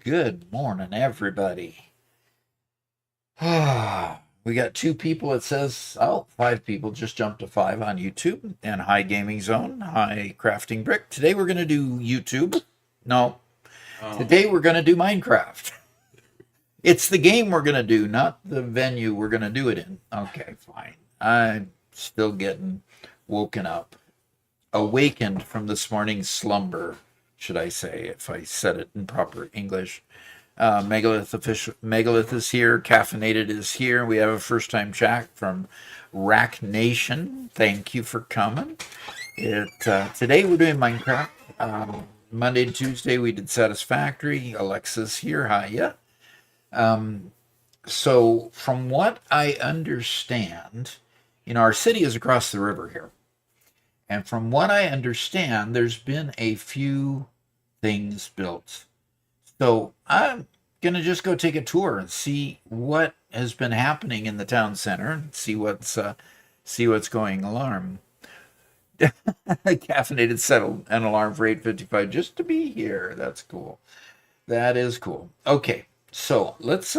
Good morning, everybody. We got two people. It says, oh, five people just jumped to five on YouTube. And hi, Gaming Zone. Hi, Crafting Brick. Today we're going to do YouTube. No, today we're going to do Minecraft. It's the game we're going to do, not the venue we're going to do it in. Okay, fine. I'm still getting woken up. Awakened from this morning's slumber, should I say, if I said it in proper English. Megalith is here. Caffeinated is here. We have a first-time chat from Rack Nation. Thank you for coming. Today we're doing Minecraft. Monday and Tuesday we did Satisfactory. Alexa's here. Hiya. So from what I understand, our city is across the river here. And from what I understand, there's been a few things built. So I'm going to just go take a tour and see what has been happening in the town center and see what's going alarm. Caffeinated settled an alarm for 8:55 just to be here. That's cool. That is cool. Okay, so let's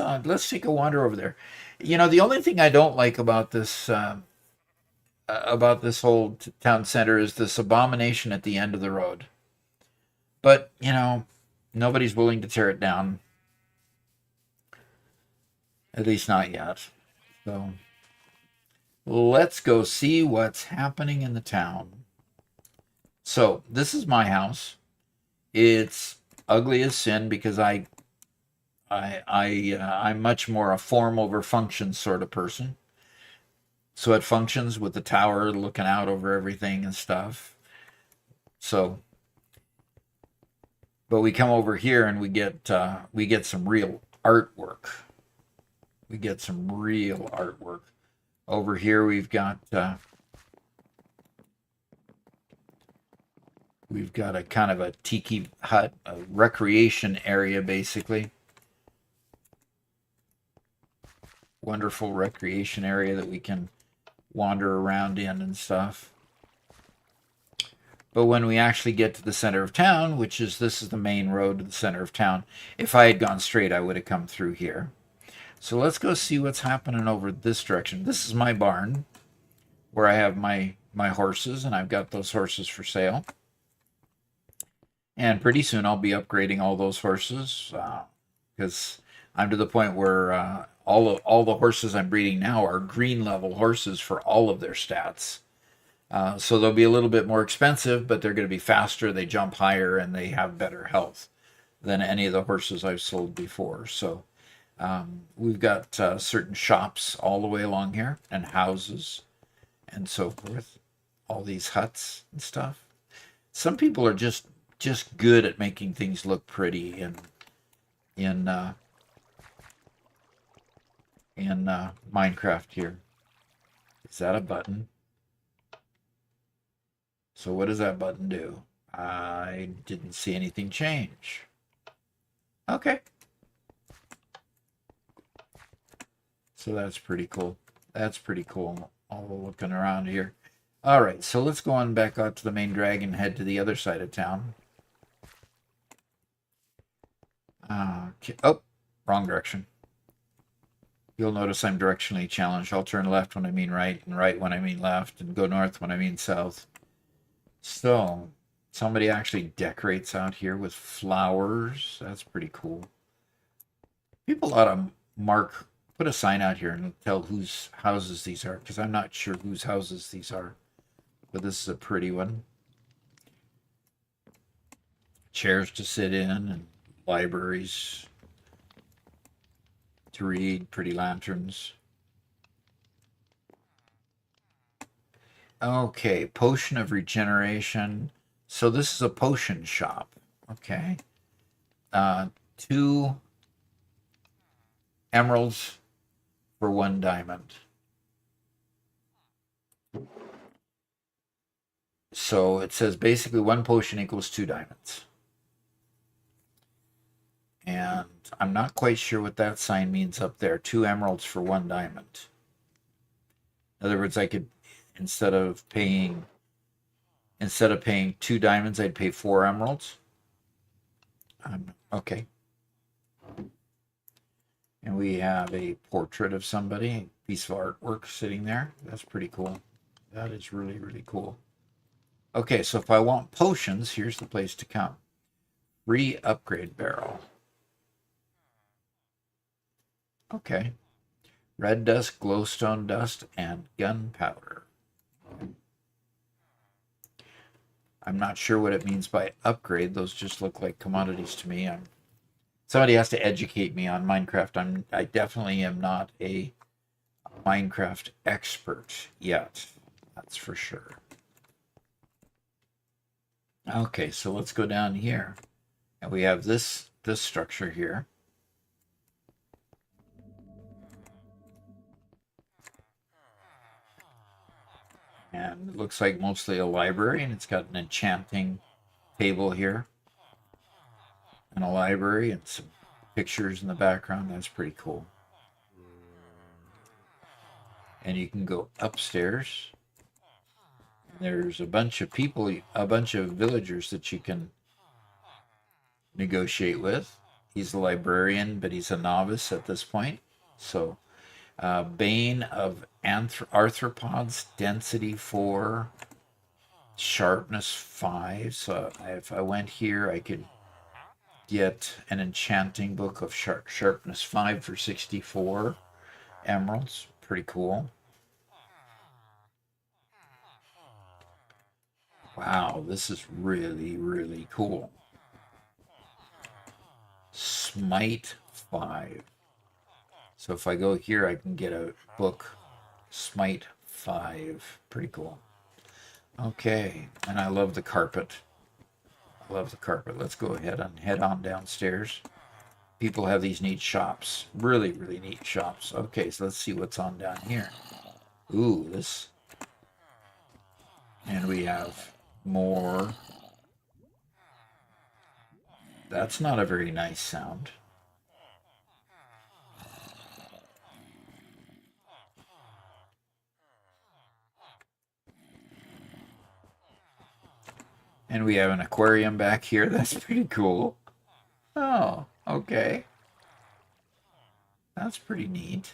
take a wander over there. The only thing I don't like about this whole town center is this abomination at the end of the road. But, nobody's willing to tear it down. At least not yet. So, let's go see what's happening in the town. So, this is my house. It's ugly as sin because I'm much more a form over function sort of person. So it functions with the tower looking out over everything and stuff. So, but we come over here and we get some real artwork. We get some real artwork. Over here we've got a kind of a tiki hut, a recreation area basically. Wonderful recreation area that we can wander around in and stuff. But when we actually get to the center of town, this is the main road to the center of town. If I had gone straight, I would have come through here. So let's go see what's happening over this direction. This is my barn where I have my horses, and I've got those horses for sale. And pretty soon I'll be upgrading all those horses because I'm to the point where all the horses I'm breeding now are green level horses for all of their stats. So they'll be a little bit more expensive, but they're going to be faster, they jump higher, and they have better health than any of the horses I've sold before. So we've got certain shops all the way along here, and houses, and so forth. All these huts and stuff. Some people are just good at making things look pretty in Minecraft here. Is that a button? So what does that button do? I didn't see anything change. Okay. So that's pretty cool. That's pretty cool. All looking around here. All right, so let's go on back out to the main drag and head to the other side of town. Okay. Oh, wrong direction. You'll notice I'm directionally challenged. I'll turn left when I mean right, and right when I mean left, and go north when I mean south. So, somebody actually decorates out here with flowers. That's pretty cool. People ought to put a sign out here and tell whose houses these are, because I'm not sure whose houses these are. But this is a pretty one. Chairs to sit in, and libraries to read, pretty lanterns. Okay, potion of regeneration. So this is a potion shop. Okay. 2 emeralds for 1 diamond. So it says basically 1 potion equals 2 diamonds. And I'm not quite sure what that sign means up there. 2 emeralds for 1 diamond. In other words, I could, instead of paying 2 diamonds, I'd pay 4 emeralds. Okay. And we have a portrait of somebody, a piece of artwork sitting there. That's pretty cool. That is really, really cool. Okay, so if I want potions, here's the place to come. Free upgrade barrel. Okay. Red dust, glowstone dust, and gunpowder. I'm not sure what it means by upgrade. Those just look like commodities to me. Somebody has to educate me on Minecraft. I definitely am not a Minecraft expert yet. That's for sure. Okay, so let's go down here. And we have this structure here. And it looks like mostly a library, and it's got an enchanting table here. And a library and some pictures in the background. That's pretty cool. And you can go upstairs. There's a bunch of people, a bunch of villagers that you can negotiate with. He's a librarian, but he's a novice at this point. So, Bane of Arthropods, density 4, sharpness 5. So if I went here, I could get an enchanting book of sharpness 5 for 64 emeralds. Pretty cool. Wow, this is really, really cool. Smite 5. So if I go here, I can get a book, Smite 5. Pretty cool. Okay, and I love the carpet. I love the carpet. Let's go ahead and head on downstairs. People have these neat shops. Really, really neat shops. Okay, so let's see what's on down here. Ooh, this. And we have more. That's not a very nice sound. And we have an aquarium back here. That's pretty cool. Oh, okay. That's pretty neat.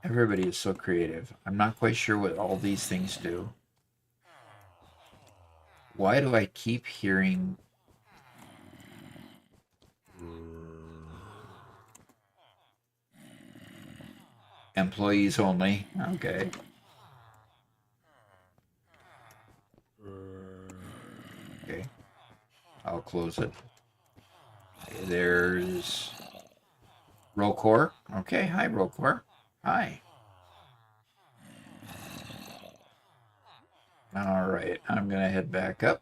Everybody is so creative. I'm not quite sure what all these things do. Why do I keep hearing... Employees only. Okay. Okay. I'll close it. There's Rocor. Okay, hi Rocor. Hi. All right, I'm gonna head back up.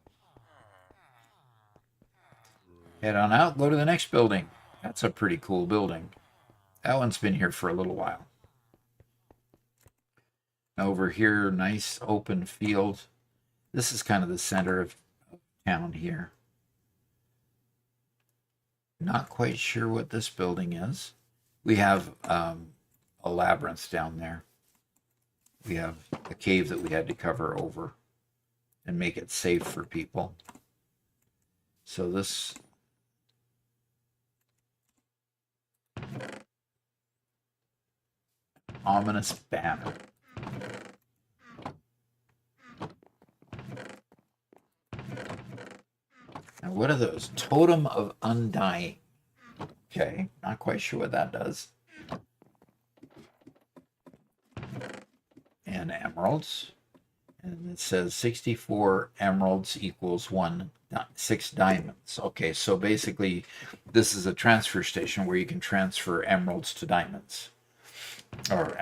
Head on out, go to the next building. That's a pretty cool building. That one's been here for a little while. Over here, nice open field. This is kind of the center of town here. Not quite sure what this building is. We have a labyrinth down there. We have a cave that we had to cover over and make it safe for people. So this ominous banner. Now, what are those? Totem of Undying. Okay, not quite sure what that does. And emeralds. And it says 64 emeralds equals 6 diamonds. Okay, so basically, this is a transfer station where you can transfer emeralds to diamonds. Or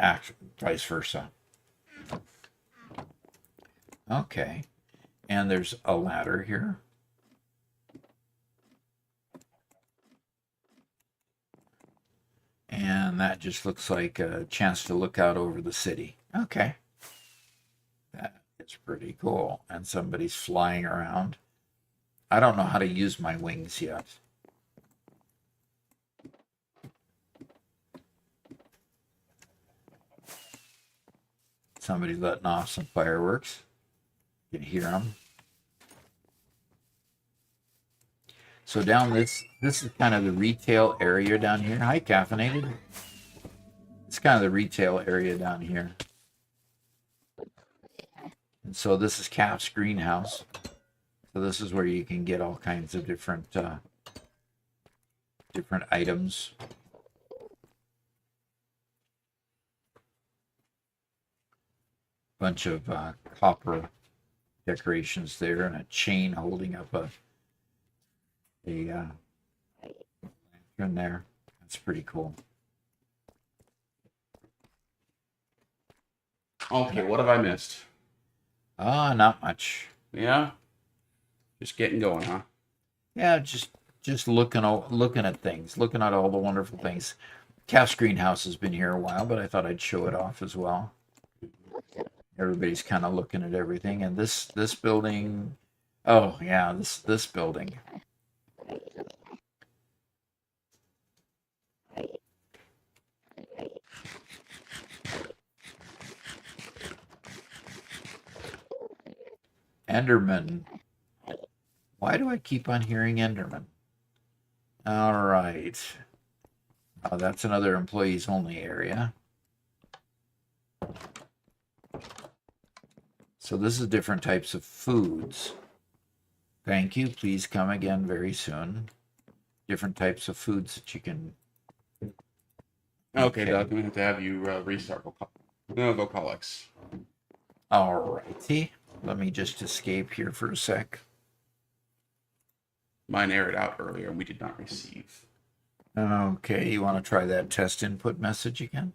vice versa. Okay. And there's a ladder here. And that just looks like a chance to look out over the city. Okay. That is pretty cool. And somebody's flying around. I don't know how to use my wings yet. Somebody's letting off some fireworks. You can hear them. So down this is kind of the retail area down here. Hi, Caffeinated. It's kind of the retail area down here. And so this is Cap's greenhouse. So this is where you can get all kinds of different items. Bunch of copper decorations there, and a chain holding up a lantern there. That's pretty cool. Okay, what have I missed? Not much. Yeah, just getting going, huh? Yeah, just looking at things, looking at all the wonderful things. Calf's greenhouse has been here a while, but I thought I'd show it off as well. Everybody's kind of looking at everything, and this building. Oh yeah, this building. Enderman. Why do I keep on hearing Enderman? All right. That's another employees only area. So this is different types of foods. Thank you. Please come again very soon. Different types of foods that you can. Okay, Doc, I'm going to have you restart. No, go call X. All righty. Let me just escape here for a sec. Mine aired out earlier and we did not receive. Okay, you want to try that test input message again?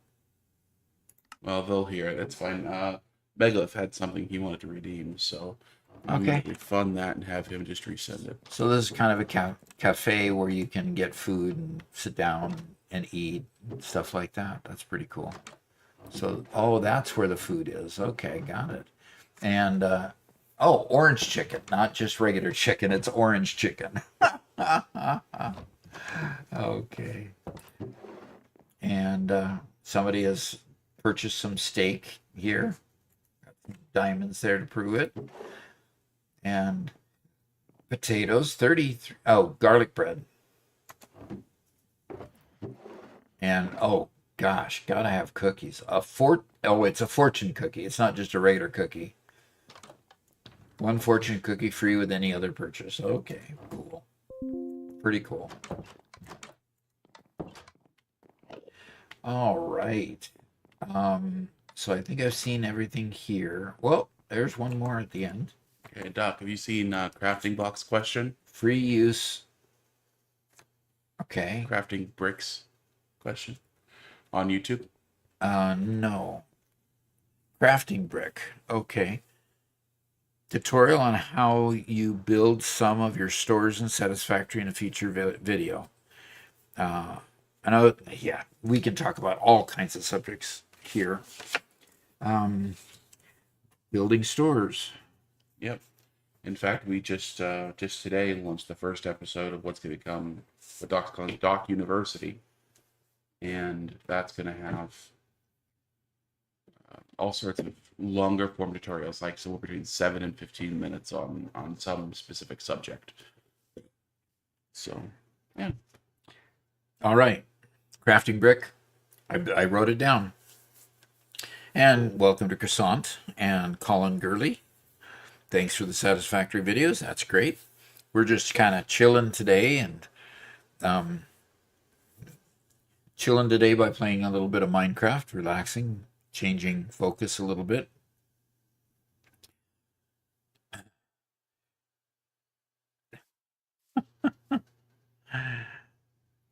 Well, they'll hear it. It's fine. Megalith had something he wanted to redeem, so I'm going to refund that and have him just resend it. So this is kind of a cafe where you can get food and sit down and eat, stuff like that. That's pretty cool. So, that's where the food is. Okay, got it. And, orange chicken, not just regular chicken. It's orange chicken. Okay. And somebody has purchased some steak here. Diamonds there to prove it. And potatoes, 33. Oh, garlic bread. And gosh, gotta have cookies. It's a fortune cookie. It's not just a regular cookie. One fortune cookie free with any other purchase. Okay, cool. Pretty cool. All right. So I think I've seen everything here. Well, there's one more at the end. Okay, Doc, have you seen crafting box question? Free use. Okay. Crafting bricks question on YouTube? No. Crafting brick. Okay. Tutorial on how you build some of your stores in Satisfactory in a feature video. I know, yeah, we can talk about all kinds of subjects here. Building stores. Yep. In fact, we just today launched the first episode of what's going to become what Doc's calling Doc University, and that's going to have all sorts of longer form tutorials, like somewhere between 7 and 15 minutes on some specific subject. So, yeah. All right. Crafting brick. I wrote it down. And welcome to Croissant and Colin Gurley. Thanks for the Satisfactory videos. That's great. We're just kind of chilling today and chilling today by playing a little bit of Minecraft, relaxing, changing focus a little bit.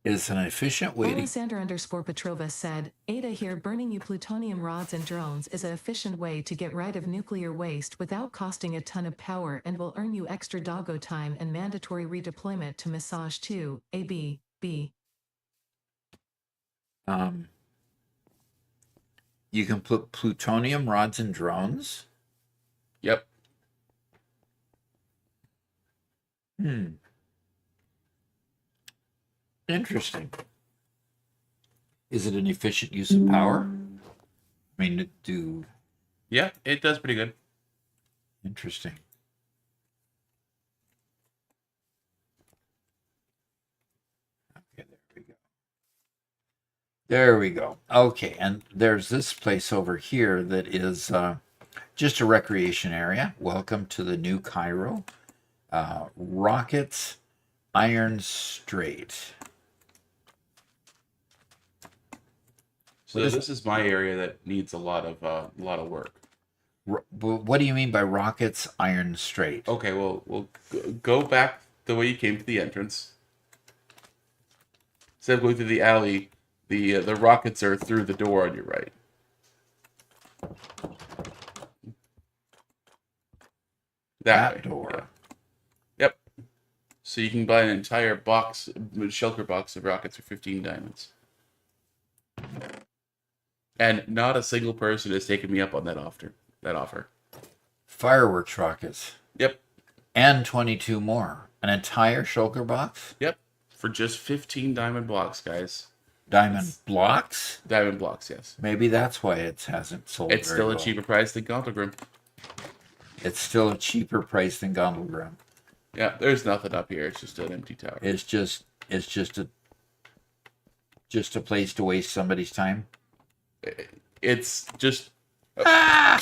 Is an efficient way to... Alexander_Petrova said, Ada here burning you plutonium rods and drones is an efficient way to get rid of nuclear waste without costing a ton of power and will earn you extra doggo time and mandatory redeployment to massage too. AB. You can put plutonium rods and drones? Yep. Interesting. Is it an efficient use of power? I mean, Yeah, it does pretty good. Interesting. Okay, there we go. There we go. Okay, and there's this place over here that is just a recreation area. Welcome to the New Cairo. Rockets, Iron Strait. So this is my area that needs a lot of work. What do you mean by Rockets, Iron Strait? Okay, well, we'll go back the way you came to the entrance. Instead of going through the alley, the rockets are through the door on your right. That door. Yeah. Yep. So you can buy an entire box, shulker box of rockets for 15 diamonds. And not a single person has taken me up on that offer. Fireworks rockets. Yep. And 22 more. An entire shulker box? Yep. For just 15 diamond blocks, guys. Diamond blocks? Diamond blocks, yes. Maybe that's why it hasn't sold. It's very still well. a cheaper price than Gondelgrim. It's still a cheaper price than Gondelgrim. Yeah, there's nothing up here. It's just an empty tower. It's just a place to waste somebody's time. It's just... Ah!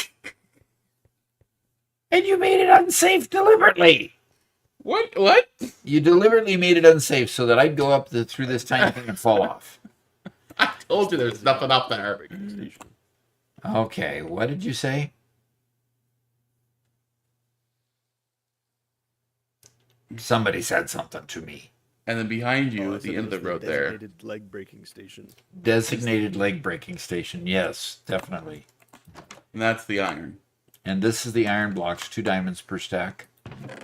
And you made it unsafe deliberately. What? You deliberately made it unsafe so that I'd go up through this tiny thing and fall off. I told you there's nothing up there. Okay, what did you say? Somebody said something to me. And then behind you, at the end of the road there. Designated leg breaking station. Designated leg breaking station. Yes, definitely. And that's the iron. And this is the iron blocks, 2 diamonds per stack.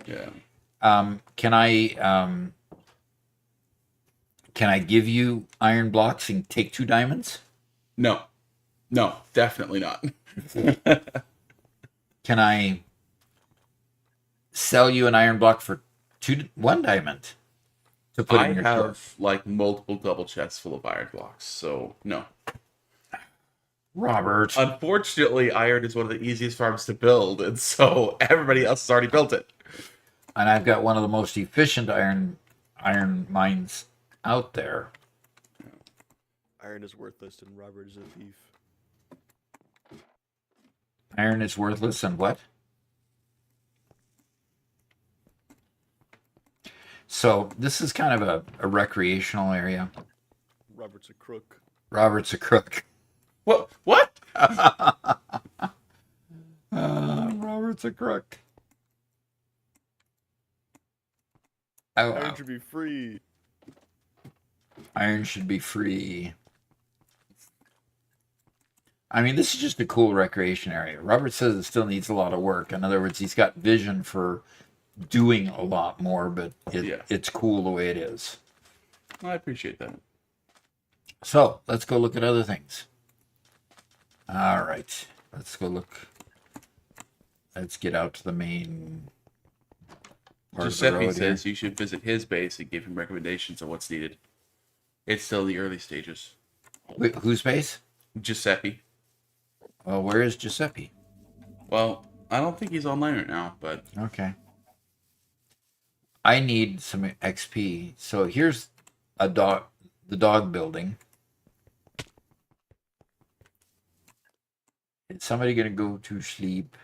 Yeah. Can I give you iron blocks and take 2 diamonds? No, definitely not. Can I sell you an iron block for 1 diamond? To put in your have store? like multiple double chests full of iron blocks, so no. Robert. Unfortunately, iron is one of the easiest farms to build, and so everybody else has already built it. And I've got one of the most efficient iron mines out there. Iron is worthless and Robert is a thief. Iron is worthless and what? So this is kind of a recreational area. Robert's a crook. Robert's a crook. What? Robert's a crook. Oh, Iron should be free. Iron should be free. I mean, this is just a cool recreation area. Robert says it still needs a lot of work. In other words, he's got vision for doing a lot more, but it's cool the way it is. I appreciate that. So let's go look at other things. All right, let's go look. Let's get out to the main part of the Giuseppe road here. says you should visit his base and give him recommendations on what's needed. It's still the early stages. Wait, whose base? Giuseppe. Well, where is Giuseppe? Well, I don't think he's online right now, but Okay. I need some XP. So here's the dog building. Is somebody gonna go to sleep?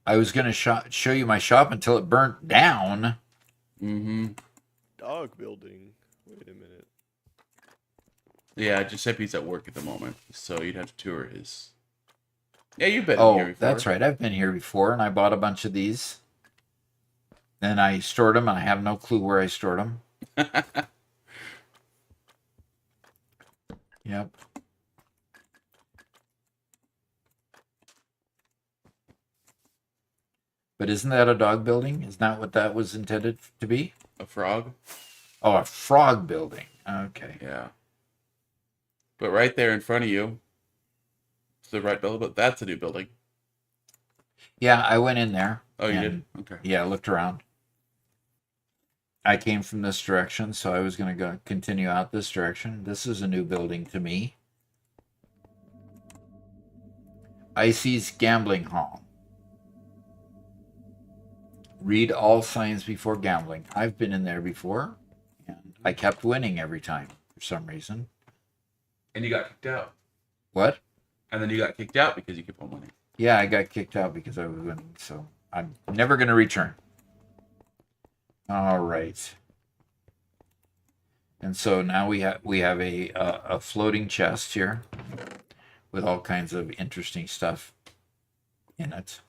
I was gonna show you my shop until it burnt down. Dog building. Wait a minute. yeah, Giuseppe's at work at the moment, so you'd have to tour his. Yeah, you've been here Oh, before. that's right. I've been here before, and I bought a bunch of these. Then I stored them, and I have no clue where I stored them. Yep. But isn't that a dog building? Isn't that what that was intended to be? A frog? Oh, a frog building. Okay. Yeah. But right there in front of you, to the right building, but that's a new building. Yeah, I went in there. Oh, you and, did? Okay. Yeah, I looked around. I came from this direction, so I was going to go continue out this direction. This is a new building to me. Icy's Gambling Hall. Read all signs before gambling. I've been in there before, and I kept winning every time for some reason. And you got kicked out. What? And then you got kicked out because you kept on winning. Yeah, I got kicked out because I was winning, so I'm never going to return. All right. And so now we have a floating chest here with all kinds of interesting stuff in it.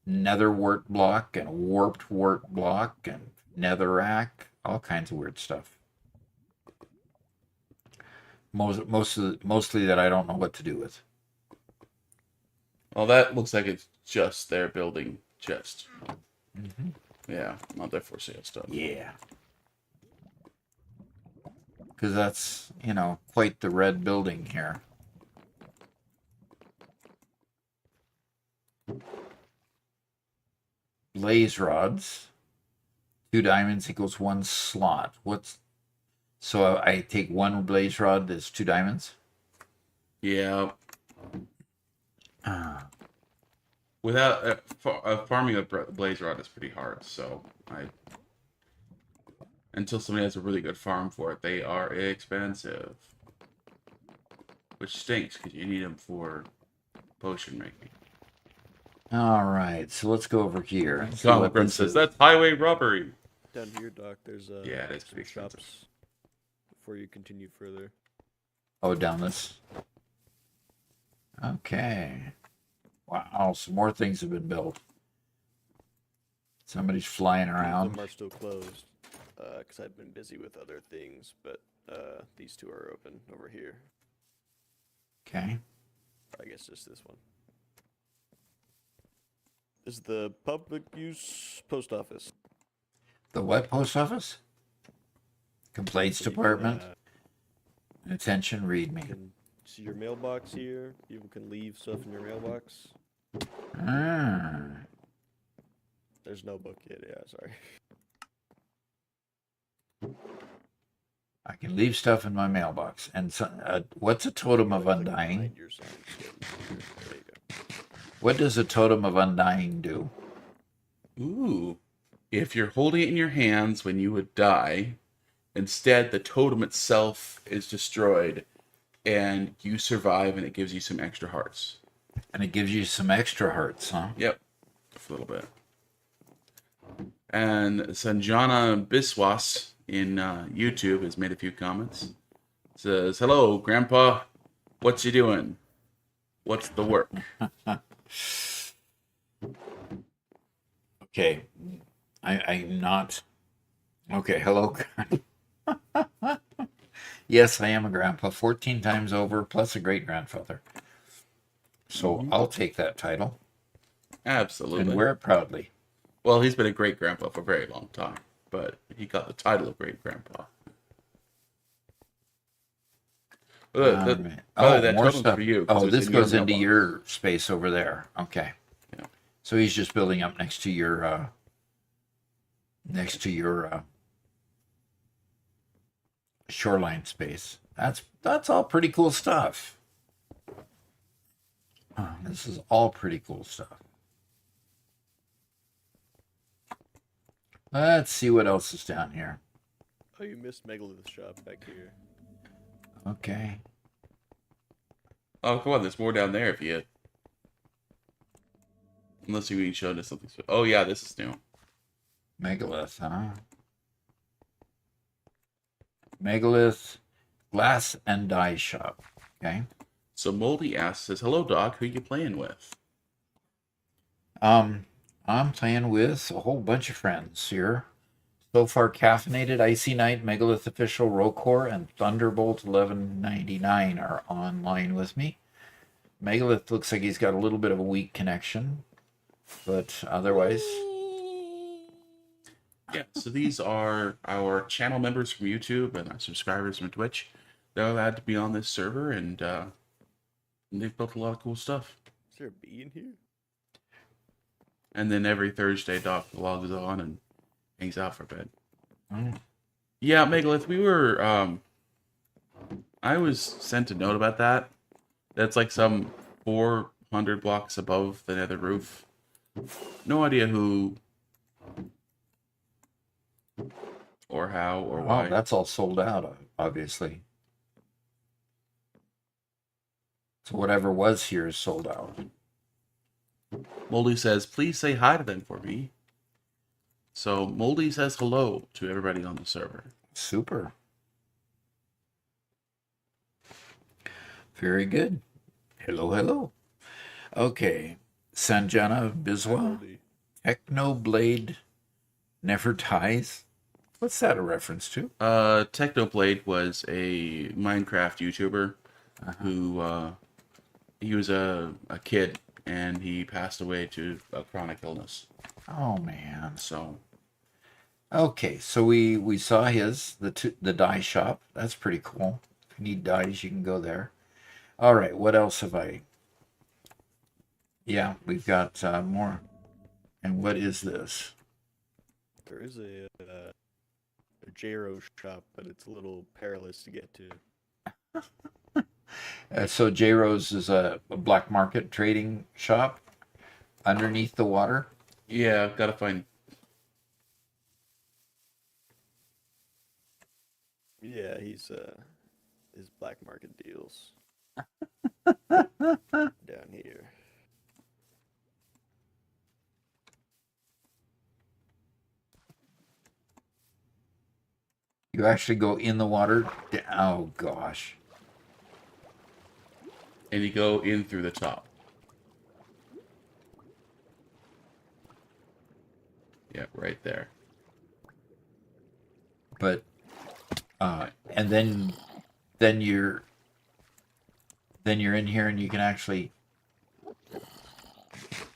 Nether wart block and warped wart block and netherrack, all kinds of weird stuff. Mostly that I don't know what to do with. Well, that looks like it's just their building chest. Mm-hmm. Yeah, not their for sale stuff. Yeah. Because that's, quite the red building here. Blaze rods. 2 diamonds equals 1 slot. So I take 1 blaze rod as 2 diamonds? Yeah. Without farming a blaze rod is pretty hard, so until somebody has a really good farm for it, they are expensive, which stinks because you need them for potion making. All right, so let's go over here. And see Tom what Grim this says is. that's highway robbery. Down here, Doc, there's Yeah, it is some pretty expensive. shops before you continue further. Oh, down this. Okay. Wow, some more things have been built. Somebody's flying Some around. of them are still closed because I've been busy with other things, but these 2 are open over here. Okay. I guess just this one. This is the public use post office. The what post office? Complaints So you department. can, Attention, read me. you can see your mailbox here. People can leave stuff in your mailbox. Ah. There's no book yet. Yeah, sorry. I can leave stuff in my mailbox. And so, what's a totem of Click undying? behind your sign. There you go. What does a totem of undying do? Ooh. If you're holding it in your hands when you would die, instead the totem itself is destroyed and you survive and it gives you some extra hearts. And it gives you some extra hearts, huh? Yep. Just a little bit. And Sanjana Biswas in YouTube has made a few comments. Says, hello, Grandpa. What's you doing? What's the work? Okay. I'm not. Okay, hello. Yes, I am a grandpa 14 times over, plus a great grandfather. So I'll take that title Absolutely. and wear it proudly. Well, he's been a great grandpa for a very long time. but he got the title of great grandpa. By the way, that more totem's stuff. for you. 'Cause Oh, it was this in your goes into mailbox. your space over there. Okay. Yeah. So he's just building up next to your shoreline space. That's all pretty cool stuff. This is all pretty cool stuff. Let's see what else is down here. Oh, you missed Megalith's shop back here. Okay. Oh, come on, there's more down there if you... Unless you showed us something. Oh, yeah, this is new. Megalith, huh? Megalith glass and dye shop. Okay. So Moldy says, hello, Doc. Who you playing with? I'm playing with a whole bunch of friends here. So far, Caffeinated, Icy Knight, Megalith Official, Rokor, and Thunderbolt 1199 are online with me. Megalith looks like he's got a little bit of a weak connection, but otherwise... Yeah, so these are our channel members from YouTube and our subscribers from Twitch. They're allowed to be on this server, and they've built a lot of cool stuff. Is there a bee in here? And then every Thursday, Doc logs on and hangs out for a bit. Mm. Yeah, Megalith, we were... I was sent a note about that. That's like some 400 blocks above the nether roof. No idea who... or how, or why. Oh, that's all sold out, obviously. So whatever was here is sold out. Moldy says, please say hi to them for me. So Moldy says hello to everybody on the server. Super. Very good. Hello, hello. Okay. Sanjana Biswa, Moldy. Technoblade Never Dies. What's that a reference to? Technoblade was a Minecraft YouTuber who he was a kid and he passed away to a chronic illness. Oh man. So Okay, so we saw the dye shop. That's pretty cool. If you need dyes, you can go there. All right, what else have I? Yeah, we've got more. And what is this? There is a J-Ro shop, but it's a little perilous to get to. So J Rose is a black market trading shop underneath the water. yeah, I've got to find. Yeah, he's his black market deals down here. You actually go in the water. Oh gosh. And you go in through the top. Yeah, right there. But and then you're in here and you can actually.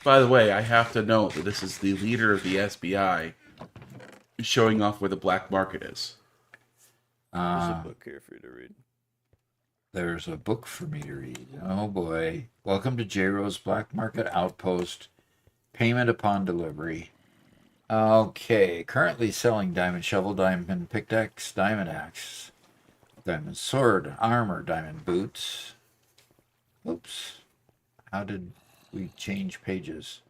By the way, I have to note that this is the leader of the SBI showing off where the black market is. There's a book here for you to read. There's a book for me to read. Oh boy. Welcome to J-Rose Black Market Outpost. Payment upon delivery. Okay. Currently selling diamond shovel, diamond pickaxe, diamond axe, diamond sword, armor, diamond boots. Oops. How did we change pages?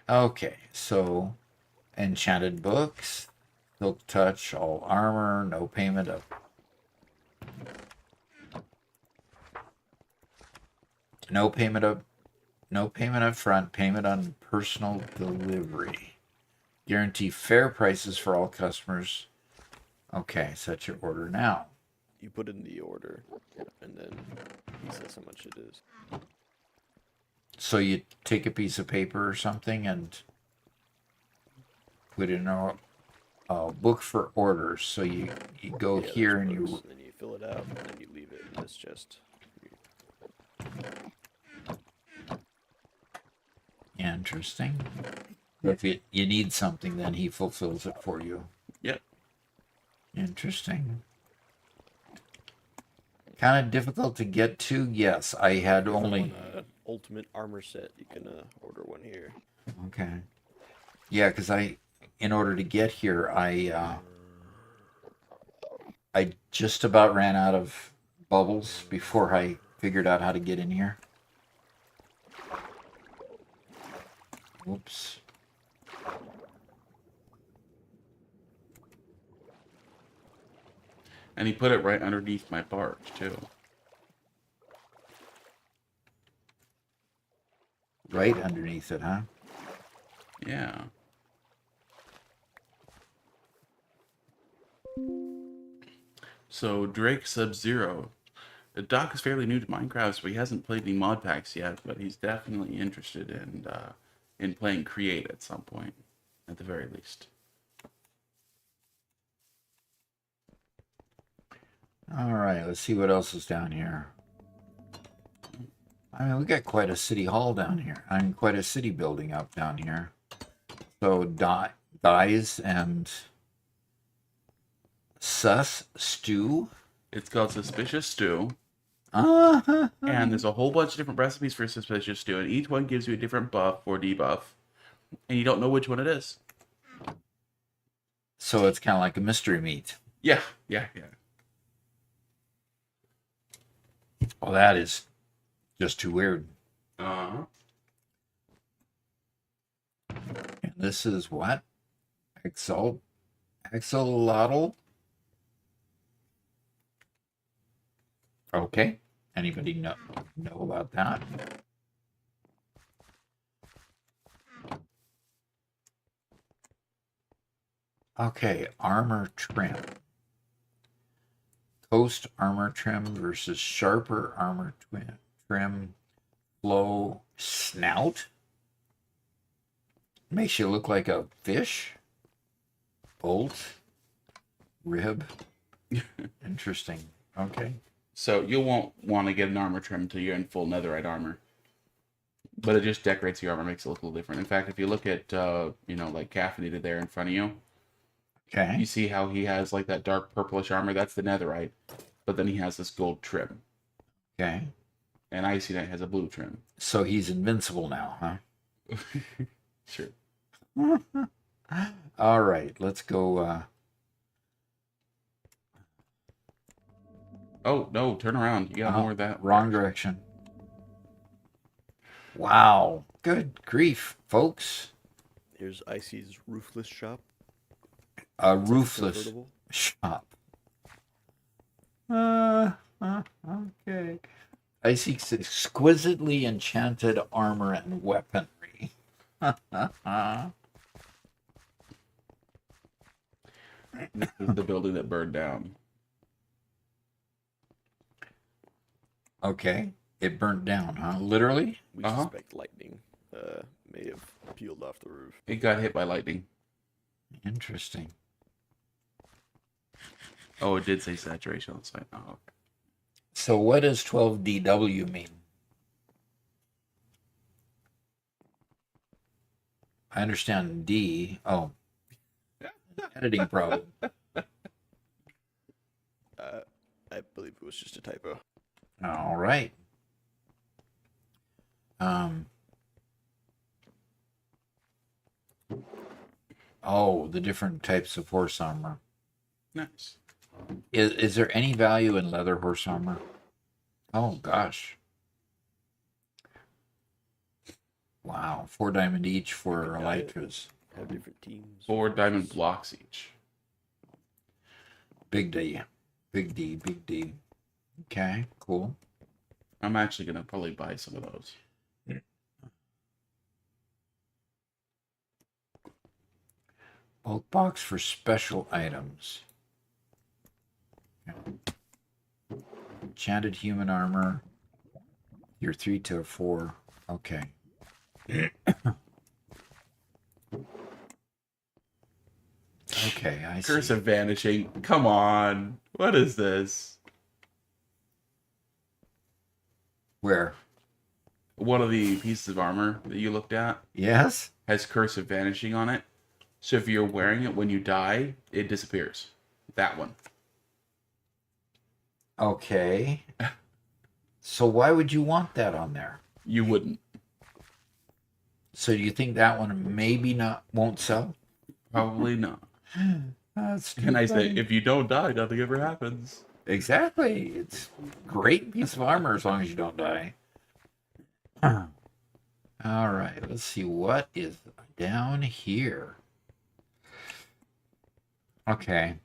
Okay. So enchanted books. Silk touch, all armor, no payment up. No payment up front, payment on personal delivery. Guarantee fair prices for all customers. Okay, set your order now. You put in the order, and then he says how much it is. So you take a piece of paper or something and put in a book for orders. So you go Yeah, here there's and you. books, and then you fill it out, and then you leave it in this chest. Interesting. If you need something, then he fulfills it for you. Yep. Interesting. Kind of difficult to get to. Yes, I had There's only. one, ultimate armor set. You can order one here. Okay. Yeah, because in order to get here, I just about ran out of bubbles before I figured out how to get in here. Whoops. And he put it right underneath my barge, too. Right underneath it, huh? Yeah. So, Drake Sub-Zero. Doc is fairly new to Minecraft, so he hasn't played any mod packs yet, but he's definitely interested in playing Create at some point, at the very least. All right, let's see what else is down here. I mean, we got quite a city hall down here. I mean, quite a city building up down here. So, dyes and sus stew. It's called Suspicious Stew, Uh-huh. and there's a whole bunch of different recipes for Suspicious Stew, and each one gives you a different buff or debuff, and you don't know which one it is. So it's kind of like a mystery meat. Yeah. Well, that is just too weird. Uh-huh. And this is what? Axolotl? Okay. Anybody know about that? Okay, armor trim. Coast armor trim versus sharper armor trim. Flow snout. Makes you look like a fish. Bolt. Rib. Interesting. Okay. So you won't want to get an armor trim until you're in full netherite armor. But it just decorates your armor, makes it look a little different. In fact, if you look at, like Caffeinated there in front of you, Okay. you see how he has like that dark purplish armor? That's the netherite. But then he has this gold trim. Okay. And Icy Knight has a blue trim. So he's invincible now, huh? Sure. All right, let's go. Oh, no, turn around. You got more of that. Wrong direction. Wow. Good grief, folks. Here's Icy's roofless shop. A It's roofless convertible. shop. Okay. I seek exquisitely enchanted armor and weaponry. This is the building that burned down. Okay. It burnt down, huh? Literally? We Uh-huh. suspect lightning may have peeled off the roof. It got hit by lightning. Interesting. Oh, it did say saturation on the site. Oh, okay. So what does 12DW mean? I understand D. Oh. Editing problem. I believe it was just a typo. All right. Oh, the different types of horse armor. Nice. Is there any value in leather horse armor? Oh gosh. Wow, 4 diamond each for Got it. Elytras. Have different teams. 4 diamond blocks each. Big D. Big D, big D. Okay, cool. I'm actually going to probably buy some of those. Bulk box for special items. Enchanted human armor. You're 3 to 4. Okay. Okay, I see. Curse of Vanishing. Come on. What is this? Where? One of the pieces of armor that you looked at Yes? has cursive vanishing on it. So if you're wearing it when you die, it disappears. That one. Okay. So why would you want that on there? You wouldn't. So you think that one maybe not won't sell? Probably not. That's too And I say, funny. if you don't die, nothing ever happens. Exactly. It's a great piece of armor as long as you don't die. All right. Let's see what is down here. Okay.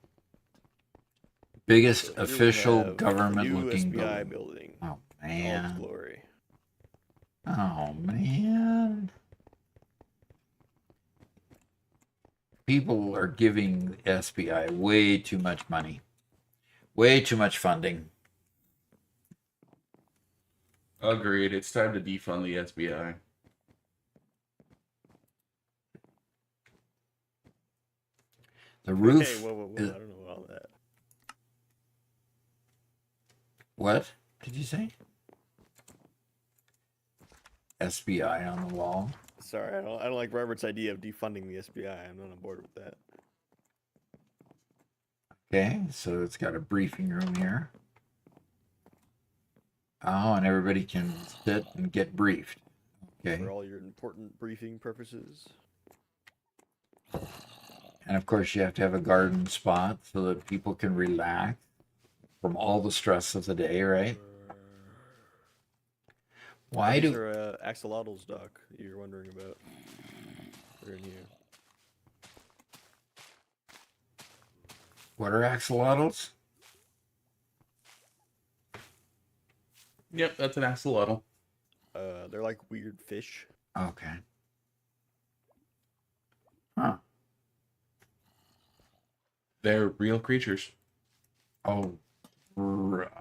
Biggest So here we official have government new looking SBI building. building. Oh All its man. glory. Oh man. People are giving SBI way too much money. Way too much funding. Agreed. It's time to defund the SBI. The roof. Hey, whoa. is- I don't know all that. What did you say? SBI on the wall. Sorry, I don't like Robert's idea of defunding the SBI. I'm not on board with that. Okay, so it's got a briefing room here. Oh, and everybody can sit and get briefed. Okay. For all your important briefing purposes. And of course, you have to have a garden spot so that people can relax from all the stress of the day, right? Why These do are axolotls, Doc, you're wondering about. They're in here. what are axolotls? Yep, that's an axolotl. They're like weird fish. Okay. Huh. They're real creatures. Oh,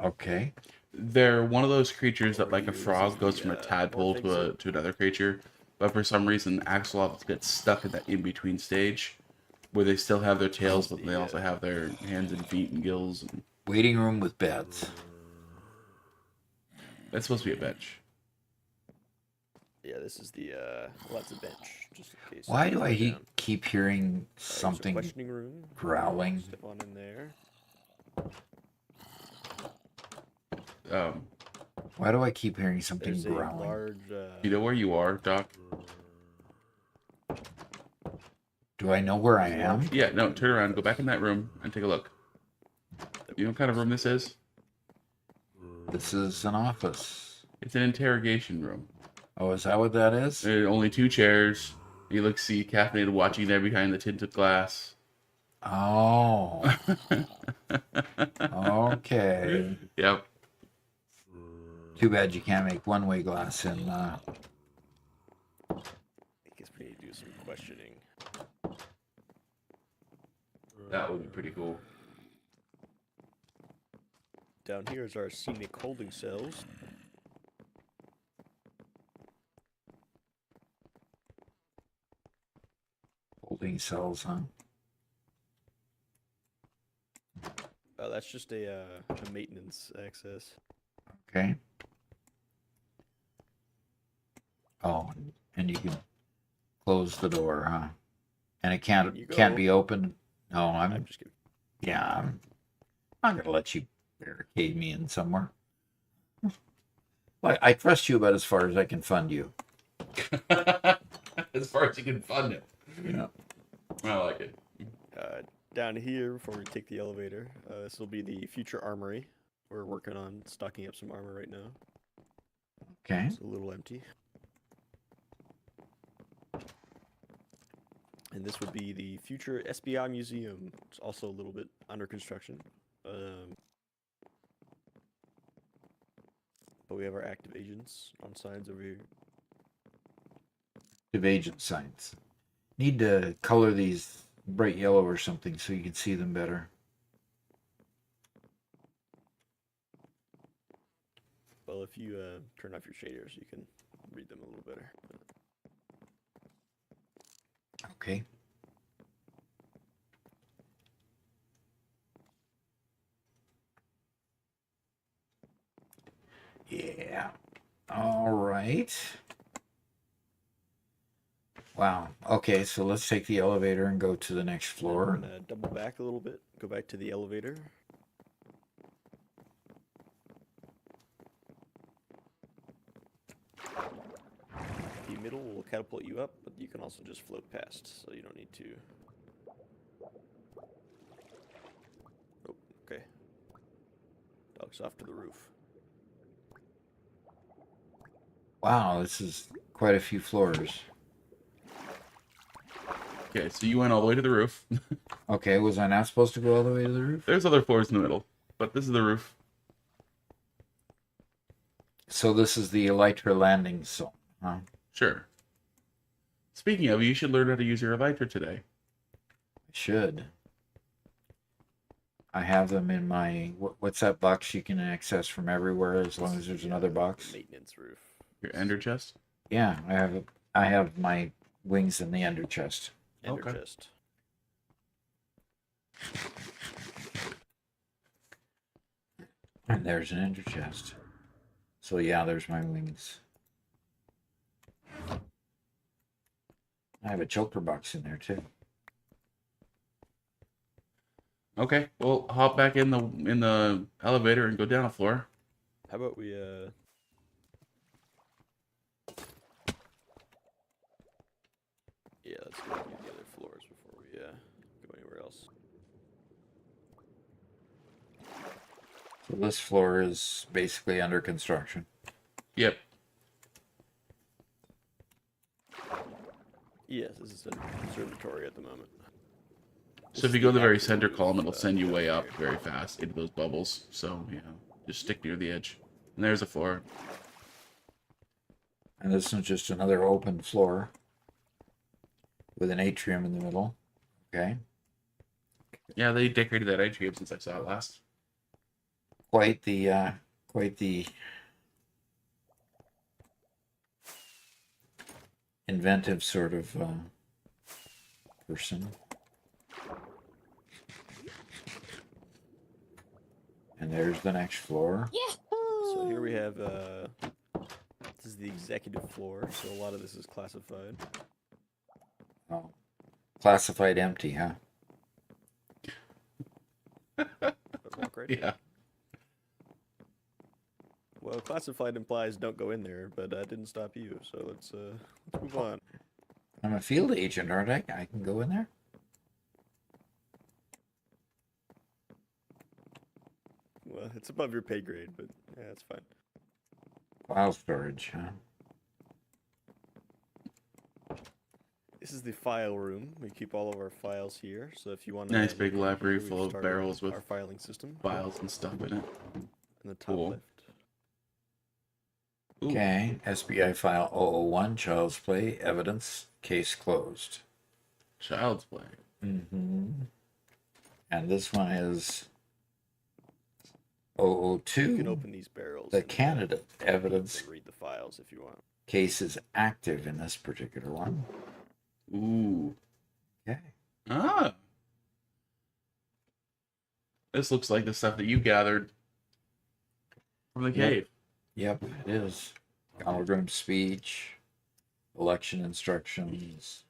okay. They're one of those creatures that, like a Overview, frog, this goes is from a the, tadpole morphing to another creature. But for some reason, axolotls get stuck in that in-between stage where they still have their tails, but they also have their hands and feet and gills. And Waiting room with beds. that's supposed to be a bench. Yeah, this is the well, that's a bench, just in case. Why you do I fall down. keep hearing There's a something questioning room. growling? Step on in there. Why do I keep hearing something There's a growling? large. You know where you are, Doc? Do I know where I am? Yeah, no, turn around, go back in that room, and take a look. You know what kind of room this is? This is an office. It's an interrogation room. Oh, is that what that is? There are only 2 chairs. You look, see caffeinated watching there behind the tinted glass. Oh. Okay. Yep. Too bad you can't make one-way glass in. I guess we need to do some questioning. That would be pretty cool. Down here is our scenic holding cells. Holding cells, huh? That's just a maintenance access. Okay. Oh, and you can close the door, huh? And it can't You can't go. be opened. No, I'm just kidding. yeah, I'm not gonna let you barricade me in somewhere. I trust you about as far as I can fund you. As far as you can fund it. Yeah. I like it. Down here, before we take the elevator, this will be the future armory. We're working on stocking up some armor right now. Okay. It's a little empty. And this would be the future SBI museum. It's also a little bit under construction. But we have our active agents on signs over here. Active agent signs. Need to color these bright yellow or something so you can see them better. Well, if you turn off your shaders, you can read them a little better. Okay. Yeah. All right. Wow. Okay, so let's take the elevator and go to the next We're floor. gonna double back a little bit. Go back to the elevator. The middle will catapult you up, but you can also just float past, so you don't need to. Oh, okay. Dog's off to the roof. Wow, this is quite a few floors. Okay, so you went all the way to the roof. Okay, was I not supposed to go all the way to the roof? There's other floors in the middle, but this is the roof. So this is the Elytra landing zone, huh? Sure. Speaking of, you should learn how to use your Elytra today. Should. I have them in my what's that box you can access from everywhere as long as there's another box. Maintenance roof. Your ender chest. Yeah, I have my wings in the under chest. Ender Okay. chest. And there's an under chest. So yeah, there's my wings. I have a choker box in there too. Okay, well, hop back in the elevator and go down a floor. How about we yeah, let's go do the other floors before we go anywhere else. So this floor is basically under construction. Yep. Yes, this is a conservatory at the moment. So if you go to the very center column, it'll send you way up very fast into those bubbles. So, yeah, just stick near the edge. And there's a floor. And this is just another open floor with an atrium in the middle. Okay. Yeah, they decorated that atrium since I saw it last. Quite the inventive sort of person. And there's the next floor. So here we have this is the executive floor, so a lot of this is classified. Oh, classified empty, huh? But walk right in. Yeah. Well, classified implies don't go in there, but that didn't stop you. So let's move on. I'm a field agent, aren't I? I can go in there. Well, it's above your pay grade, but yeah, it's fine. File storage, huh? This is the file room. We keep all of our files here. So if you want Nice big library full of barrels with our filing system files and stuff in it. in the top Cool. left. Ooh. Okay, SBI file 001, child's play, evidence, case closed. Child's play. Mm-hmm. And this one is 002. You can open these barrels. The and, candidate evidence and read the files if you want. case is active in this particular one. Ooh. Okay. Ah. This looks like the stuff that you gathered from the Yep. cave. Yep, it is. Hologram speech, election instructions.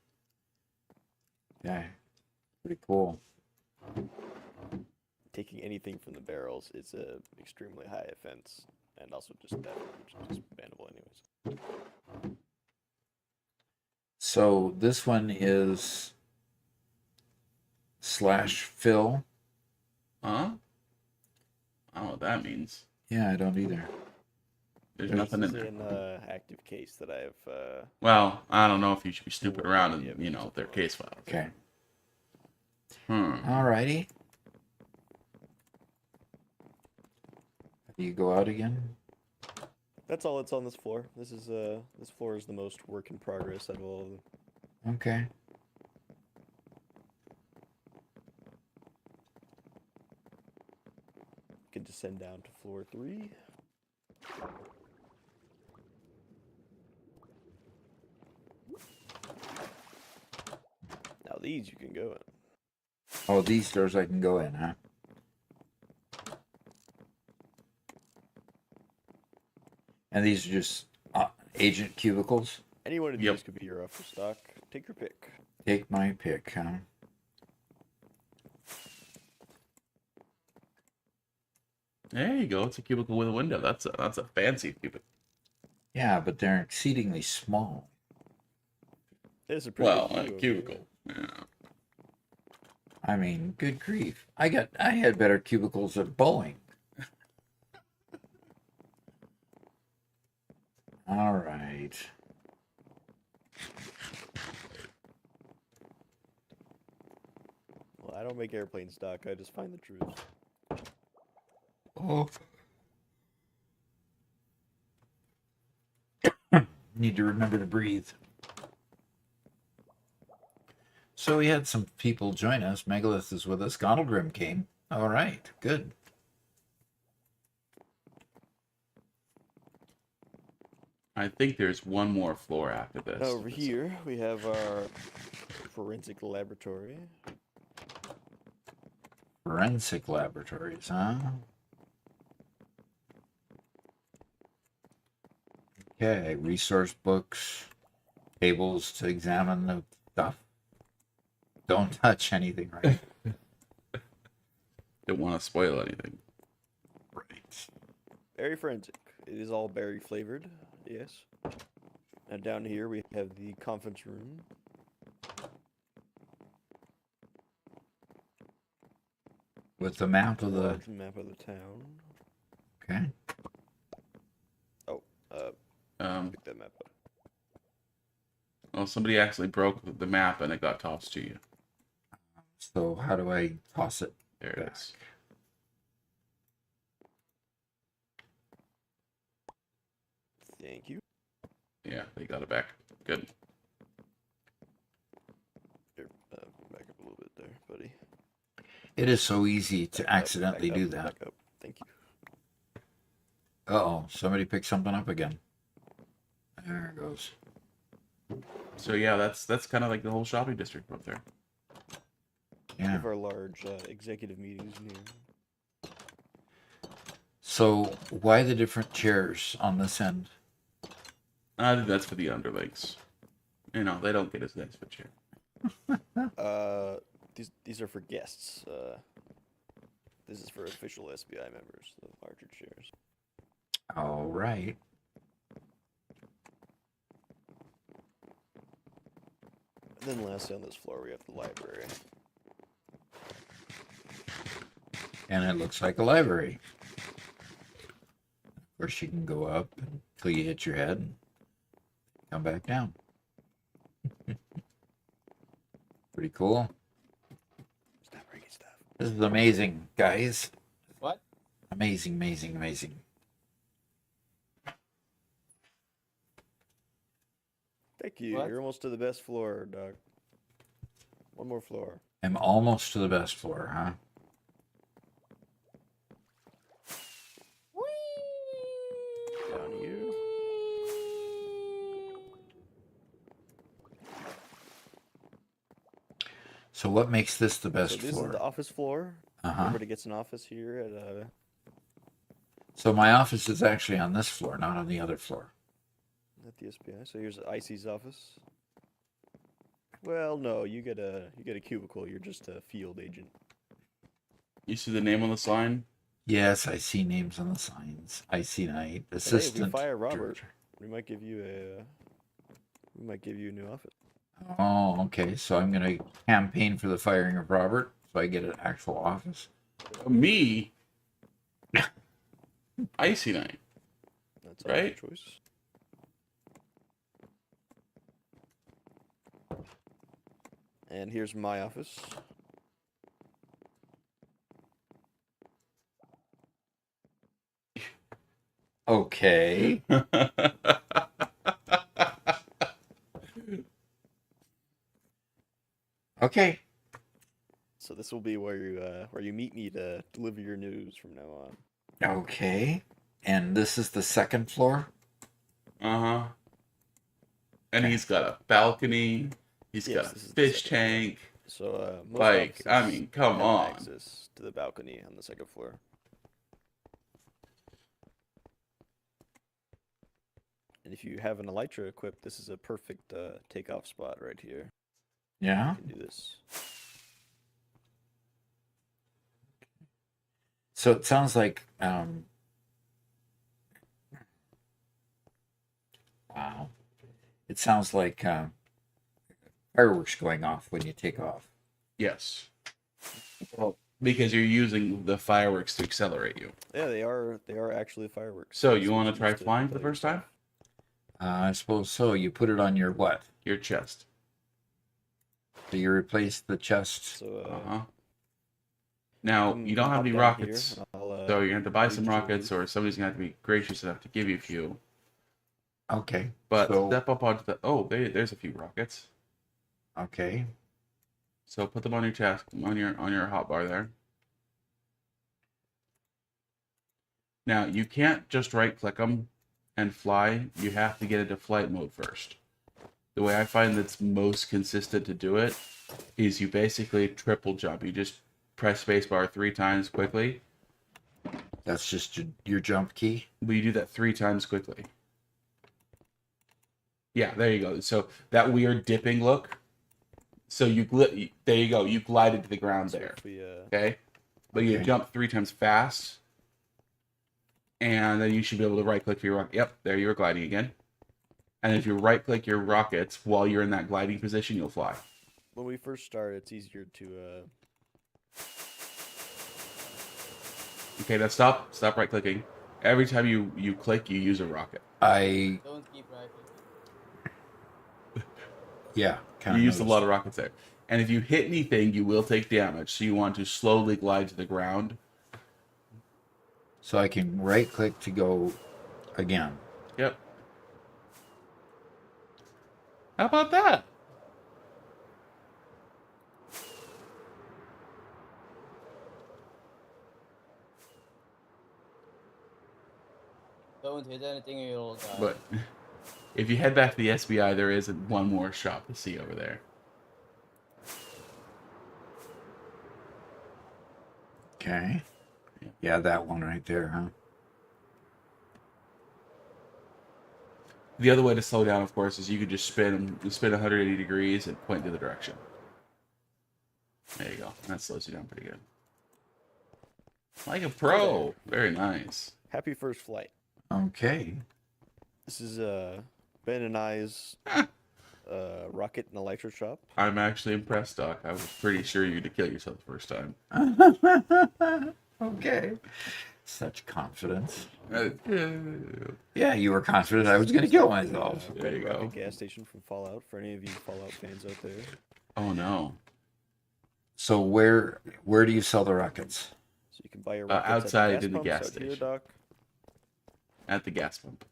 Okay. Pretty cool. Taking anything from the barrels is a extremely high offense, and also just theft, which is just bannable anyways. So this one is /fill. Huh? I don't know what that means. Yeah, I don't either. There's This nothing in is there. an active case that I have. Well, I don't know if you should be snooping around in, their case file. Okay. Hmm. Alrighty. Do you go out again? That's all that's on this floor. This floor is the most work in progress out of all of them. Okay. You can descend down to floor 3. Now these you can go in. Oh, these doors I can go in, huh? And these are just agent cubicles? Any one of Yep. these could be your upper stock Take your pick. Take my pick, huh? There you go. It's a cubicle with a window. That's a fancy cubicle. Yeah, but they're exceedingly small. It's a pretty Well, big a cubicle. Yeah. I mean, good grief. I had better cubicles at Boeing. All right. Well, I don't make airplane stock. I just find the truth. Oh. Need to remember to breathe. So we had some people join us. Megalith is with us. Gondelgrim came. All right, good. I think there's one more floor after this. Over here, we have our forensic laboratory. Forensic laboratories, huh? Okay, resource books, tables to examine the stuff. Don't touch anything, right? Don't want to spoil anything. Right. Berry forensic. It is all berry flavored. Yes. And down here we have the conference room. With the map of the... Large map of the town. Okay. Oh, pick that map up. Well, somebody actually broke the map and it got tossed to you. So how do I toss it? There it is. Thank you. Yeah, they got it back. Good. Here, back up a little bit there, buddy. It is so easy to Back up, accidentally back do up, that. back up. Thank you. Uh-oh, somebody picked something up again. There it goes. So yeah, that's kind of like the whole shopping district up there. We Yeah. have our large executive meetings in here. So why the different chairs on this end? I think that's for the underlings. You know, they don't get as nice of a chair. These are for guests. This is for official SBI members, the larger chairs. All right. And then lastly on this floor we have the library. And it looks like a library. Of course, you can go up until you hit your head and come back down. Pretty cool. Stop breaking stuff. This is amazing, guys. What? Amazing, amazing, amazing. Thank you. What? You're almost to the best floor, Doc. One more floor. I'm almost to the best floor, huh? Down here. So what makes this the So best this floor? is the office floor. Uh-huh. Everybody gets an office here at So my office is actually on this floor, not on the other floor. the SBI. So here's IC's office. Well, no, you get a cubicle. You're just a field agent. You see the name on the sign? Yes, I see names on the signs. I see night Hey, if we assistant. fire Robert, director. we might give you a new office. Oh, okay. So I'm gonna campaign for the firing of Robert, so I get an actual office. Me? Icy Night. That's all your Right. choice. And here's my office. Okay. Okay. So this will be where you meet me to deliver your news from now on. Okay. And this is the second floor? Uh-huh. And he's got a balcony. He's Yes, got a this is the fish second floor. tank. So most Like, I offices mean, come have on. access to the balcony on the second floor. And if you have an Elytra equipped, this is a perfect takeoff spot right here. Yeah. You can do this. So it sounds like wow. It sounds like fireworks going off when you take off. Yes. Well, because you're using the fireworks to accelerate you. Yeah, they are actually fireworks. So That's you what want to you try use flying for the play first time? I suppose so. You put it on your what? Your chest. So you replace the chest. So Uh-huh. Now, you don't have any rockets, so you're going to have to buy some rockets, or somebody's going to have to be gracious enough to give you a few. Okay. But so, step up onto the... Oh, there's a few rockets. okay. So put them on your chest, on your hotbar there. Now, you can't just right-click them and fly. You have to get into flight mode first. The way I find that's most consistent to do it is you basically triple jump. You just press spacebar 3 times quickly. That's just your jump key. But you do that 3 times quickly. Yeah, there you go. So that weird dipping look. So there you go. You glided to the ground So there. if we, Okay? But you Okay. jump 3 times fast. And then you should be able to right-click for your rocket. Yep, there you are gliding again. And if you right-click your rockets while you're in that gliding position, you'll fly. when we first start, it's easier to Okay, now stop right-clicking. Every time you click, you use a rocket. I Don't keep right clicking. yeah. You used a lot of rockets there. And if you hit anything, you will take damage. So you want to slowly glide to the ground. So I can right click to go again. Yep. How about that? Don't hit anything or you'll die. But if you head back to the SBI, there is one more shop to see over there. Okay. Yeah, that one right there, huh? The other way to slow down, of course, is you could just spin 180 degrees and point to the direction. There you go. That slows you down pretty good. Like a pro. Very nice. happy first flight. Okay. This is Ben and I's rocket and Elytra shop. I'm actually impressed, Doc. I was pretty sure you'd kill yourself the first time. Okay. Such confidence. Uh, Yeah, you were confident I was going to kill myself. There you go. Rocket gas station from Fallout. For any of you Fallout fans out there, Oh no. So where do you sell the rockets? so you can buy your rockets outside at in the pumps gas out here, station. Doc. At the gas pump.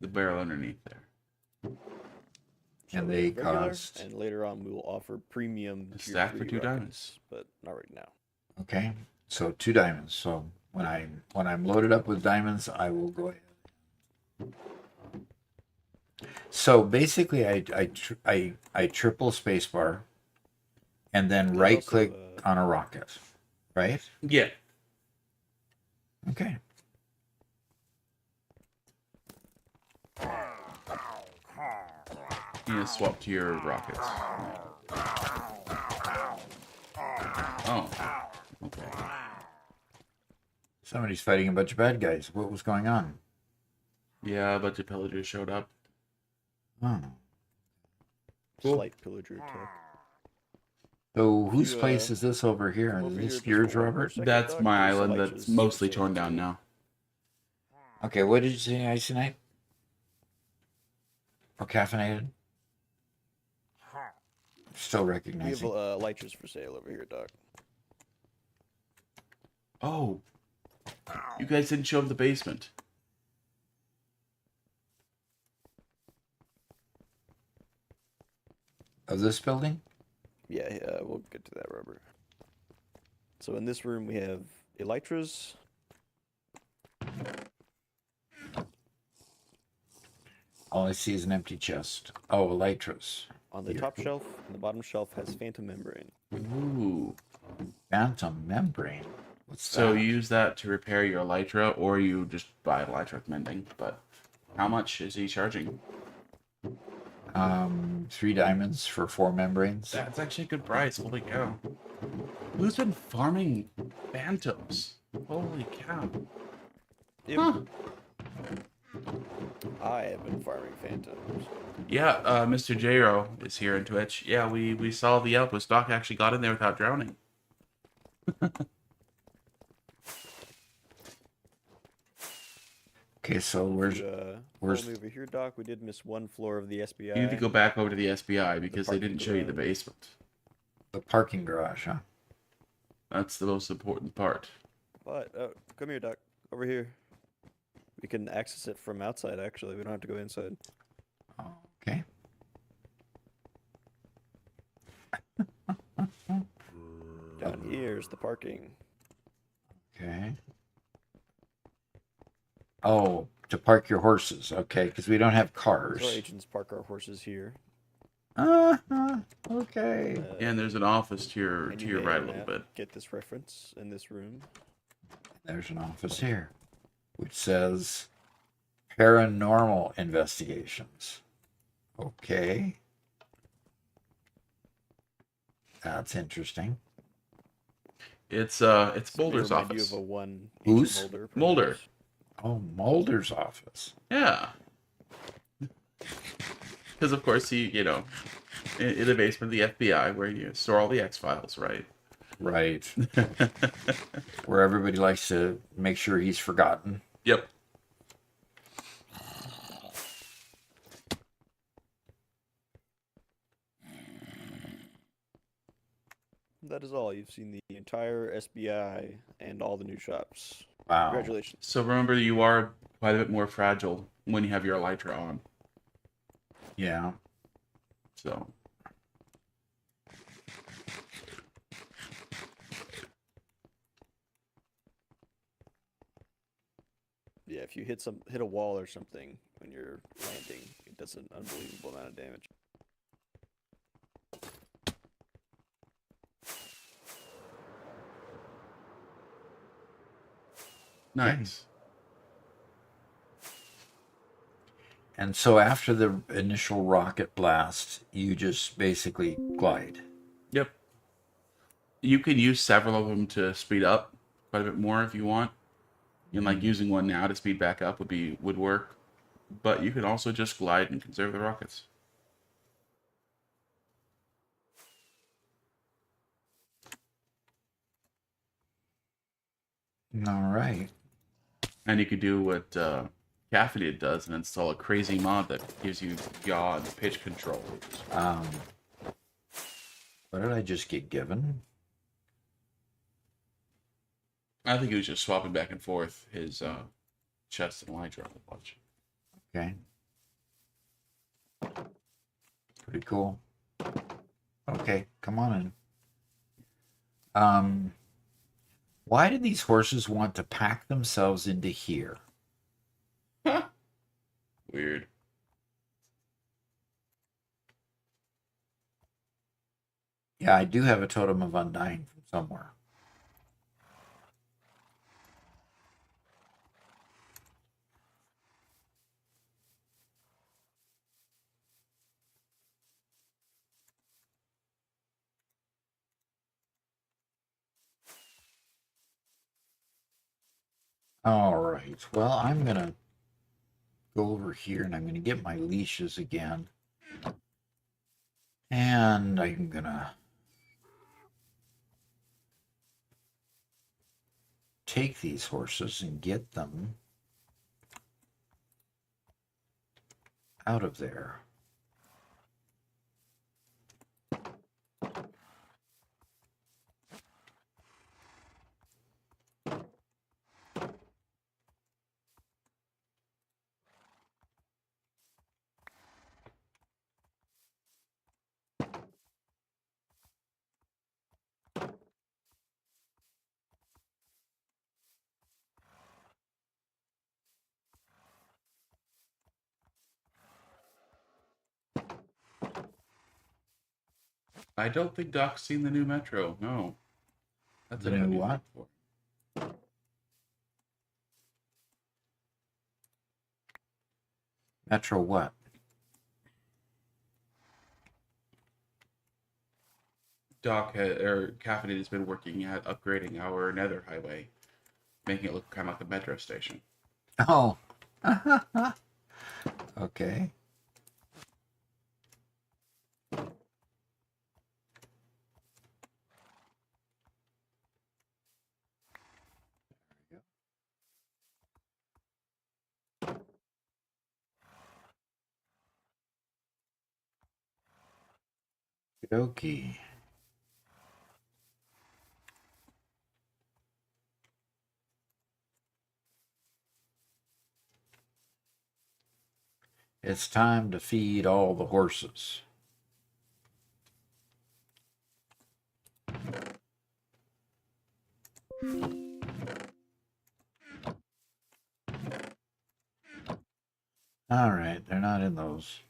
The barrel underneath there. And So they regular, cost- And later on, we will offer premium A tier stack for 3 2 rockets, diamonds. but not right now. Okay. So 2 diamonds. So when I'm loaded up with diamonds, I will go ahead. So basically, I triple spacebar, and then There's right also, click on a rocket, right? Yeah. Okay. You need to swap to your rockets. Oh. Okay. Somebody's fighting a bunch of bad guys. What was going on? Yeah, a bunch of pillagers showed up. Oh. Cool. Slight pillager attack. So whose You, place is this over here? come Is over this here just yours, for one more Robert? second, That's Doc. my There's island Elytras that's for mostly sale torn down too. now. Okay, what did you say, Icy Night? Or caffeinated? Still We have recognizing. Elytras for sale over here, Doc. Oh. You guys didn't show up the basement. Of this building? Yeah, we'll get to that, Robert. So in this room we have Elytras. All I see is an empty chest. Oh, Elytras. On the top shelf, and the bottom shelf has Phantom Membrane. Ooh. Phantom membrane. What's So that? you use that to repair your Elytra, or you just buy Elytra with mending. But how much is he charging? 3 diamonds for 4 membranes. That's actually a good price. Holy cow. Who's been farming phantoms? Holy cow. Yep. Huh. I have been farming phantoms. Yeah, Mr. J-Ro is here in Twitch. Yeah, we saw the outpost. Doc actually got in there without drowning. Okay, so Where's where's follow me over here, Doc? We did miss one floor of the SBI. You need to go back over to the SBI because they parking didn't show you the garage. basement. the parking garage, huh? That's the most important part. But come here, Doc. Over here. We can access it from outside. Actually, we don't have to go inside. Okay. Down here's the parking. Okay. Oh, to park your horses. Okay, because we don't have So our cars. agents park our horses here. Okay. And there's an office to your and to you your may right or a may little not bit. Get this reference in this room. There's an office here, which says paranormal investigations. Okay. That's interesting. It's This may Boulder's remind office. You of a one Whose? Mulder. Mulder. perhaps. Oh, Mulder's office. Yeah. Because of course in the basement of the FBI where you store all the X files, right? Right. Where everybody likes to make sure he's forgotten. Yep. That is all. You've seen the entire SBI and all the new shops. Wow. Congratulations. So remember, you are quite a bit more fragile when you have your Elytra on. Yeah. So Yeah, if you hit a wall or something when you're landing, it does an unbelievable amount of damage. nice. And so after the initial rocket blast, you just basically glide. Yep. You can use several of them to speed up quite a bit more if you want. And like using one now to speed back up would work. But you can also just glide and conserve the rockets. All right. And you could do what Caffeinated does and install a crazy mod that gives you yaw and pitch control. What did I just get given? I think he was just swapping back and forth his chest and Elytra a bunch. Okay. Pretty cool. Okay, come on in. Why did these horses want to pack themselves into here? Weird. Yeah, I do have a totem of undying from somewhere. All right. Well, I'm going to go over here and I'm going to get my leashes again. And I'm going to take these horses and get them out of there. I don't think Doc's seen the new Metro. No. That's The what I'd new be what? looking for. Petro what? Caffeinated has been working at upgrading our nether highway, making it look kind of like a metro station. Oh. Okay. Okey. It's time to feed all the horses. All right, they're not in those.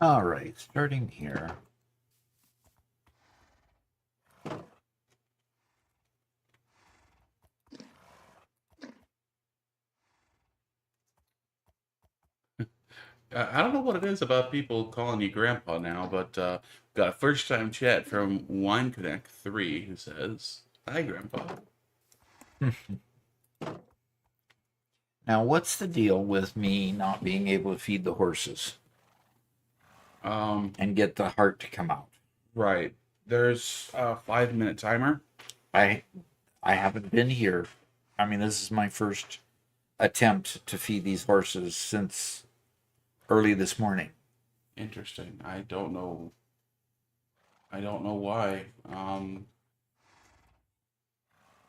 All right, starting here. I don't know what it is about people calling you grandpa now, but got a first time chat from Wine Connect 3 who says, "Hi, grandpa." Now, what's the deal with me not being able to feed the horses and get the heart to come out? Right. There's a 5-minute timer. I haven't been here. I mean, this is my first attempt to feed these horses since early this morning. Interesting. I don't know. I don't know why. If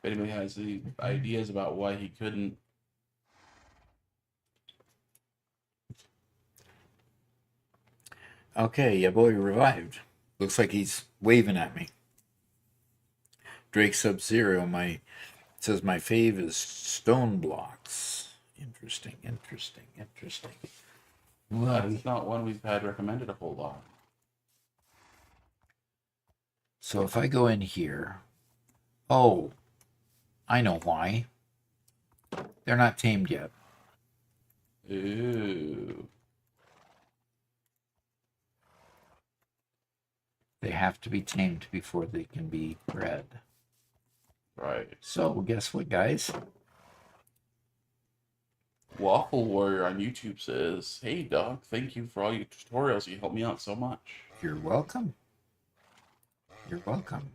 anybody has any ideas about why he couldn't. Okay, yeah, boy revived. Looks like he's waving at me. Drake Sub-Zero, says my fave is stone blocks. Interesting. Well, That's not one we've had recommended a whole lot. so if I go in here, oh, I know why. They're not tamed yet. Ooh. They have to be tamed before they can be bred. Right. So guess what, guys? Waffle Warrior on YouTube says, "Hey, Doc, thank you for all your tutorials. You helped me out so much." You're welcome. You're welcome.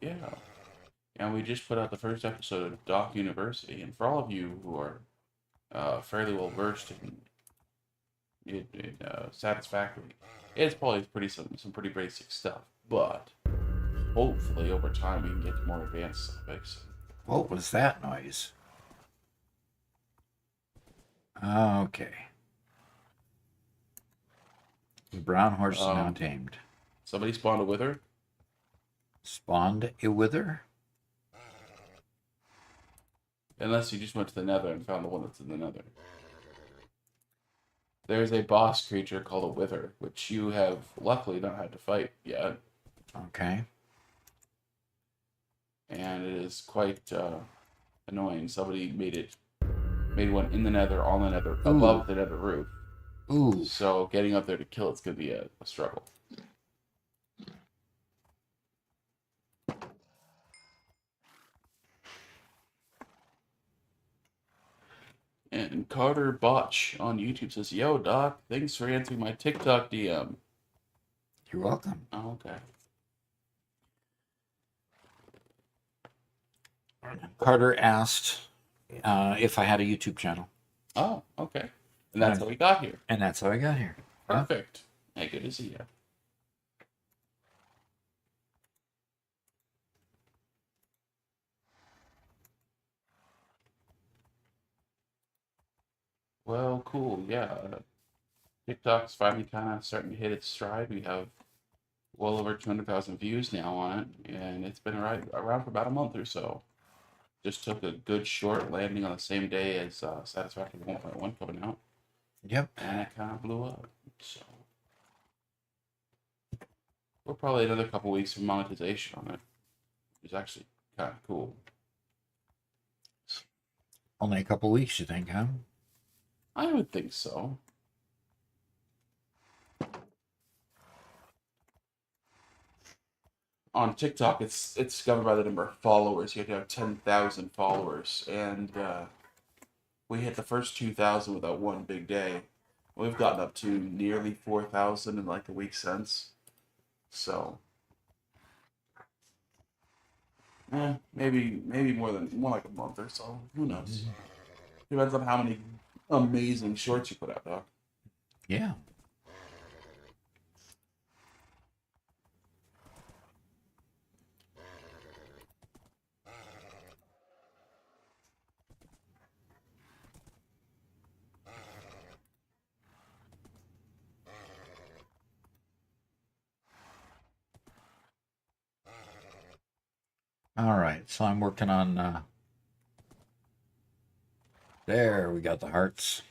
Yeah. And we just put out the first episode of Doc University. And for all of you who are fairly well versed in Satisfactory, it's probably some pretty basic stuff. But hopefully over time we can get to more advanced topics. What was that noise? Okay. The brown horse is now tamed. Somebody spawned a wither. Spawned a wither? Unless you just went to the nether and found the one that's in the nether. There's a boss creature called a wither, which you have luckily not had to fight yet. Okay. And it is quite annoying. Somebody made one in the nether, on the nether, above the nether roof. Ooh. So getting up there to kill it's going to be a struggle. And Carter Botch on YouTube says, "Yo, Doc, thanks for answering my TikTok DM." You're welcome. Oh, okay. Carter asked if I had a YouTube channel. Oh, okay. And that's how we got here. And that's how I got here. Perfect. Hey, good to see you. Well, cool. Yeah, TikTok's finally kind of starting to hit its stride. We have well over 200,000 views now on it, and it's been around for about a month or so. Just took a good short landing on the same day as Satisfactory 1.1 coming out, Yep. and it kind of blew up. So we're probably another couple weeks of monetization on it. It's actually kind of cool. Only a couple weeks, you think, huh? I would think so. On TikTok, it's governed by the number of followers. You have to have 10,000 followers, and we hit the first 2,000 without one big day. We've gotten up to nearly 4,000 in like the week since. So, maybe more like a month or so. Who knows? Depends on how many amazing shorts you put out, Doc. Yeah. All right, so I'm working on. There, we got the hearts.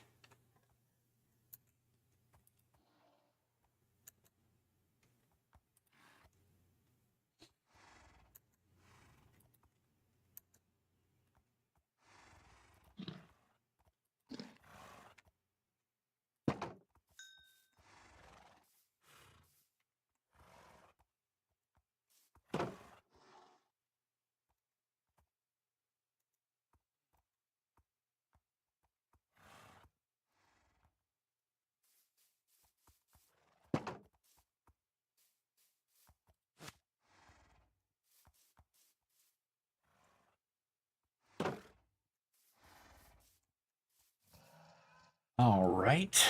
All right.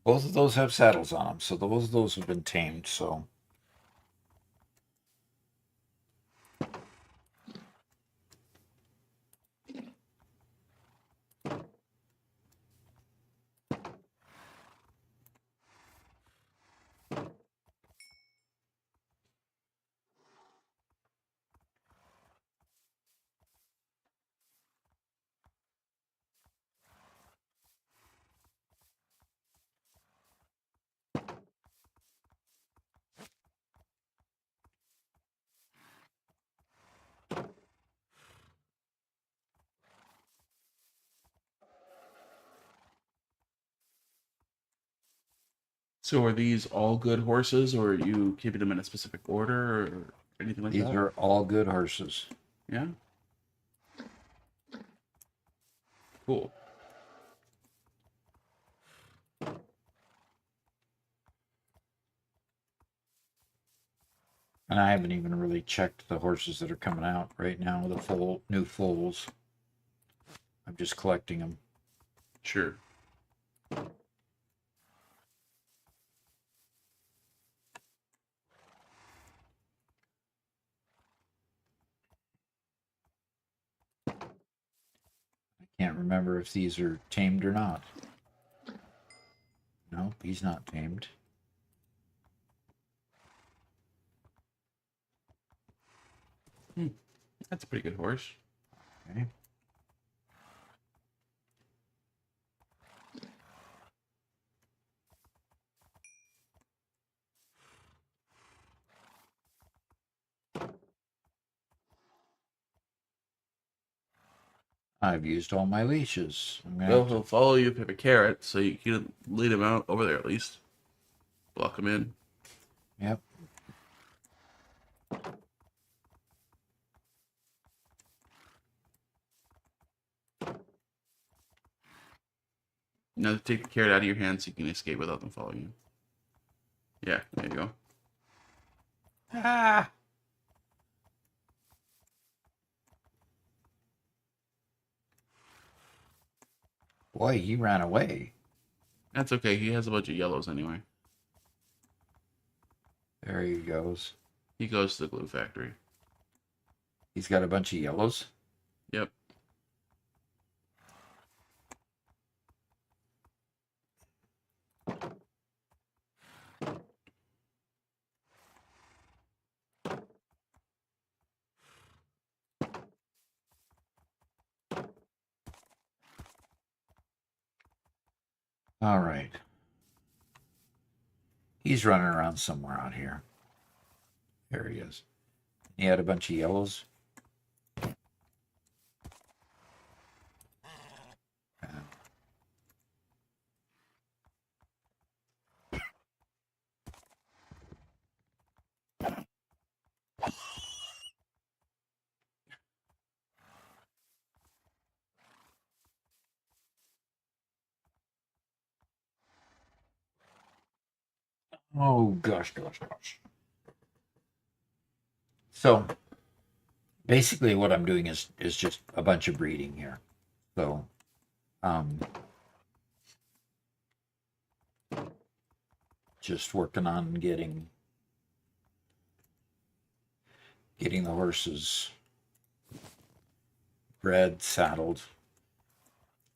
Both of those have saddles on them, so those have been tamed. So So, are these all good horses, or are you keeping them in a specific order, or anything like these that? are all good horses. Yeah. Cool. And I haven't even really checked the horses that are coming out right now, the new foals. I'm just collecting them. Sure. I can't remember if these are tamed or not. Nope, he's not tamed. That's a pretty good horse. Okay. I've used all my leashes. I'm gonna Well, have to, he'll follow you if you have a carrot, so you can lead him out over there at least. Block him in. yep. Now take the carrot out of your hand so you can escape without them following you. Yeah, there you go. Ah! Boy, he ran away. That's okay. He has a bunch of yellows anyway. There he goes. He goes to the glue factory. He's got a bunch of yellows. Yep. All right. He's running around somewhere out here. There he is. He had a bunch of yellows. Oh, gosh. So basically what I'm doing is just a bunch of breeding here. So just working on getting the horses bred, saddled.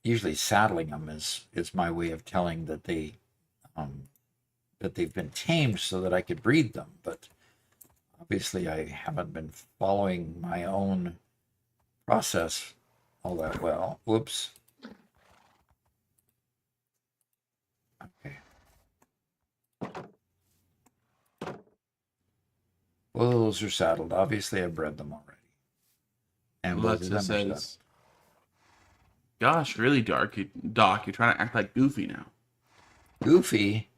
Usually saddling them is my way of telling that that they've been tamed so that I could breed them. But obviously I haven't been following my own process all that well. Whoops. Okay. Well, those are saddled. Obviously I bred them already. And both of them are saddled. Gosh, really, Doc, you're trying to act like Goofy now. Goofy?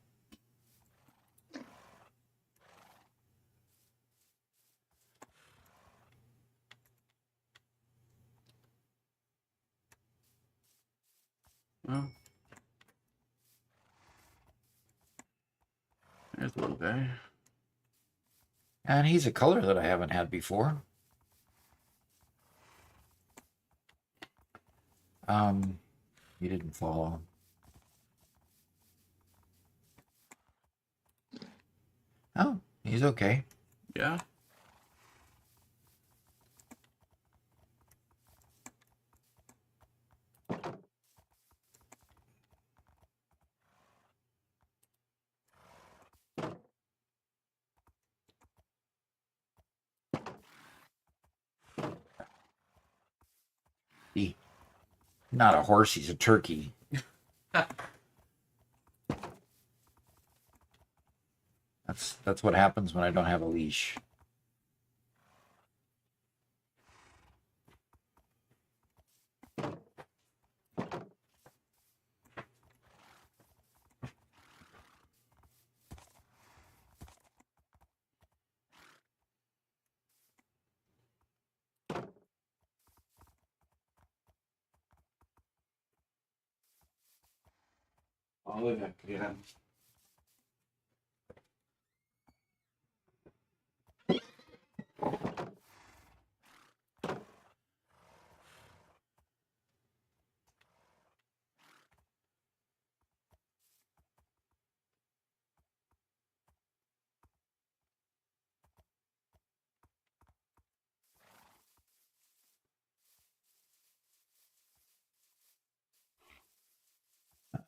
Well, there's the little guy. And he's a color that I haven't had before. He didn't follow. Oh, he's okay. Yeah. Not a horse, he's a turkey. That's what happens when I don't have a leash. I'll leave it again.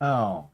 Oh.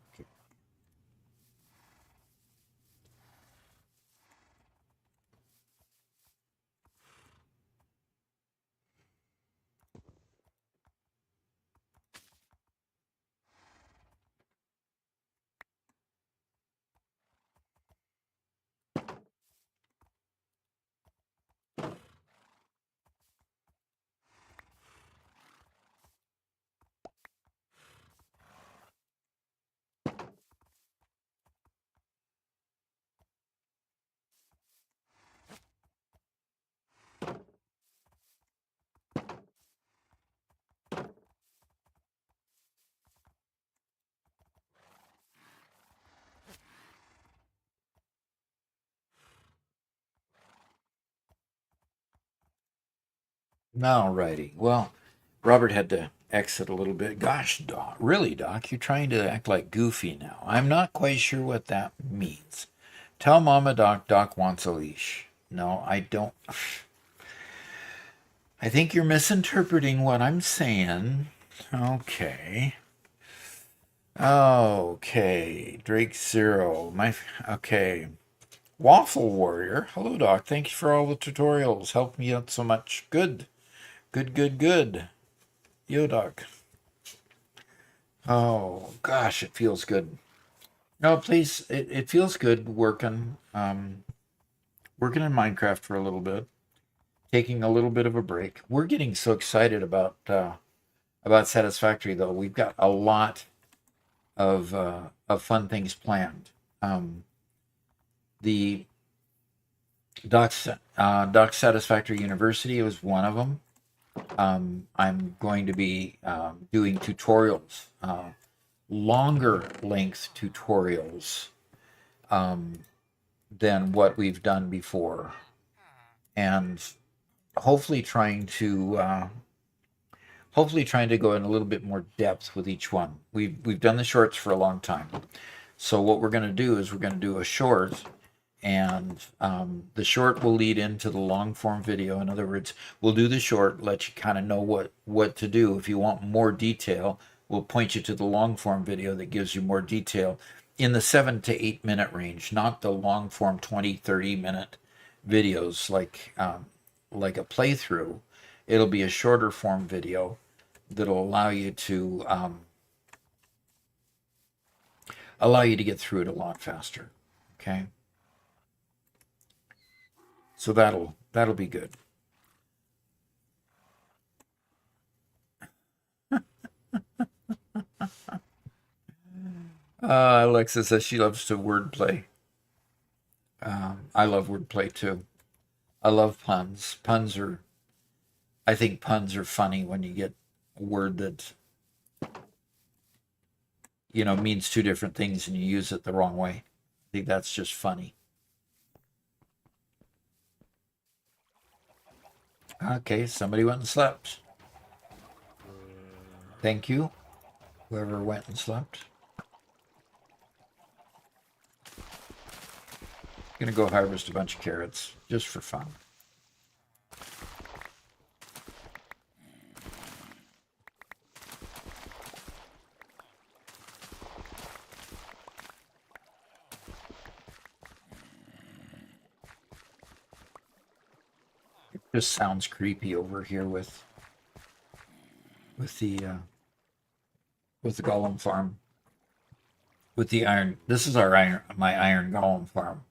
Alrighty. Well, Robert had to exit a little bit. Gosh, Doc. Really, Doc, you're trying to act like Goofy now. I'm not quite sure what that means. Tell Mama Doc wants a leash. No, I don't. I think you're misinterpreting what I'm saying. Okay. Okay. Drake Zero. Okay. Waffle Warrior. Hello, Doc. Thank you for all the tutorials. Helped me out so much. Good. Good. Yo, Doc. Oh gosh, it feels good. No, please, it feels good working working in Minecraft for a little bit, taking a little bit of a break. We're getting so excited about Satisfactory though. We've got a lot of fun things planned. The Doc Satisfactory University was one of them. I'm going to be doing tutorials, longer length tutorials than what we've done before, and hopefully trying to go in a little bit more depth with each one. We've done the shorts for a long time, so what we're going to do is we're going to do a short, and the short will lead into the long form video. In other words, we'll do the short, let you kind of know what to do. If you want more detail, we'll point you to the long form video that gives you more detail in the 7 to 8 minute range, not the long form 20-30 minute videos like a playthrough. It'll be a shorter form video that'll allow you to get through it a lot faster. Okay. So that'll be good. Alexa says she loves to wordplay. I love wordplay too. I love puns. I think puns are funny when you get a word that means two different things and you use it the wrong way. I think that's just funny. Okay, somebody went and slept. Thank you, whoever went and slept. Gonna go harvest a bunch of carrots just for fun. It just sounds creepy over here with the golem farm. With the iron, this is my iron golem farm.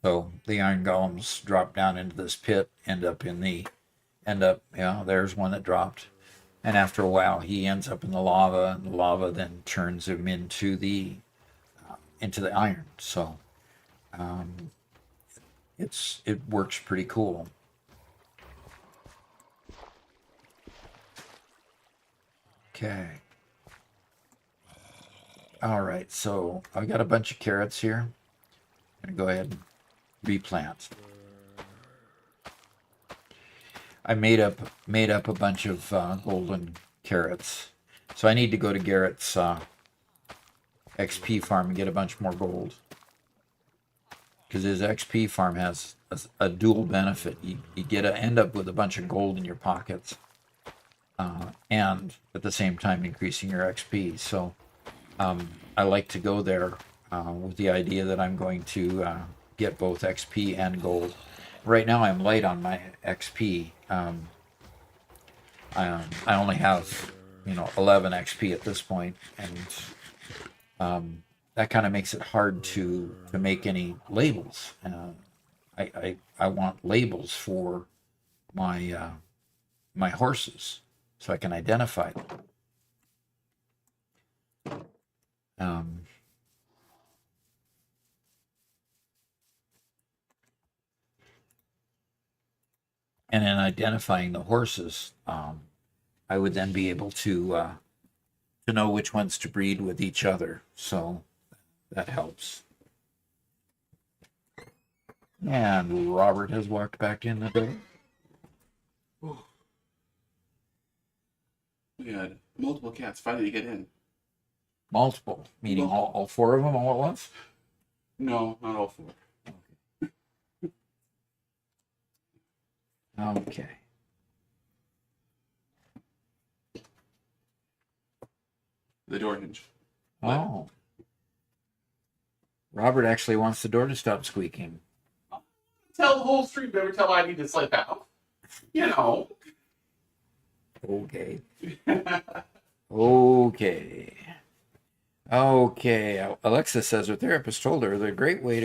So the iron golems drop down into this pit, there's one that dropped. And after a while, he ends up in the lava, and the lava then turns him into the iron. So it works pretty cool. Okay. All right, so I've got a bunch of carrots here. I'm gonna go ahead and replant. I made up a bunch of golden carrots, so I need to go to Garrett's XP farm and get a bunch more gold, because his XP farm has a dual benefit. You end up with a bunch of gold in your pockets, and at the same time increasing your XP. So I like to go there with the idea that I'm going to get both XP and gold. Right now I'm light on my XP. I only have 11 XP at this point, and that kind of makes it hard to make any labels. I want labels for my my horses so I can identify them. And in identifying the horses, I would then be able to know which ones to breed with each other. So that helps. And Robert has walked back in the door. We had multiple cats finally get in. Multiple, meaning all four of them all at once? No, not all four. Okay. The door hinge. Oh. Robert actually wants the door to stop squeaking. Tell the whole street, never tell I need to slip out. Okay. Okay. Okay. Alexa says her therapist told her the great way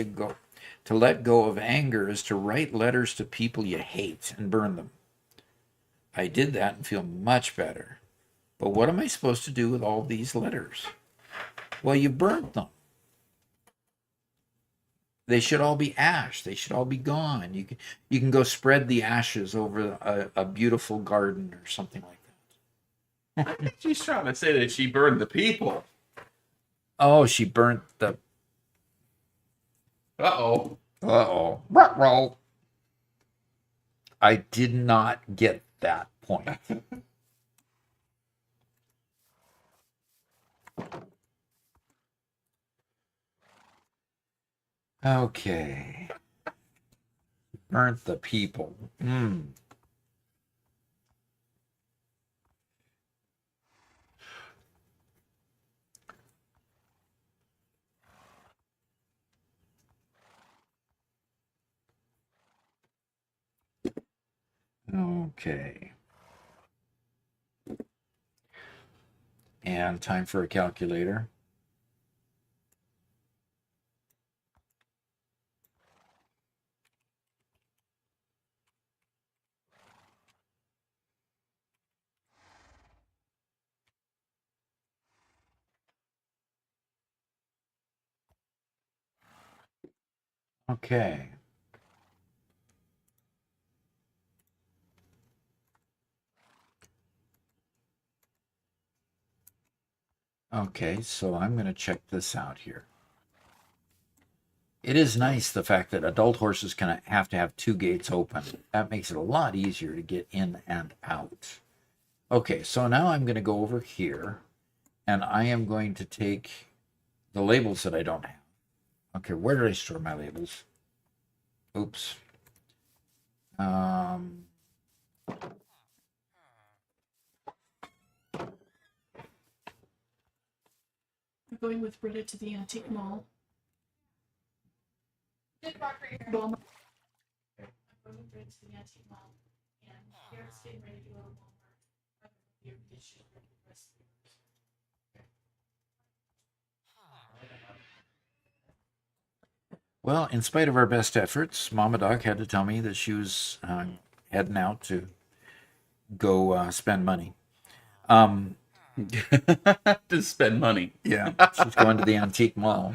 to let go of anger is to write letters to people you hate and burn them. I did that and feel much better. But what am I supposed to do with all these letters? Well, you burnt them. They should all be ash. They should all be gone. You can go spread the ashes over a beautiful garden or something like that. I think she's trying to say that she burned the people. Oh, she burnt the. Uh-oh. Uh-oh. Ruh-roh. I did not get that point. Okay. Burnt the people. Okay. And time for a calculator. Okay. Okay, so I'm going to check this out here. It is nice the fact that adult horses can have to have two gates open. That makes it a lot easier to get in and out. Okay, so now I'm going to go over here and I am going to take the labels that I don't have. Okay, where did I store my labels? Oops. I'm going with Britta to the antique mall. Well, I'm going with Britta to the antique mall, and Garrett's getting ready to go to Walmart. Well, in spite of our best efforts, Mama Doc had to tell me that she was heading out to go spend money. To spend money. Yeah, she's going to the antique mall.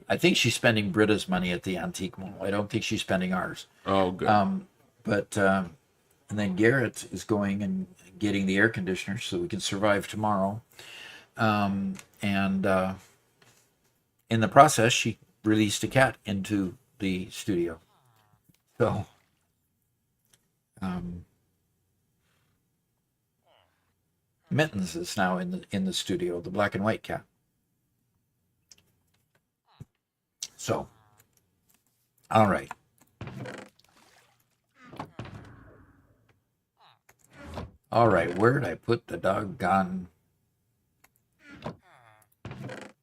I think she's spending Britta's money at the antique mall. I don't think she's spending ours. Oh, good. And then Garrett is going and getting the air conditioner so we can survive tomorrow. And in the process, she released a cat into the studio. So, Mittens is now in the studio, the black and white cat. So, all right. All right, where did I put the doggone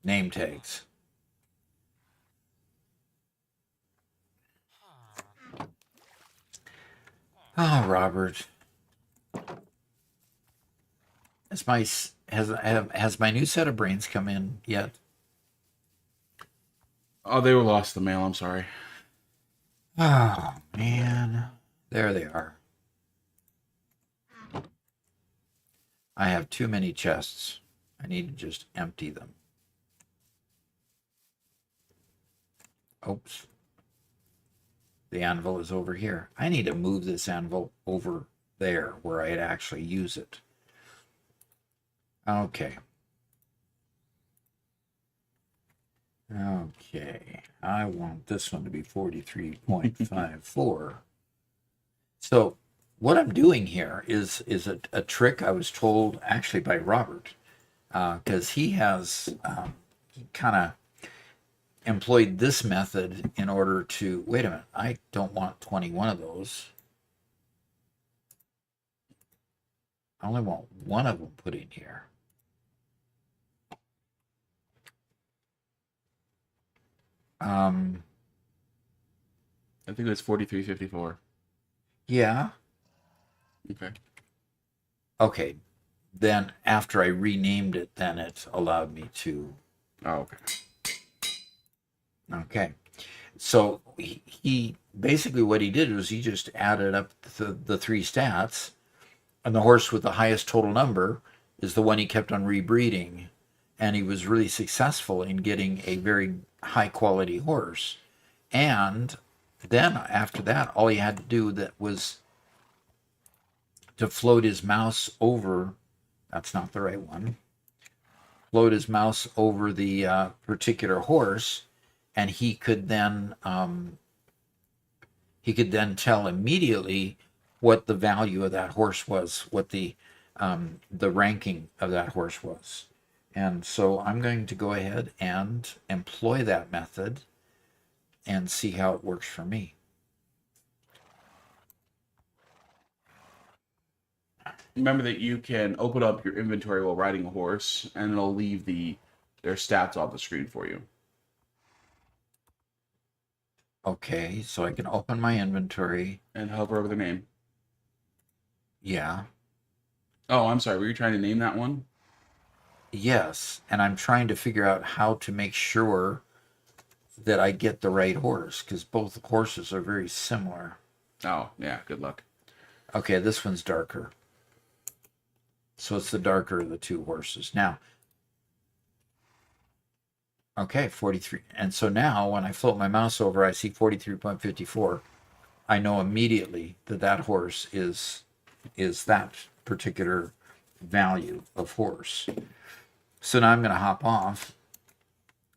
name tags? Oh, Robert. Has my new set of brains come in yet? Oh, they were lost in the mail. I'm sorry. Oh, man. There they are. I have too many chests. I need to just empty them. Oops. The anvil is over here. I need to move this anvil over there where I'd actually use it. Okay. Okay. I want this one to be 43.54. So what I'm doing here is a trick I was told actually by Robert, because he has kind of employed this method in order to, wait a minute, I don't want 21 of those. I only want one of them put in here. I think it was 43.54. Yeah. Okay. Okay. then after I renamed it, then it allowed me to. Oh, okay. Okay. So he basically what he did was he just added up the three stats, and the horse with the highest total number is the one he kept on rebreeding, and he was really successful in getting a very high quality horse. And then after that, all he had to do that was to float his mouse over. That's not the right one. Float his mouse over the particular horse, and he could then tell immediately what the value of that horse was, what the ranking of that horse was. And so I'm going to go ahead and employ that method and see how it works for me. Remember that you can open up your inventory while riding a horse, and it'll leave their stats off the screen for you. Okay, so I can open my inventory. And hover over their name. Yeah. Oh, I'm sorry. Were you trying to name that one? Yes, and I'm trying to figure out how to make sure that I get the right horse, because both horses are very similar. Oh, yeah. Good luck. Okay, this one's darker. So it's the darker of the two horses. Now, okay, 43. And so now when I float my mouse over, I see 43.54. I know immediately that that horse is that particular value of horse. So now I'm going to hop off,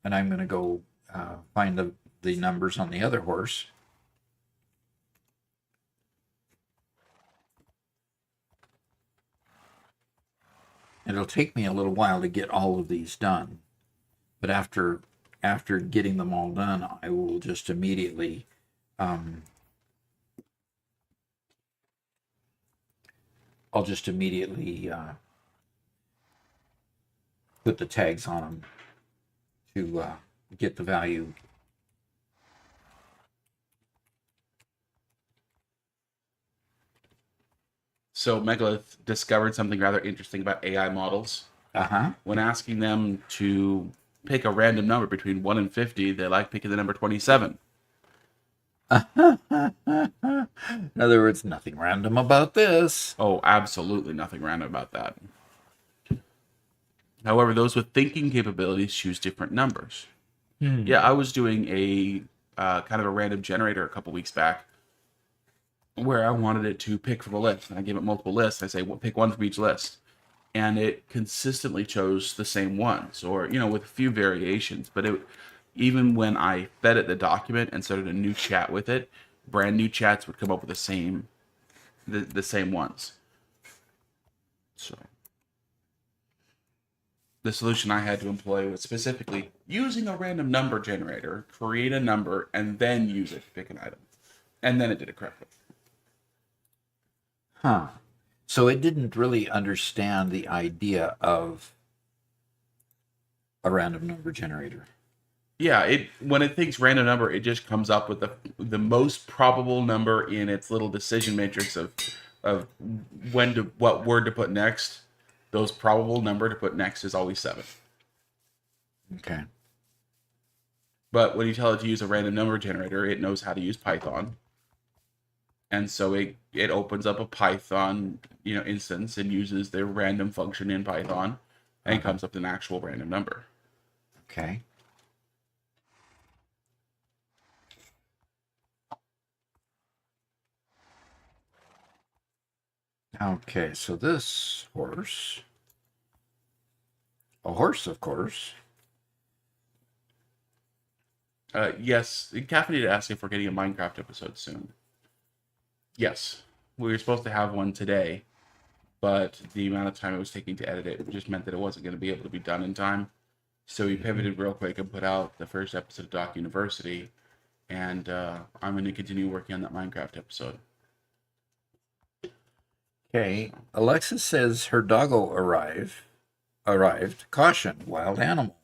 and I'm going to go find the numbers on the other horse. It'll take me a little while to get all of these done, but after getting them all done, I will just immediately I'll just immediately put the tags on them to get the value. So Megalith discovered something rather interesting about AI models. Uh-huh. When asking them to pick a random number between 1 and 50, they like picking the number 27. In other words, nothing random about this. Oh, absolutely nothing random about that. However, those with thinking capabilities choose different numbers. Yeah, I was doing a kind of a random generator a couple weeks back where I wanted it to pick from a list. And I gave it multiple lists. I say, well, pick one from each list. And it consistently chose the same ones, or, with a few variations. But even when I fed it the document and started a new chat with it, brand new chats would come up with the same ones. So the solution I had to employ was specifically using a random number generator, create a number, and then use it to pick an item. And then it did it correctly. Huh. So it didn't really understand the idea of a random number generator. Yeah, when it thinks random number, it just comes up with the most probable number in its little decision matrix of what word to put next. Those probable number to put next is always 7. Okay. But when you tell it to use a random number generator, it knows how to use Python. And so it opens up a Python, instance and uses their random function in Python and comes up with an actual random number. Okay. Okay, so this horse, a horse, of course. Yes, Caffeinated asked if we're getting a Minecraft episode soon. Yes, we were supposed to have one today, but the amount of time it was taking to edit it just meant that it wasn't going to be able to be done in time. So we pivoted real quick and put out the first episode of Doc University, and I'm going to continue working on that Minecraft episode. Okay, Alexis says her doggo arrived. Caution, wild animal.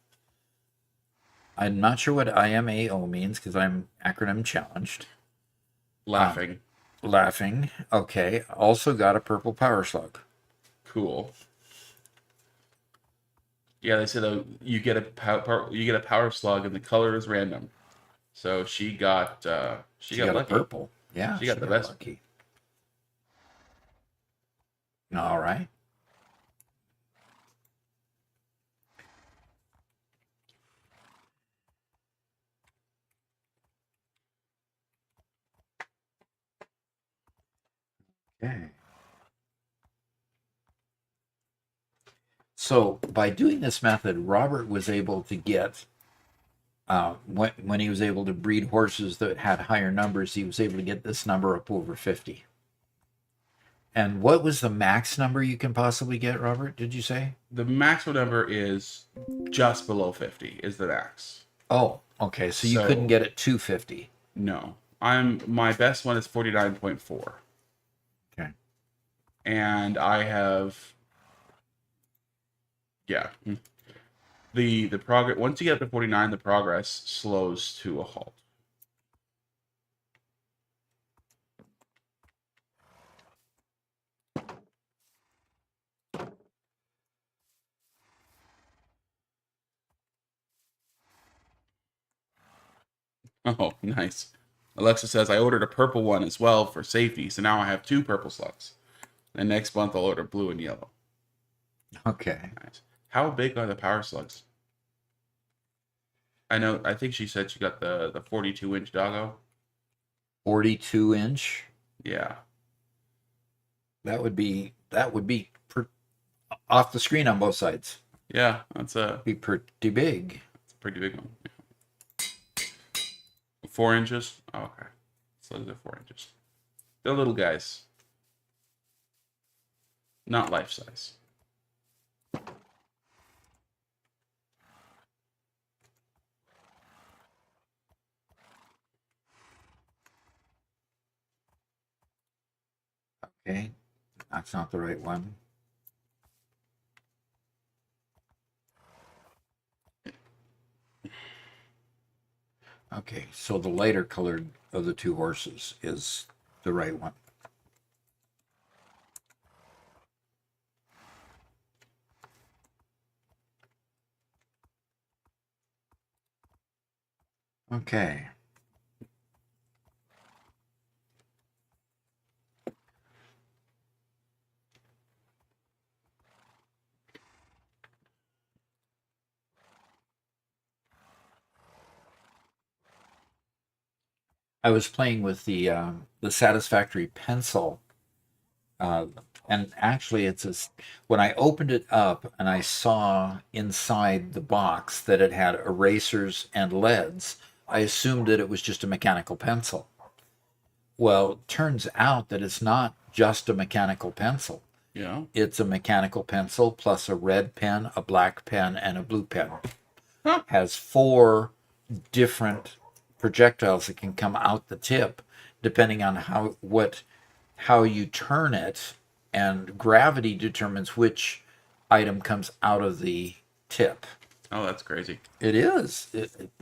I'm not sure what IMAO means because I'm acronym challenged. Laughing. Laughing. Okay, also got a purple power slug. Cool. Yeah, they said you get a power slug and the color is random. So she She got got a lucky. purple. Yeah, She she got the got best. lucky. All right. Okay. So by doing this method, Robert was able to get when he was able to breed horses that had higher numbers, he was able to get this number up over 50. And what was the max number you can possibly get, Robert? Did you say? The maximum number is just below 50 is the max. Oh, okay. So you couldn't So get it to 50. no. My best one is 49.4. Okay. And I have yeah. The progress once you get up to 49, the progress slows to a halt. Oh, nice. Alexa says I ordered a purple one as well for safety, so now I have 2 purple slugs. And next month I'll order blue and yellow. Okay. Nice. How big are the power slugs? I think she said she got the 42-inch doggo. 42-inch. Yeah. That would be off the screen on both sides. Yeah, that's a Be pretty big. pretty big one. 4 inches? Oh, okay. Slugs are 4 inches. They're little guys. Not life size. Okay. That's not the right one. Okay, so the lighter colored of the two horses is the right one. Okay. I was playing with the Satisfactory pencil, uh, and actually, when I opened it up and I saw inside the box that it had erasers and leads, I assumed that it was just a mechanical pencil. Well, it turns out that it's not just a mechanical pencil. Yeah. It's a mechanical pencil plus a red pen, a black pen, and a blue pen. Huh. Has 4 different projectiles that can come out the tip, depending on how you turn it, and gravity determines which item comes out of the tip. Oh, that's crazy. It is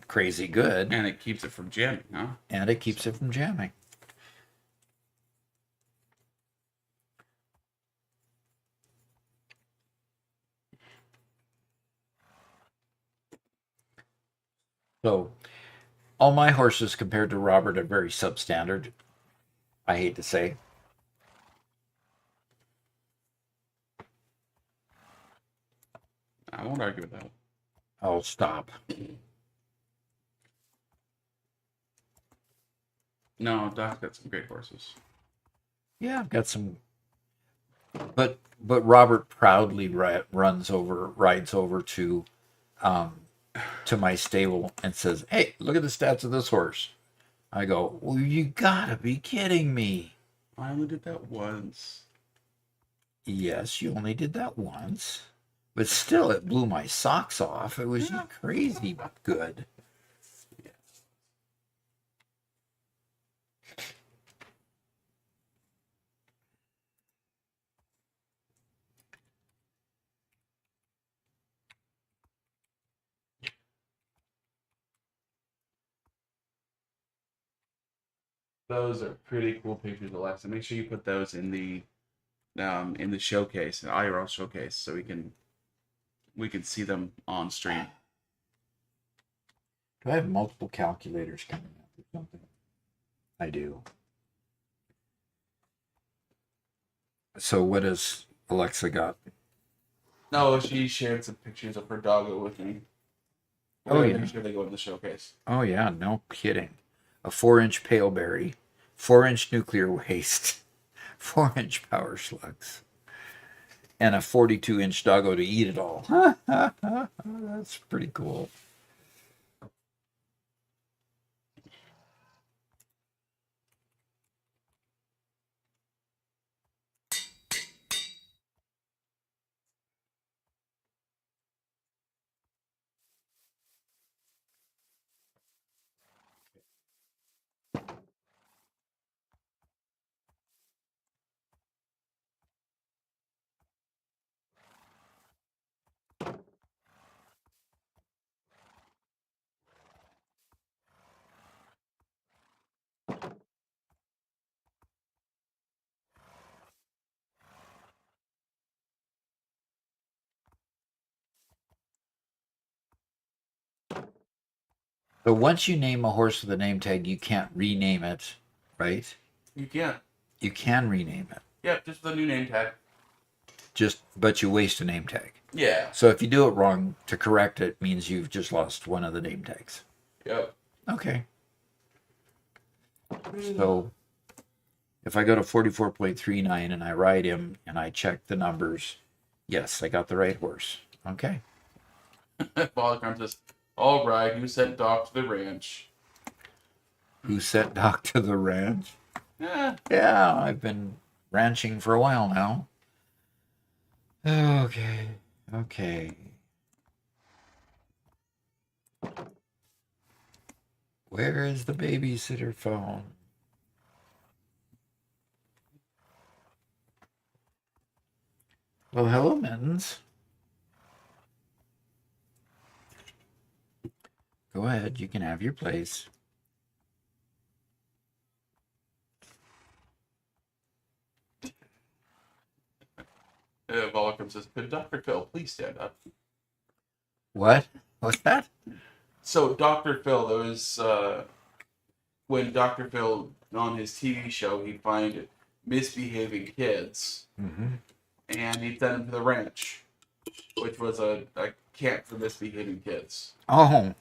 crazy good, And it keeps it from jamming, huh? and it keeps it from jamming. So, all my horses compared to Robert are very substandard. I hate to say. I won't argue with that. Oh, stop. No, Doc's got some great horses. Yeah, I've got some, but Robert proudly rides over to my stable and says, "Hey, look at the stats of this horse." I go, "Well, you gotta be kidding me." I only did that once. Yes, you only did that once, but still, it blew my socks off. It was crazy good. Those are pretty cool pictures, Alexa. Make sure you put those in the showcase, the IRL showcase, so we can we can see them on stream. Do I have multiple calculators coming up or something? I do. So what has Alexa got? No, she shared some pictures of her doggo with me. Oh, We're yeah. Make sure they go in the showcase. Oh yeah, no kidding. A 4-inch paleberry, 4-inch nuclear waste, 4-inch power slugs, and a 42-inch doggo to eat it all. That's pretty cool. So once you name a horse with a name tag, you can't rename it, right? You can't. You can rename it, Yep, just the new name tag. but you waste a name tag. Yeah. So if you do it wrong, to correct it means you've just lost one of the name tags. Yep. Okay. So if I go to 44.39 and I ride him and I check the numbers, yes, I got the right horse. Okay. Polycron says, all right, you sent Doc to the ranch. Who sent Doc to the ranch? Yeah. Yeah, I've been ranching for a while now. Okay. Okay. Where is the babysitter phone? Well, hello, Mittens. Go ahead, you can have your place. Polycron says, could Dr. Phil please stand up? What? What's that? So Dr. Phil, there was when Dr. Phil on his TV show, he'd find misbehaving kids Mm-hmm. and he'd send them to the ranch, which was a camp for misbehaving kids. Oh.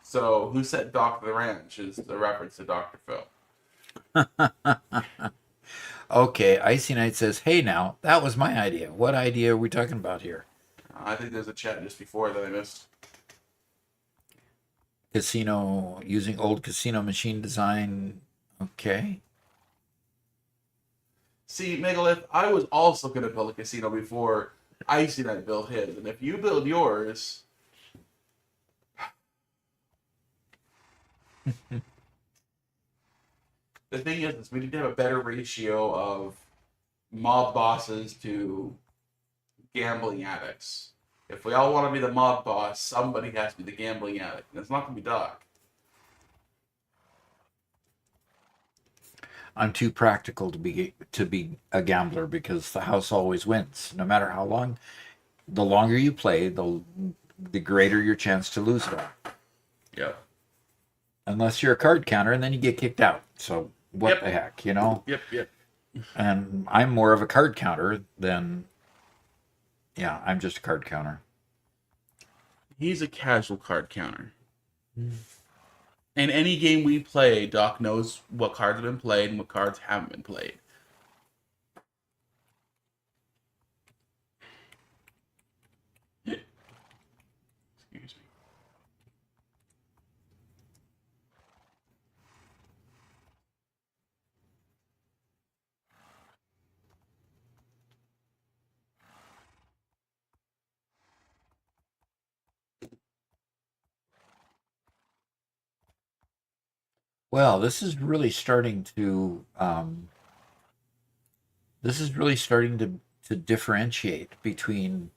So who sent Doc to the ranch is a reference to Dr. Phil. Okay, Icy Knight says, hey now, that was my idea. What idea are we talking about here? I think there's a chat just before that I missed. Casino, using old casino machine design. Okay. See, Megalith, I was also going to build a casino before Icy Knight built his. And if you build yours... The thing is we need to have a better ratio of mob bosses to gambling addicts. If we all want to be the mob boss, somebody has to be the gambling addict. And it's not going to be Doc. I'm too practical to be a gambler because the house always wins. No matter how long, the longer you play, the greater your chance to lose it all. Yep. Unless you're a card counter, and then you get kicked out. So what Yep. the heck, you know? Yep. And I'm more of a card counter than, yeah, I'm just a card counter. He's a casual card counter. In any game we play, Doc knows what cards have been played and what cards haven't been played. Excuse me. Well, this is really starting to differentiate between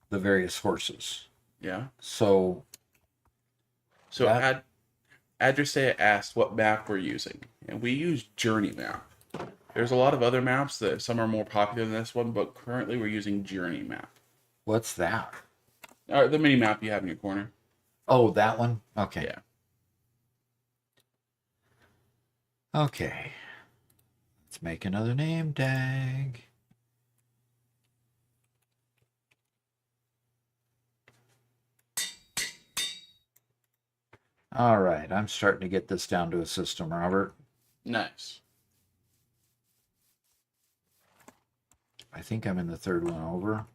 the various horses. Yeah. So So That- Adresea asked what map we're using, and we use Journey map. There's a lot of other maps that some are more popular than this one, but currently we're using Journey map. what's that? The mini map you have in your corner. Oh, that one? Okay. Yeah. Okay. Let's make another name tag. All right, I'm starting to get this down to a system, Robert. Nice. I think I'm in the third one over.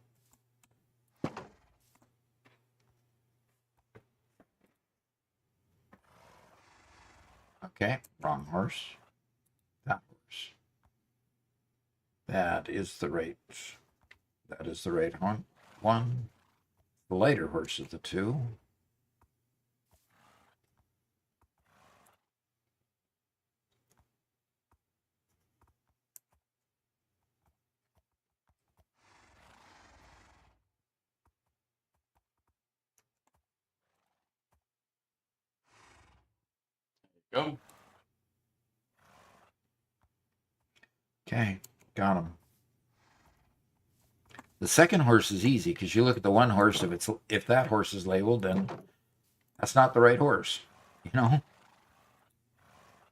Okay, wrong horse. That horse. That is the right. That is the right one. The lighter horse of the two. Go. Okay, got him. The second horse is easy because you look at the one horse. If that horse is labeled, then that's not the right horse. You know.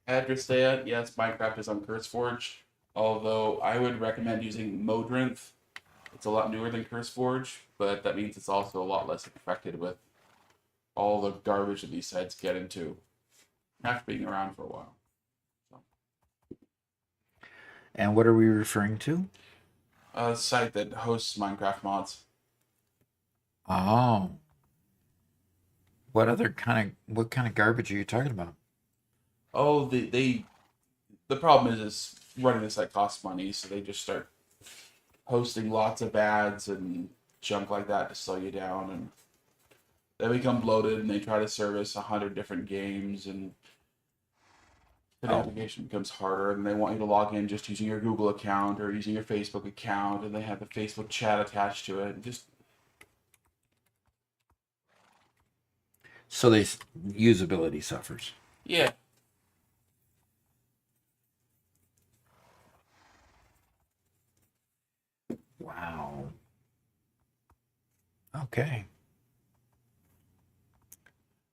Address that. Yes, Minecraft is on CurseForge. Although I would recommend using Modrinth. It's a lot newer than CurseForge, but that means it's also a lot less affected with all the garbage that these sites get into after being around for a while. And what are we referring to? A site that hosts Minecraft mods. Oh. What kind of garbage are you talking about? Oh, the problem is running the site costs money, so they just start posting lots of ads and junk like that to slow you down, and they become bloated and they try to service 100 different games, and the navigation becomes harder, and they want you to log in just using your Google account or using your Facebook account, and they have the Facebook chat attached to it. Just So usability suffers. yeah. Wow. Okay.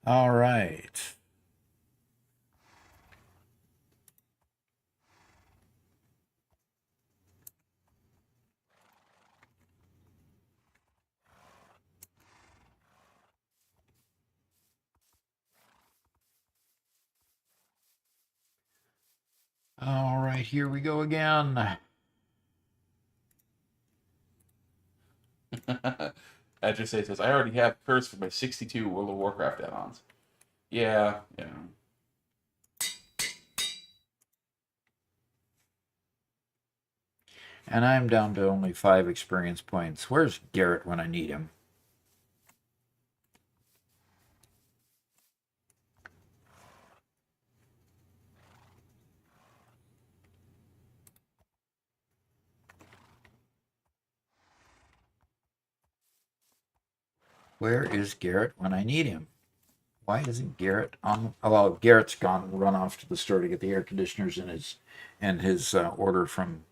All right. All right, here we go again. Edger says, I already have Curse for my 62 World of Warcraft add-ons. Yeah. And I'm down to only 5 experience points. Where's Garrett when I need him? Where is Garrett when I need him? Why isn't Garrett on? Oh, well, Garrett's run off to the store to get the air conditioners and his order from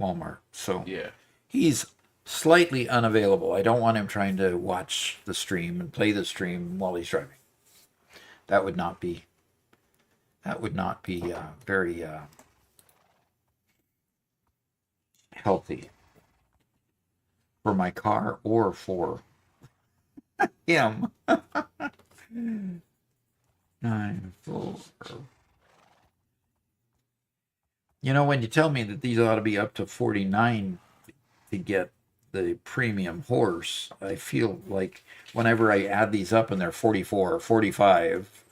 Walmart. So Yeah. he's slightly unavailable. I don't want him trying to watch the stream and play the stream while he's driving. That would not be very healthy for my car or for him. 9, 4. You know, when you tell me that these ought to be up to 49 to get the premium horse, I feel like whenever I add these up and they're 44 or 45,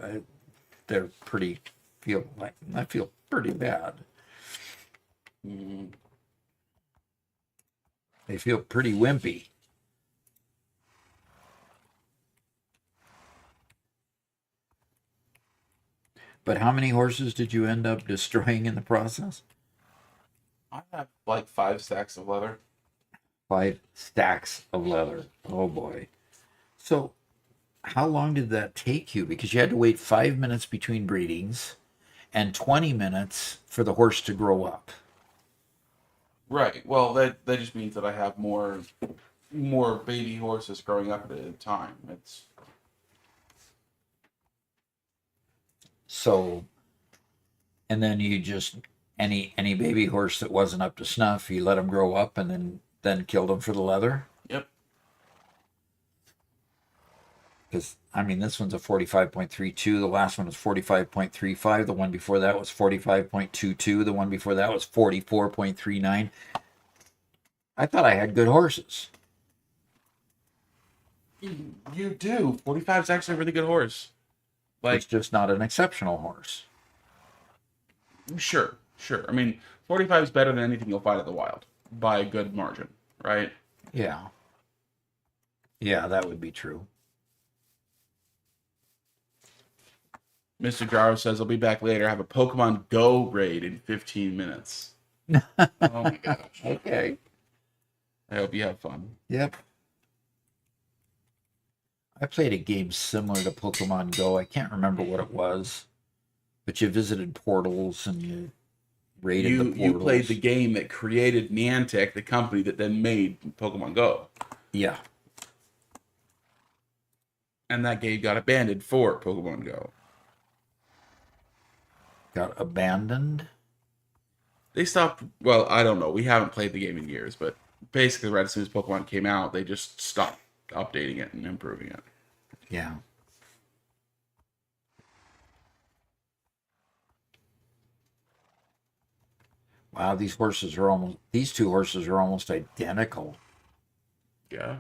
they're I feel pretty bad. Mm. They feel pretty wimpy. But how many horses did you end up destroying in the process? I have like 5 stacks of leather. 5 stacks of leather. Oh boy. So how long did that take you? Because you had to wait 5 minutes between breedings and 20 minutes for the horse to grow up. Right. Well, that just means that I have more more baby horses growing up at a time. It's So, and then you just any baby horse that wasn't up to snuff, you let them grow up and then killed them for the leather. yep. Because I mean, this one's a 45.32. The last one was 45.35. The one before that was 45.22. The one before that was 44.39. I thought I had good horses. You do. 45 is actually a really good horse. Like, It's just not an exceptional horse. sure. I mean, 45 is better than anything you'll find at the wild by a good margin, right? Yeah. Yeah, that would be true. Mr. Jaro says, I'll be back later. Have a Pokemon Go raid in 15 minutes. Oh my gosh. Okay. I hope you have fun. Yep. I played a game similar to Pokemon Go. I can't remember what it was, but you visited portals and you raided the portals. You played the game that created Niantic, the company that then made Pokemon Go. Yeah. And that game got abandoned for Pokemon Go. Got abandoned. They stopped, well, I don't know. We haven't played the game in years, but basically right as soon as Pokemon came out, they just stopped updating it and improving it. Yeah. Wow, these two horses are almost identical. Yeah.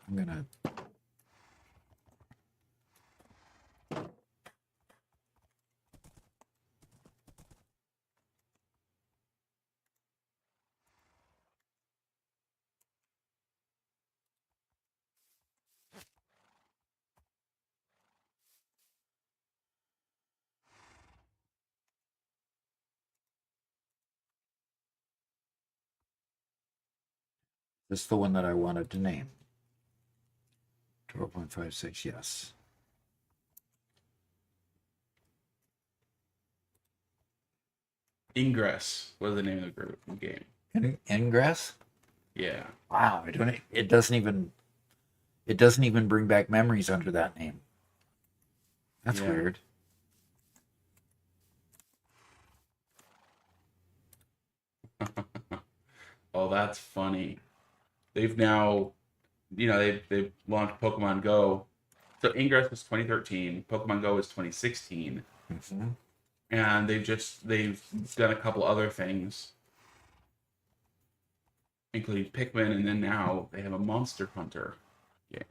I'm gonna. This is the one that I wanted to name. 12.56, yes. Ingress was the name of the group game. Ingress? Yeah. Wow, it doesn't even bring back memories under that name. That's Yeah. weird. Oh, that's funny. They've now, they've launched Pokemon Go. So Ingress was 2013, Pokemon Go was 2016, Mm-hmm. and they've done a couple other things, including Pikmin, and then now they have a Monster Hunter game.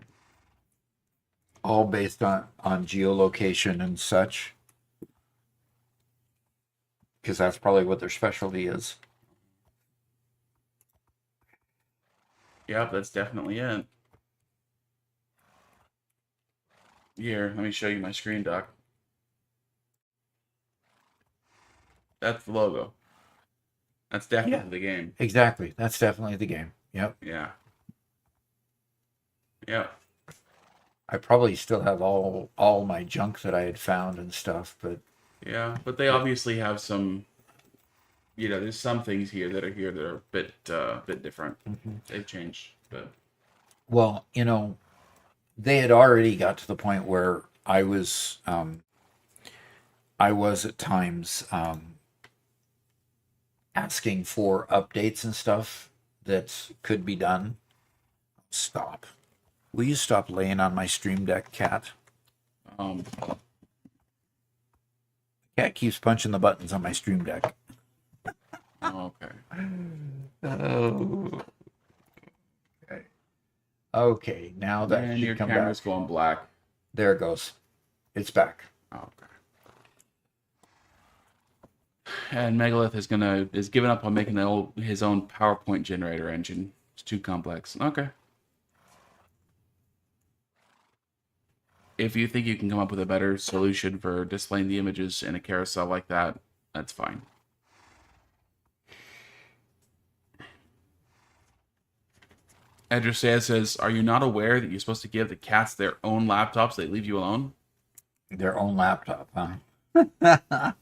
All based on geolocation and such. Because that's probably what their specialty is. Yep, that's definitely it. Here, let me show you my screen, Doc. That's the logo. That's definitely the game. Exactly. That's definitely the game. Yep. Yeah. Yep. I probably still have all my junk that I had found and stuff, but Yeah, but they obviously have some. There's some things here that are a bit different. They've changed, but well, they had already got to the point where I was at times asking for updates and stuff that could be done. Stop. Will you stop laying on my stream deck, cat? Cat keeps punching the buttons on my stream deck. okay. Oh. Okay. Okay, now that And should your come camera's back. going black. There it goes. It's back. Okay. And Megalith is giving up on making his own PowerPoint generator engine. It's too complex. Okay. If you think you can come up with a better solution for displaying the images in a carousel like that, that's fine. Edrisea says, are you not aware that you're supposed to give the cats their own laptops? They leave you alone? Their own laptop, huh?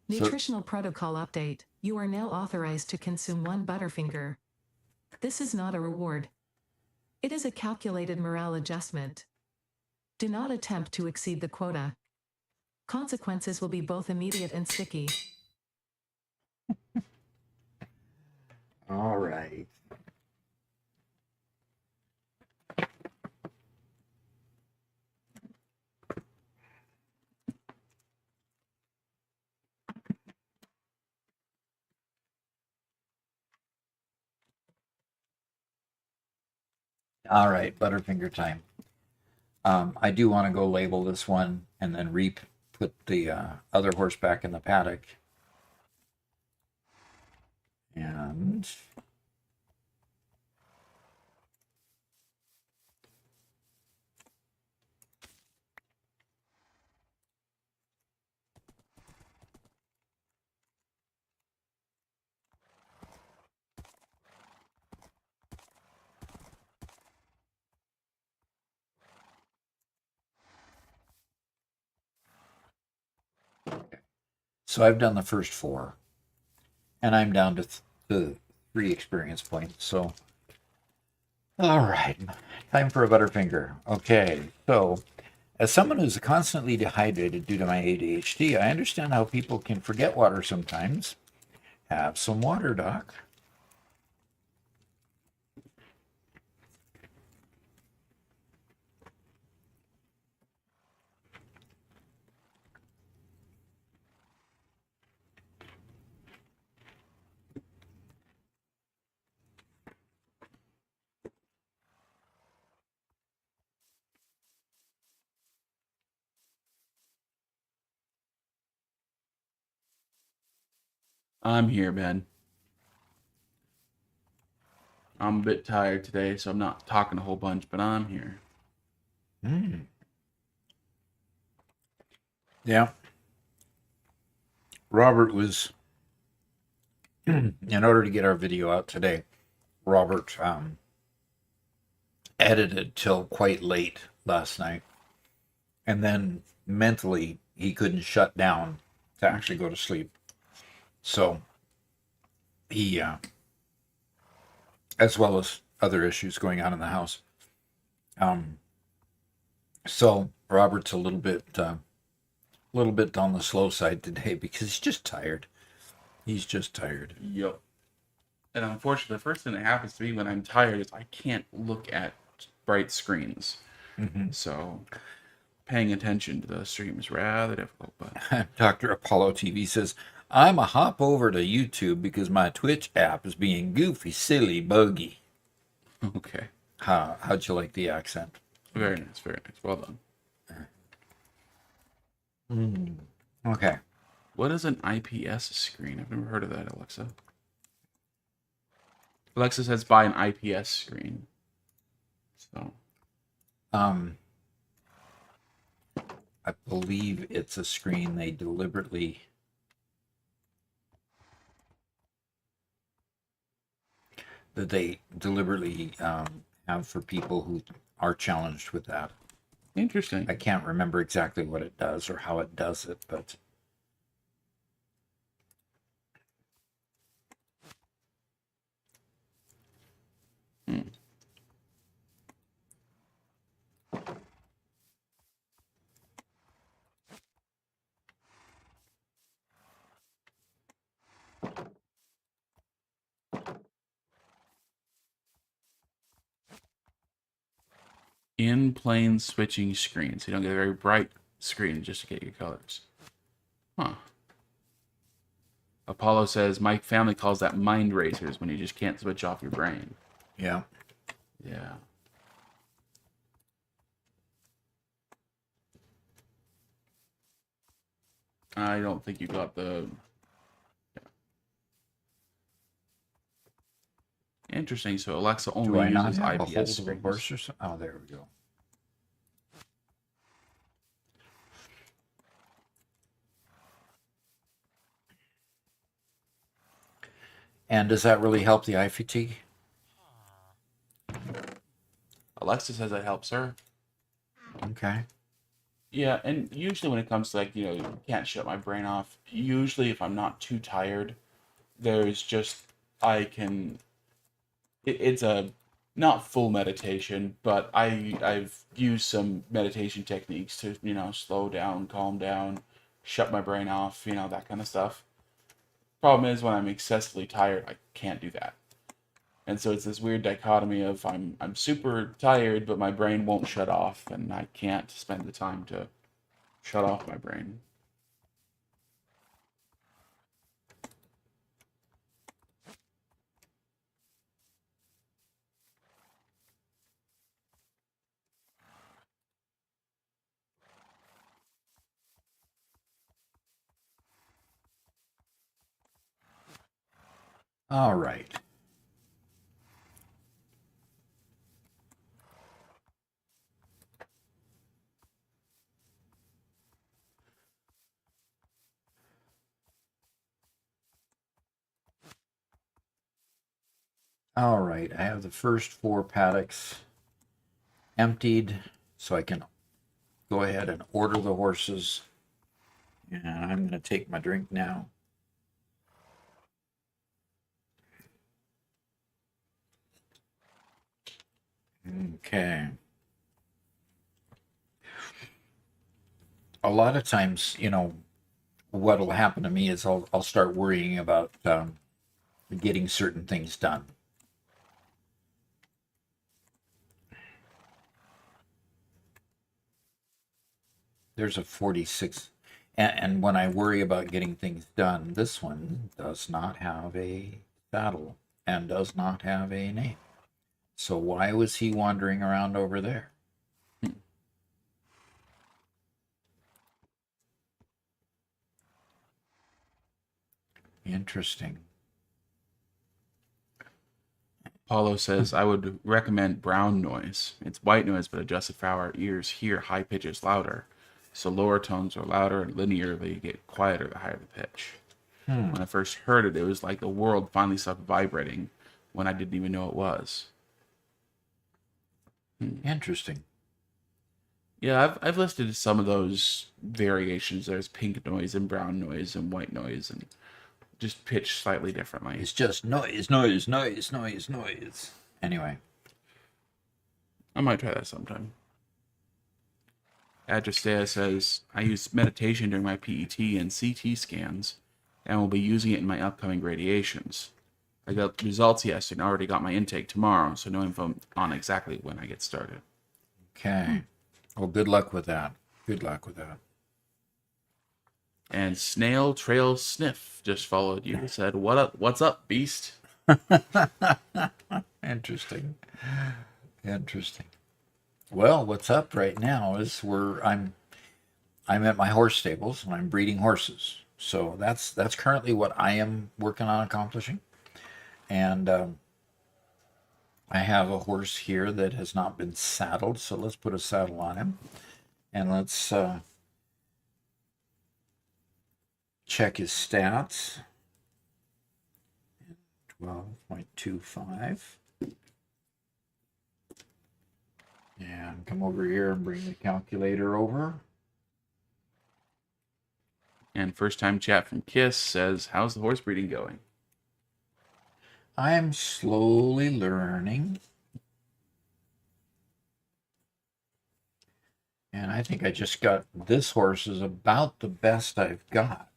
Nutritional protocol update. You are now authorized to consume 1 Butterfinger. This is not a reward. It is a calculated morale adjustment. Do not attempt to exceed the quota. Consequences will be both immediate and sticky. All right. All right, Butterfinger time. I do want to go label this one and then put the other horse back in the paddock. And so I've done the first 4, and I'm down to 3 experience points. So, all right, time for a Butterfinger. Okay, so as someone who's constantly dehydrated due to my ADHD, I understand how people can forget water sometimes. Have some water, Doc. I'm here, Ben. I'm a bit tired today, so I'm not talking a whole bunch, but I'm here. Yeah. Robert was, in order to get our video out today, Robert edited till quite late last night. And then mentally, he couldn't shut down to actually go to sleep. So he, as well as other issues going on in the house. So Robert's a little bit on the slow side today because he's just tired. He's just tired. Yep. And unfortunately, the first thing that happens to me when I'm tired is I can't look at bright screens. Mm-hmm. So paying attention to the stream is rather difficult. But Dr. Apollo TV says, I'm a hop over to YouTube because my Twitch app is being goofy, silly, buggy. okay. How'd you like the accent? Very nice, very nice. Well done. Okay. What is an IPS screen? I've never heard of that, Alexa. Alexa says buy an IPS screen. So I believe it's a screen they deliberately have for people who are challenged with that. interesting. I can't remember exactly what it does or how it does it, but In plane switching screen, so you don't get a very bright screen just to get your colors. Huh. Apollo says my family calls that mind racers when you just can't switch off your brain. yeah. Yeah. I don't think you got the. Yeah. Interesting. So Alexa Do only I not uses have a IPS hold of a screens. horse or something? Oh, there we go. And does that really help the eye fatigue? Alexa says that helps her. Okay. Yeah, and usually when it comes to you can't shut my brain off. Usually if I'm not too tired, there's just it's a not full meditation, but I've used some meditation techniques to, slow down, calm down, shut my brain off, that kind of stuff. Problem is, when I'm excessively tired, I can't do that. And so it's this weird dichotomy of I'm super tired, but my brain won't shut off, and I can't spend the time to shut off my brain. All right. All right. I have the first 4 paddocks emptied, so I can go ahead and order the horses. And I'm going to take my drink now. Okay. A lot of times, what'll happen to me is I'll start worrying about getting certain things done. There's a 46. And when I worry about getting things done, this one does not have a saddle and does not have a name. So why was he wandering around over there? Interesting. Paulo says, I would recommend brown noise. It's white noise, but adjusted for how our ears hear high pitches louder. So lower tones are louder and linearly get quieter the higher the pitch. When I first heard it, it was like the world finally stopped vibrating when I didn't even know it was. Interesting. Yeah, I've listed some of those variations. There's pink noise and brown noise and white noise, and just pitched slightly differently. It's just noise, noise, noise, noise, noise. Anyway. I might try that sometime. Adristea says, I use meditation during my PET and CT scans, and will be using it in my upcoming radiations. I got results yesterday and already got my intake tomorrow, so no info on exactly when I get started. Okay. Well, good luck with that. Good luck with that. And Snail Trail Sniff just followed you and said, what's up, beast? Interesting. Interesting. Well, what's up right now is I'm at my horse stables and I'm breeding horses. So that's currently what I am working on accomplishing. And I have a horse here that has not been saddled, so let's put a saddle on him. And let's check his stats. 12.25. And come over here and bring the calculator over. And first time chat from Kiss says, how's the horse breeding going? I'm slowly learning. And I think I just got, this horse is about the best I've got.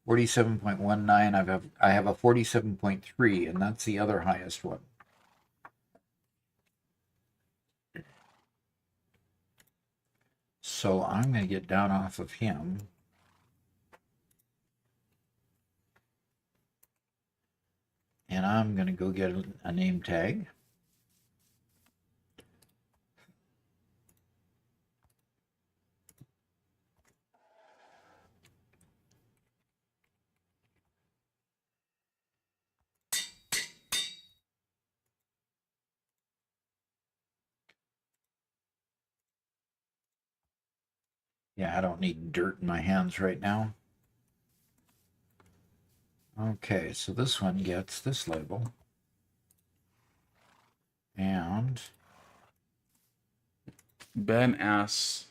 47.19, I have a 47.3, and that's the other highest one. So I'm going to get down off of him. And I'm going to go get a name tag. Yeah, I don't need dirt in my hands right now. Okay, so this one gets this label. And Ben asks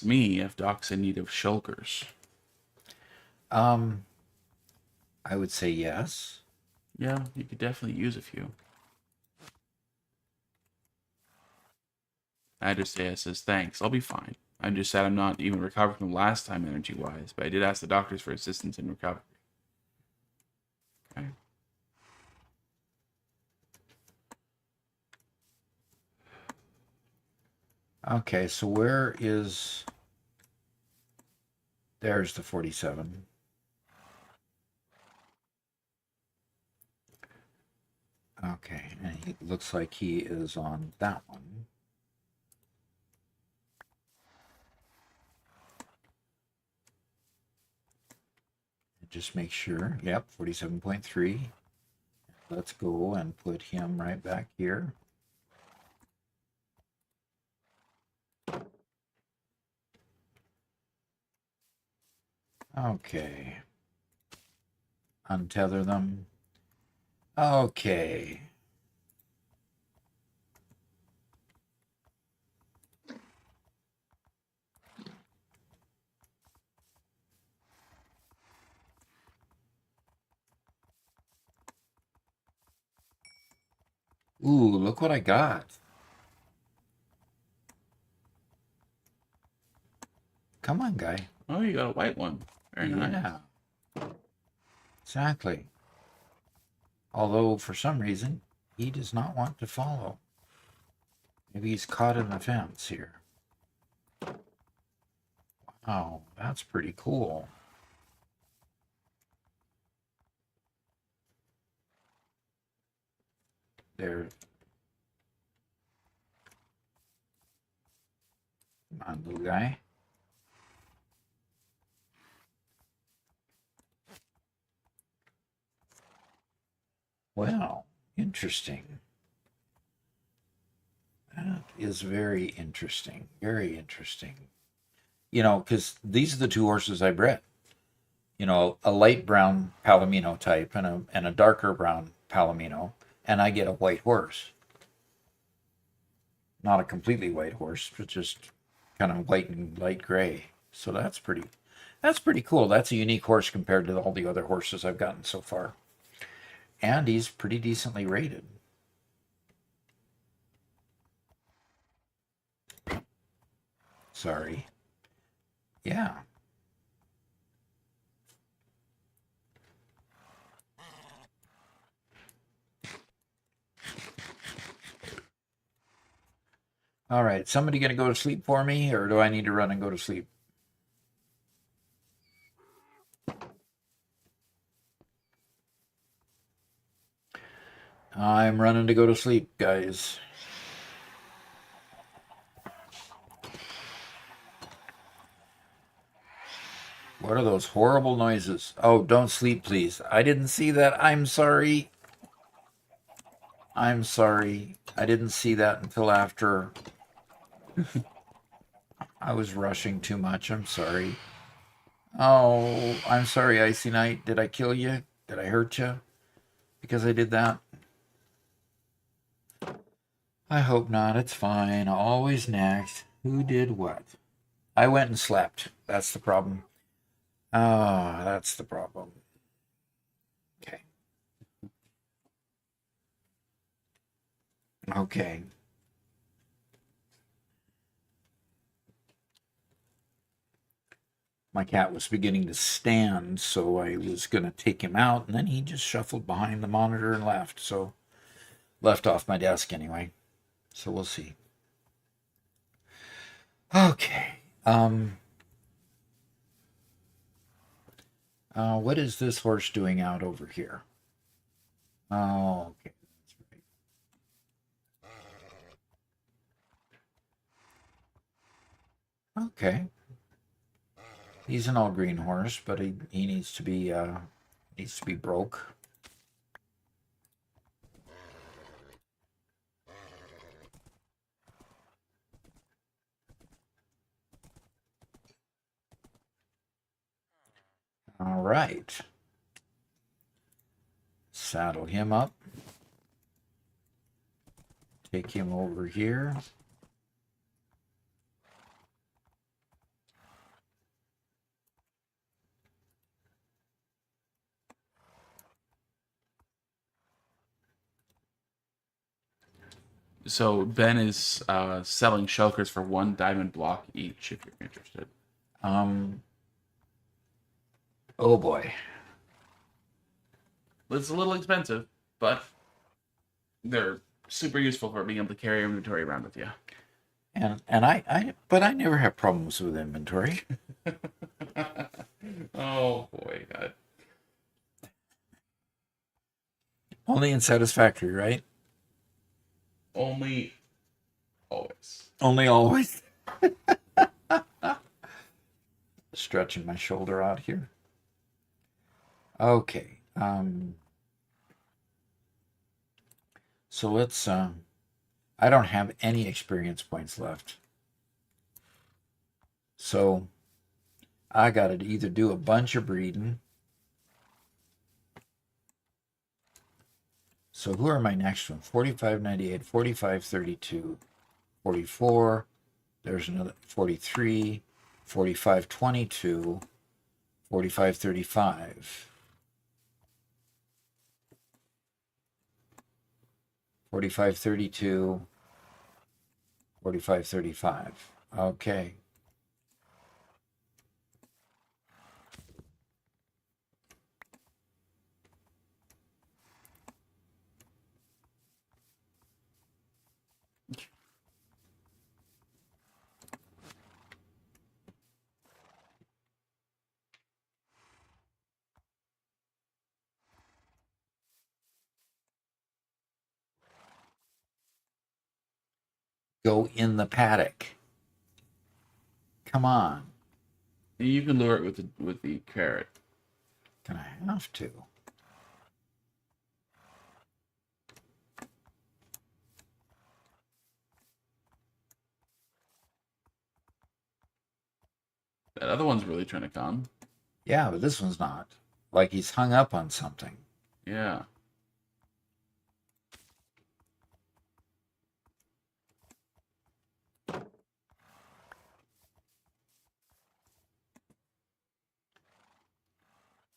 me if Doc's in need of shulkers. I would say yes. Yeah, you could definitely use a few. I just say, says, thanks, I'll be fine. I'm just sad I'm not even recovered from last time energy-wise, but I did ask the doctors for assistance in recovery. Okay. Okay, so where is... There's the 47. Okay, and he looks like he is on that one. Just make sure. Yep, 47.3. Let's go and put him right back here. Okay. Untether them. Okay. Ooh, look what I got. Come on, guy. Oh, you got a white one. Very nice. Yeah. Exactly. Although, for some reason, he does not want to follow. Maybe he's caught in the fence here. Wow, that's pretty cool. There. Come on, little guy. Well, interesting. That is very interesting. Very interesting. You know, because these are the two horses I bred. You know, a light brown Palomino type and a darker brown Palomino, and I get a white horse. Not a completely white horse, but just kind of white and light gray. So that's pretty cool. That's a unique horse compared to all the other horses I've gotten so far. And he's pretty decently rated. Sorry. Yeah. All right. Somebody going to go to sleep for me, or do I need to run and go to sleep? I'm running to go to sleep, guys. What are those horrible noises? Oh, don't sleep, please. I didn't see that. I'm sorry. I'm sorry. I didn't see that until after. I was rushing too much. I'm sorry. Oh, I'm sorry, Icy Knight. Did I kill you? Did I hurt you? Because I did that? I hope not. It's fine. Always next. Who did what? I went and slept. That's the problem. Ah, that's the problem. Okay. Okay. My cat was beginning to stand, so I was going to take him out, and then he just shuffled behind the monitor and left. So, left off my desk anyway. So we'll see. Okay. What is this horse doing out over here? Oh, okay. That's right. Okay. He's an all green horse, but he needs to be broke. All right. Saddle him up. Take him over here. So Ben is selling shulkers for 1 diamond block each, if you're interested. Oh boy. It's a little expensive, but they're super useful for being able to carry inventory around with you. But I never have problems with inventory. Oh boy, God. Only in Satisfactory, right? Only always. Only always. Stretching my shoulder out here. Okay. So let's I don't have any experience points left. So I got to either do a bunch of breeding. So who are my next one? 45.98, 45.32, 44. There's another 43, 45.22, 45.35. 45.32, 45.35. Okay. Go in the paddock. Come on. You can lure it with the carrot. Can I have to? That other one's really trying to come. Yeah, but this one's not. Like he's hung up on something. Yeah.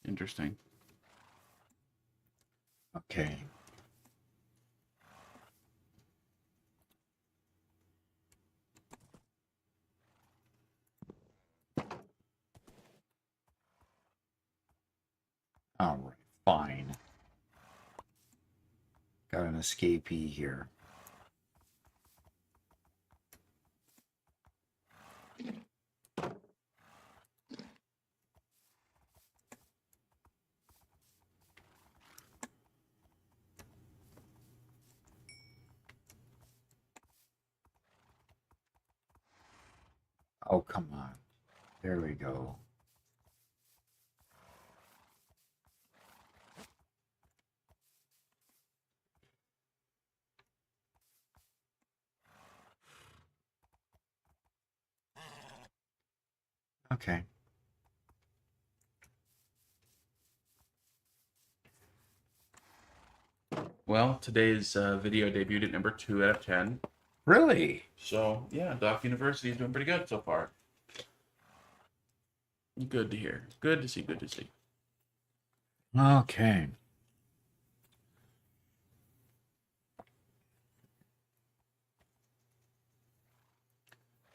Interesting. Okay. All right, fine. Got an escapee here. Oh, come on. There we go. Okay. Well, today's video debuted at number 2 out of 10. Really? So, yeah, Doc University is doing pretty good so far. Good to hear. Good to see, good to see. Okay.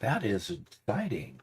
That is exciting.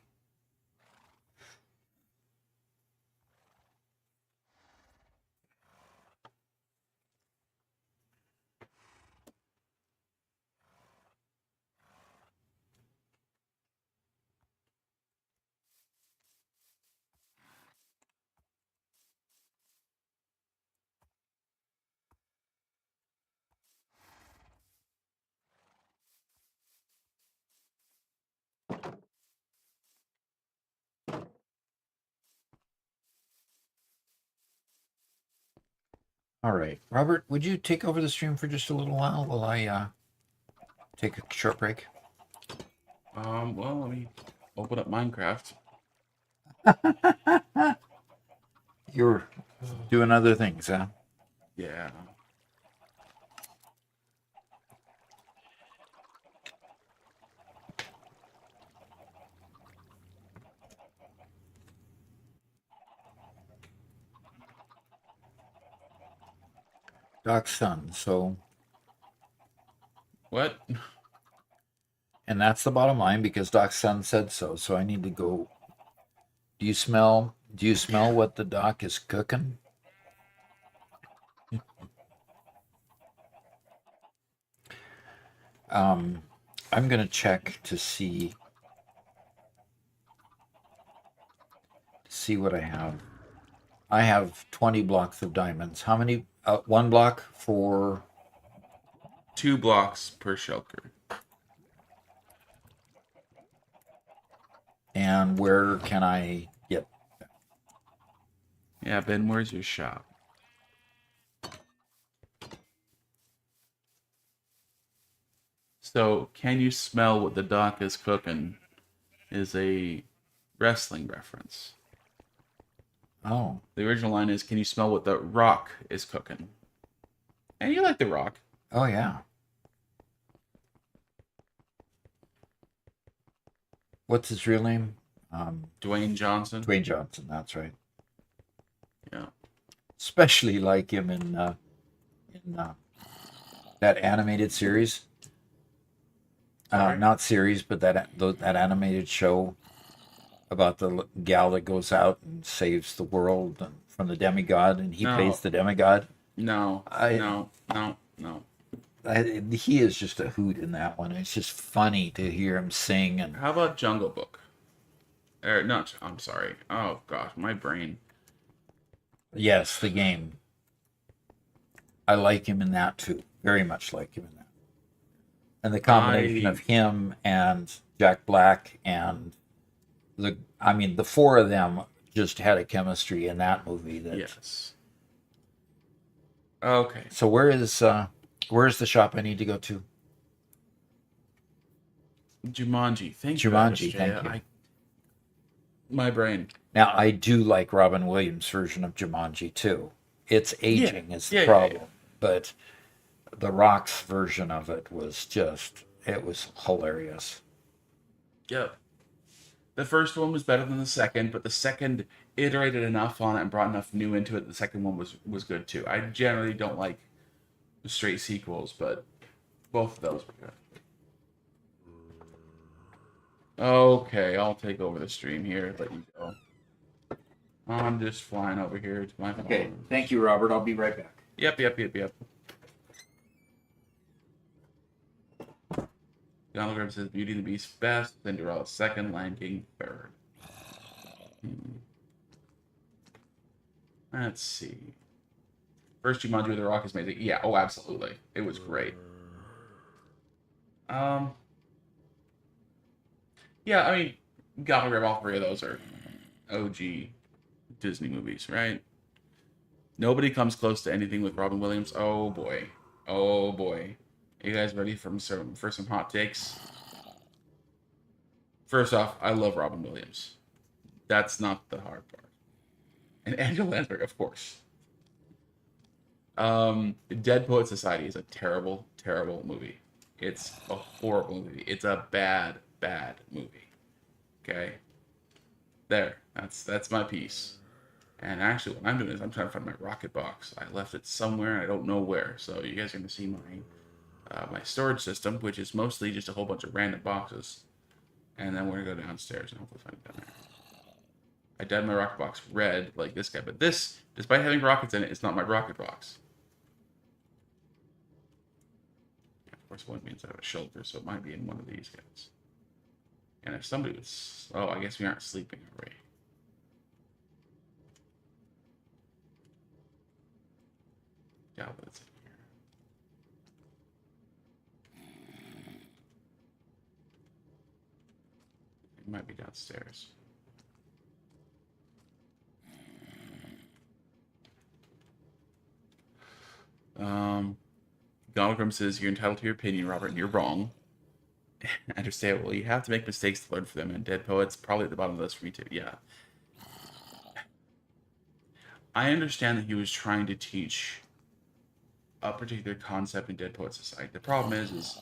All right. Robert, would you take over the stream for just a little while I take a short break? Well, let me open up Minecraft. You're doing other things, huh? Yeah. Doc's son. So What? And that's the bottom line because Doc's son said so. So I need to go. Do you smell? Do you smell what the Doc is cooking? Um, I'm gonna check to see what I have. I have 20 blocks of diamonds. How many? One block for. 2 blocks per shulker. And where can I get? Yeah, Ben, where's your shop? So, can you smell what the Doc is cooking? Is a wrestling reference. Oh, The original line is, "Can you smell what the Rock is cooking?" And you like the Rock. oh yeah. What's his real name? Dwayne Johnson. Dwayne Johnson. That's right. Yeah. Especially like him in that animated series. Sorry? Not series, but that animated show about the gal that goes out and saves the world from the demigod, and he No. plays the demigod. No. I- No. He is just a hoot in that one. It's just funny to hear him sing. And How about Jungle Book? I'm sorry. Oh gosh, my brain. yes, the game. I like him in that too. Very much like him in that. And the combination of him and Jack Black and the four of them just had a chemistry in that movie. Yes. Okay. So where's the shop I need to go to? Jumanji. Thank you. Jumanji, Jaya. thank you. My brain. Now I do like Robin Williams' version of Jumanji too. It's aging is the Yeah, problem, yeah. but the Rock's version of it was hilarious. Yep. The first one was better than the second, but the second iterated enough on it and brought enough new into it. The second one was good too. I generally don't like straight sequels, but both of those were good. Okay, I'll take over the stream here. Let you go. I'm just flying over here to my phone. Okay, thank you, Robert. I'll be right back. Yep. Donald Graham says Beauty and the Beast best, Cinderella second, Lion King third. Let's see. First Jumanji with the Rock is amazing. Yeah, oh absolutely. It was great. Yeah, I mean, gotta grab all three of those are OG Disney movies, right? Nobody comes close to anything with Robin Williams. Oh boy. Oh boy. Are you guys ready for some hot takes? First off, I love Robin Williams. That's not the hard part. And Angela Lansbury, of course. Dead Poet Society is a terrible, terrible movie. It's a horrible movie. It's a bad, bad movie. Okay? There. That's my piece. And actually, what I'm doing is I'm trying to find my rocket box. I left it somewhere, and I don't know where. So you guys are going to see my storage system, which is mostly just a whole bunch of random boxes. And then we're going to go downstairs and hopefully find it down there. I dyed my rocket box red, like this guy. But this, despite having rockets in it, it's not my rocket box. Of course, one means I have a shoulder, so it might be in one of these guys. And if somebody was... Oh, I guess we aren't sleeping, are we? Yeah, but it's in here. It might be downstairs. Gonogram says, you're entitled to your opinion, Robert, and you're wrong. Understandable. You have to make mistakes to learn from them, and Dead Poet's probably at the bottom of the list for me too. Yeah. I understand that he was trying to teach a particular concept in Dead Poet Society. The problem is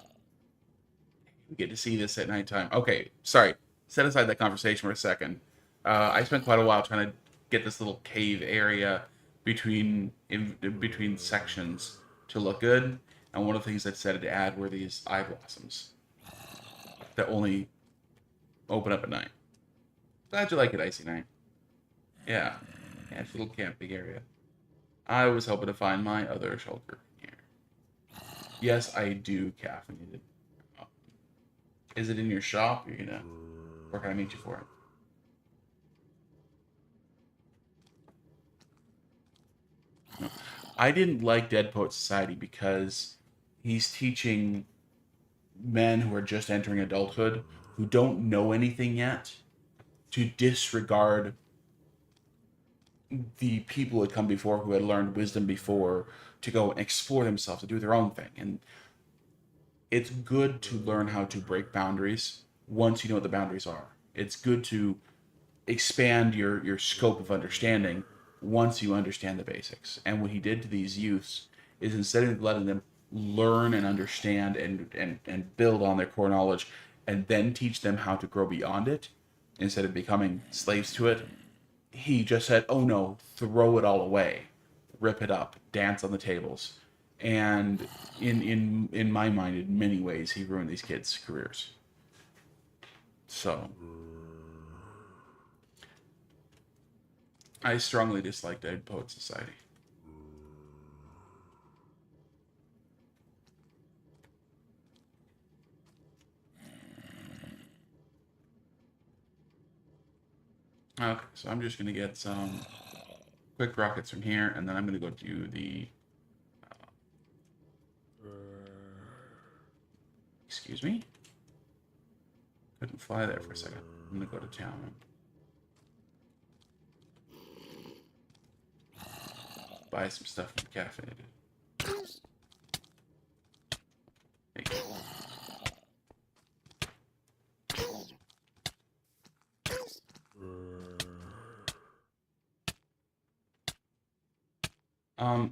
we get to see this at nighttime. Okay, sorry. Set aside that conversation for a second. I spent quite a while trying to get this little cave area between sections to look good, And one of the things I decided to add were these eye blossoms that only open up at night. Glad you like it, Icy Night. Yeah. Yeah, it's a little camping area. I was hoping to find my other shulker here. Yes, I do caffeinated. Is it in your shop? Or can I meet you for it? No. I didn't like Dead Poet Society because he's teaching men who are just entering adulthood, who don't know anything yet, to disregard the people who had come before, who had learned wisdom before, to go and explore themselves, to do their own thing. And it's good to learn how to break boundaries once you know what the boundaries are. It's good to expand your scope of understanding once you understand the basics. And what he did to these youths is, instead of letting them learn and understand and build on their core knowledge and then teach them how to grow beyond it, instead of becoming slaves to it, he just said, oh no, throw it all away, rip it up, dance on the tables. And in my mind, in many ways, he ruined these kids' careers. So I strongly dislike Dead Poet Society. Okay, so I'm just going to get some quick rockets from here, and then I'm going to go do the... excuse me? Couldn't fly there for a second. I'm going to go to town. Buy some stuff from Caffeinated. There you go.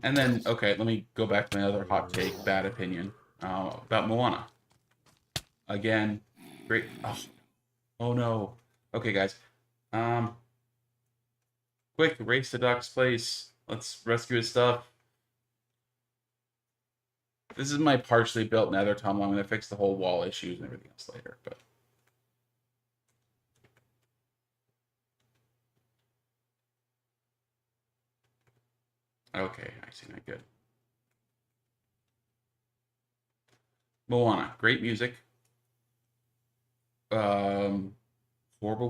And then, okay, let me go back to my other hot take, bad opinion, about Moana. Again, great. Oh no. Okay, guys. Quick, race to Doc's place. Let's rescue his stuff. This is my partially built nether tunnel. I'm going to fix the whole wall issues and everything else later, but... okay, I see that. Good. Moana, great music. Horrible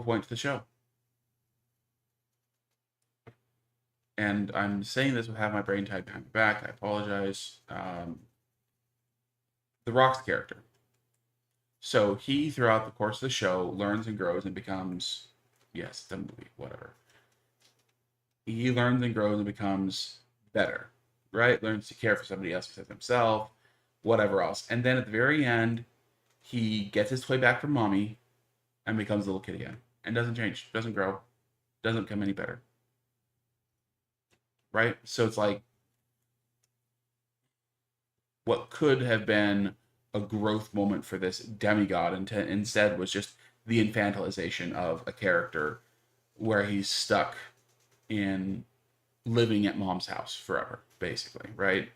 point to the show. And I'm saying this with half my brain tied behind my back. I apologize. The Rock's character. So he, throughout the course of the show, learns and grows and becomes... yes, the movie, whatever. He learns and grows and becomes better, right? Learns to care for somebody else besides himself, whatever else. And then at the very end, he gets his toy back from mommy and becomes a little kid again. And doesn't change, doesn't grow, doesn't become any better. Right? So it's like, what could have been a growth moment for this demigod instead was just the infantilization of a character where he's stuck in living at mom's house forever, basically, right?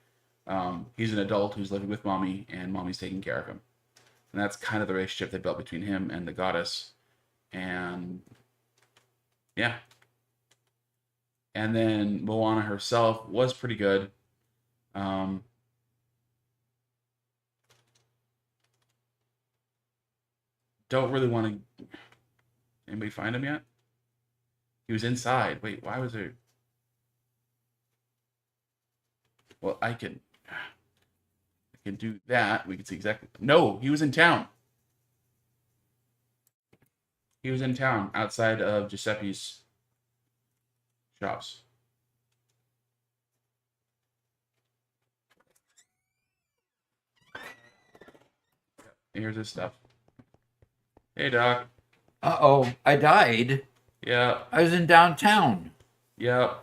He's an adult who's living with mommy, and mommy's taking care of him. And that's kind of the relationship they built between him and the goddess. And yeah. And then Moana herself was pretty good. Don't really want to... anybody find him yet? He was inside. Wait, why was there... well, I can do that. We can see exactly... no, he was in town. He was in town outside of Giuseppe's shops. Here's his stuff. Hey, Doc. Uh-oh, I died. Yeah. I was in downtown. Yeah.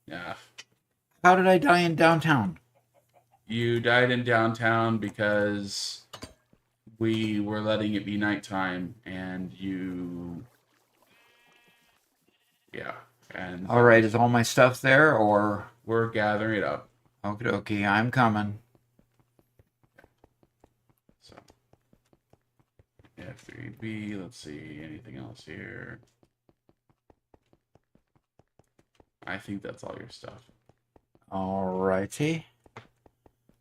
Yeah. How did I die in downtown? You died in downtown because we were letting it be nighttime, and you... yeah. And All right, is all my stuff there, or... we're gathering it up. okie dokie, I'm coming. Satisfactory. Let's see. Anything else here? I think that's all your stuff. Alrighty.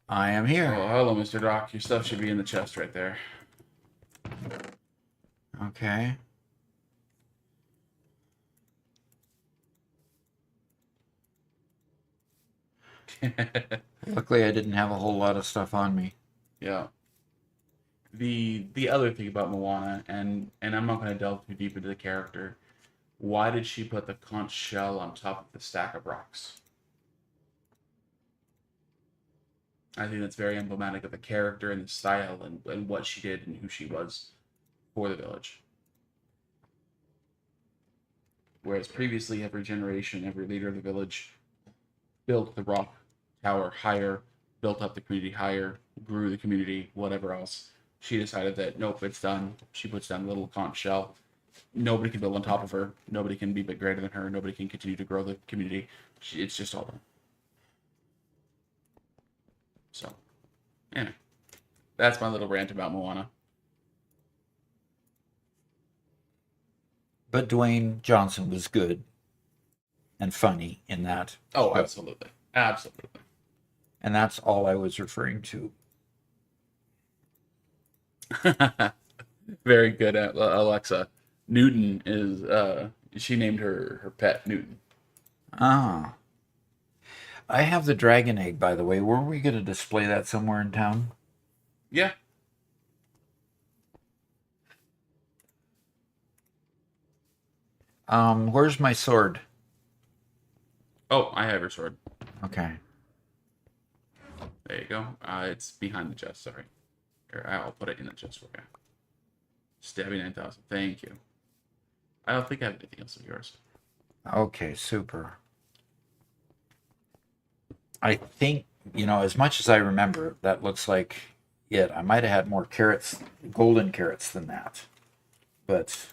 I am here. Oh, hello, Mr. Doc. Your stuff should be in the chest right there. Okay. Luckily, I didn't have a whole lot of stuff on me. Yeah. The other thing about Moana, and I'm not going to delve too deep into the character. Why did she put the conch shell on top of the stack of rocks? I think that's very emblematic of the character and the style and what she did and who she was for the village. Whereas previously, every generation, every leader of the village built the rock tower higher, built up the community higher, grew the community, whatever else. She decided that, nope, it's done. She puts down a little conch shell. Nobody can build on top of her. Nobody can be a bit greater than her. Nobody can continue to grow the community. It's just all done. So, anyway, that's my little rant about Moana. But Dwayne Johnson was good and funny in that. Oh, absolutely. Absolutely. And that's all I was referring to. Very good, Alexa. Newton is, she named her pet Newton. Ah. I have the dragon egg, by the way. Were we going to display that somewhere in town? Yeah. Where's my sword? Oh, I have her sword. Okay. There you go. It's behind the chest, sorry. Here, I'll put it in the chest for you. Stabby 9000. Thank you. I don't think I have anything else of yours. Okay, super. I think, as much as I remember, that looks like it. I might have had more carrots, golden carrots than that. But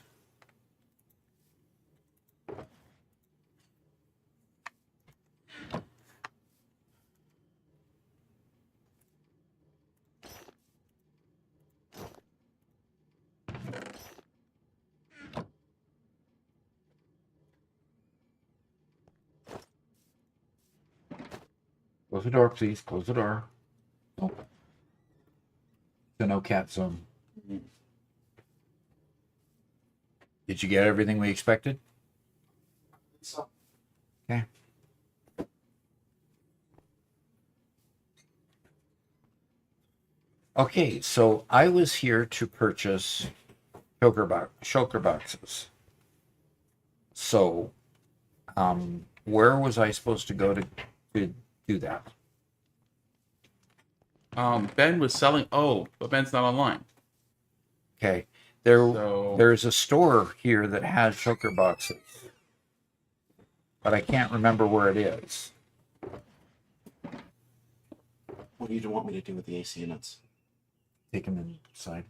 close the door, please. Close the door. Oh. It's a no cat zone. Did you get everything we expected? So, Okay. Okay, so I was here to purchase shulker boxes. So, where was I supposed to go to do that? Ben was selling. Oh, but Ben's not online. Okay, So there's a store here that has shulker boxes, but I can't remember where it is. what do you want me to do with the AC units? Take them inside.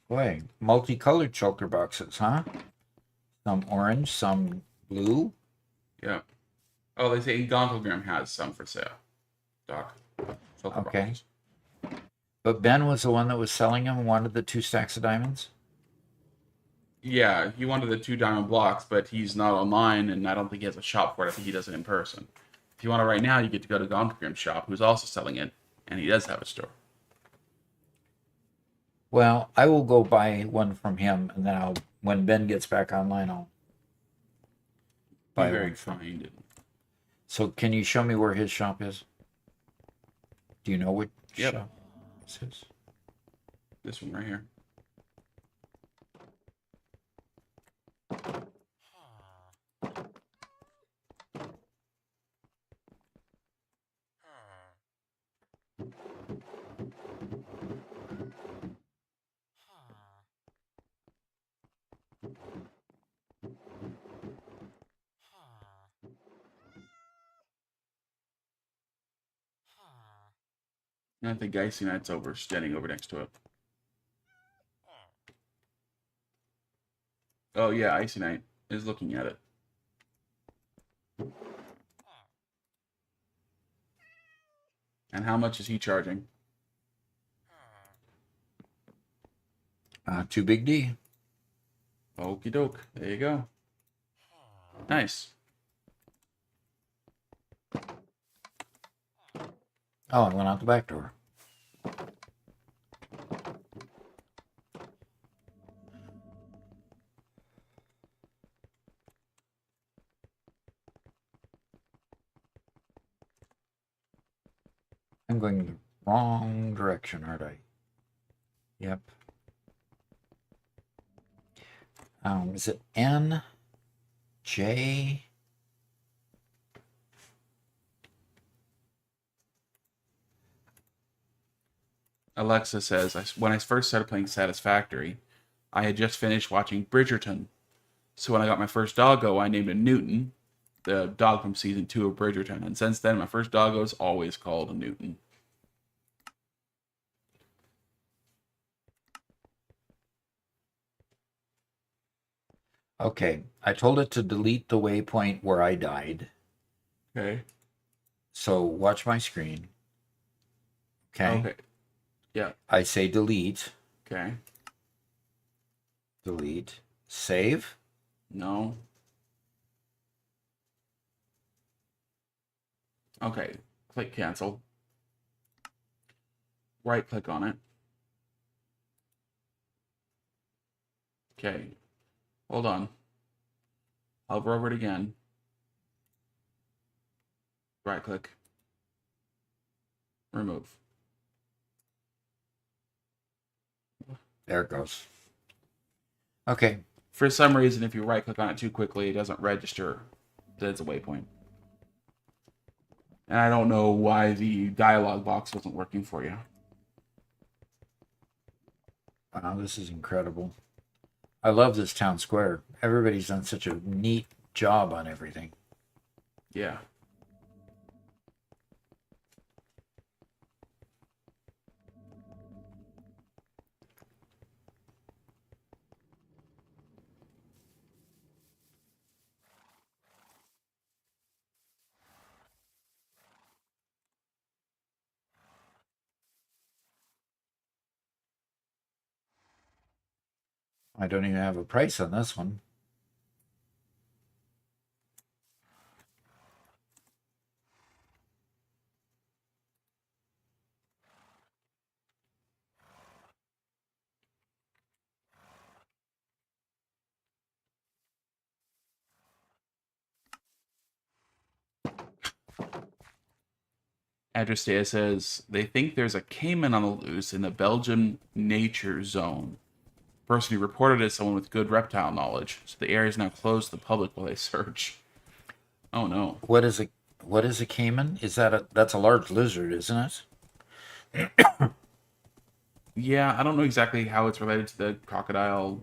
Boy, multicolored shulker boxes, huh? Some orange, some blue. yeah. Oh, they say Gontogram has some for sale. Doc. Filter Okay. boxes. But Ben was the one that was selling them and wanted the 2 stacks of diamonds? Yeah, he wanted the 2 diamond blocks, but he's not online, and I don't think he has a shop for it. I think he does it in person. If you want it right now, you get to go to Gontrogram's shop, who's also selling it, and he does have a store. Well, I will go buy one from him, and then when Ben gets back online, I'll Be buy very one from him. kind. So can you show me where his shop is? Do you know what Yep. shop this is? This one right here. And I think Icy Knight's standing over next to it. Oh yeah, Icy Knight is looking at it. And how much is he charging? Too big D. Okie doke. There you go. Nice. Oh, I went out the back door. I'm going the wrong direction, aren't I? Yep. Is it N? J? Alexa says, when I first started playing Satisfactory, I had just finished watching Bridgerton. So when I got my first doggo, I named it Newton, the dog from season 2 of Bridgerton. And since then, my first doggo is always called Newton. Okay. I told it to delete the waypoint where I died. Okay. So watch my screen. Okay. Okay. Yeah. I say delete. Okay. Delete. Save. No. Okay. Click cancel. Right click on it. Okay. Hold on. Hover over it again. Right click. Remove. There it goes. Okay. For some reason, if you right click on it too quickly, it doesn't register that it's a waypoint. And I don't know why the dialog box wasn't working for you. Wow, this is incredible. I love this town square. Everybody's done such a neat job on everything. Yeah. I don't even have a price on this one. Adrestea says they think there's a caiman on the loose in the Belgian nature zone. The person who reported it is someone with good reptile knowledge, so the area is now closed to the public while they search. Oh no. What is a caiman? That's a large lizard, isn't it? Yeah, I don't know exactly how it's related to the crocodile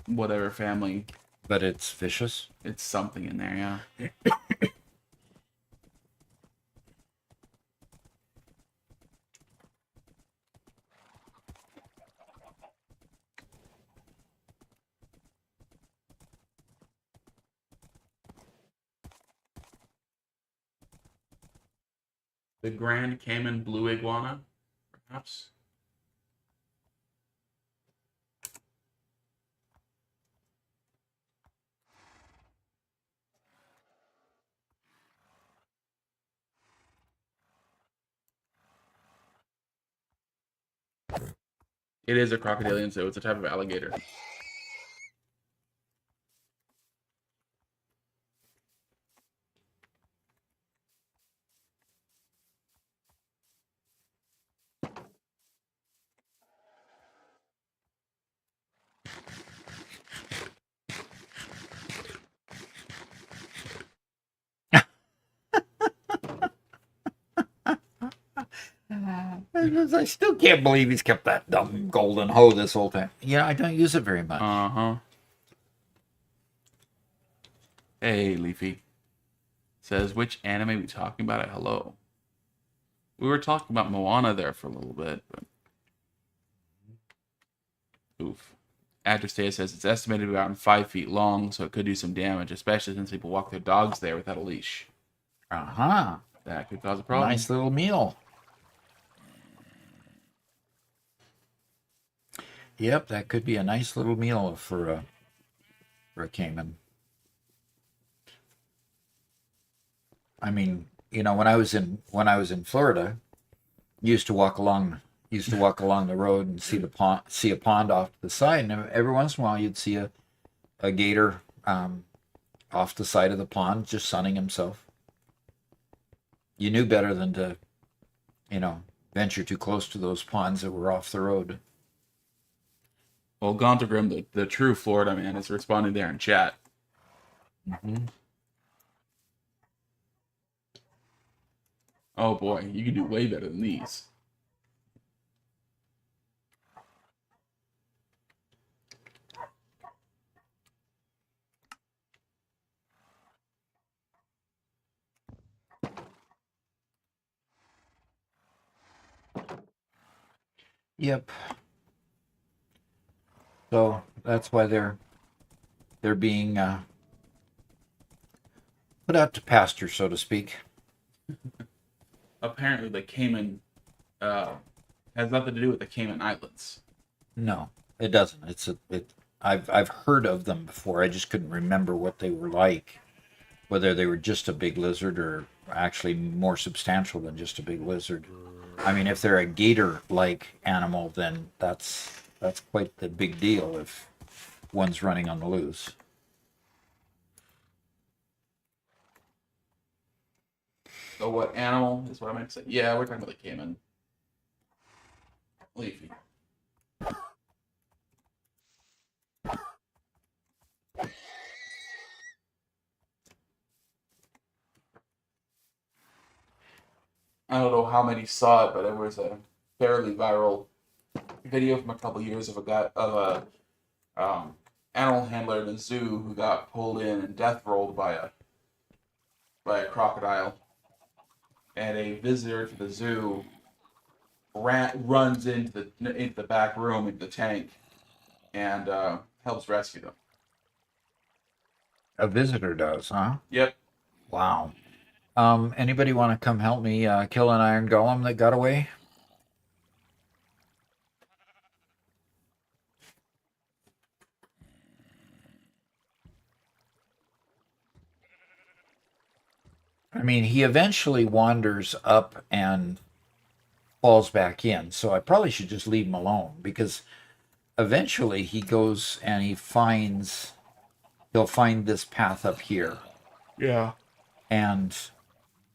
whatever family. But it's vicious. It's something in there, yeah. The Grand Cayman blue iguana, perhaps. It is a crocodilian zoo. It's a type of alligator. I still can't believe he's kept that dumb golden hoe this whole time. Yeah, I don't use it very much. Uh-huh. Hey, Leafy. Says, which anime we talking about at hello? We were talking about Moana there for a little bit, but... Oof. Adrestea says it's estimated to be around 5 feet long, so it could do some damage, especially since people walk their dogs there without a leash. Uh-huh. That could cause a problem. Nice little meal. Yep, that could be a nice little meal for a caiman. I mean, when I was in Florida, used to walk along the road and see a pond off to the side, and every once in a while you'd see a gator off the side of the pond just sunning himself. You knew better than to, venture too close to those ponds that were off the road. Well, Gontegrim, the true Florida man, is responding there in chat. Mm-hmm. Oh boy, you can do way better than these. Yep. So that's why they're being put out to pasture, so to speak. Apparently, the Cayman has nothing to do with the Cayman Islands. No, it doesn't. I've heard of them before. I just couldn't remember what they were like, whether they were just a big lizard or actually more substantial than just a big lizard. I mean, if they're a gator-like animal, then that's quite the big deal if one's running on the loose. So what animal is what I meant to say? Yeah, we're talking about the Cayman. Leafy. I don't know how many saw it, but it was a fairly viral video from a couple years of a animal handler in a zoo who got pulled in and death rolled by a crocodile, and a visitor to the zoo runs into the back room into the tank and helps rescue them. A visitor does, huh? Yep. Wow. Anybody want to come help me kill an iron golem that got away? I mean, he eventually wanders up and falls back in, so I probably should just leave him alone because eventually he goes and he'll find this path up here, Yeah. and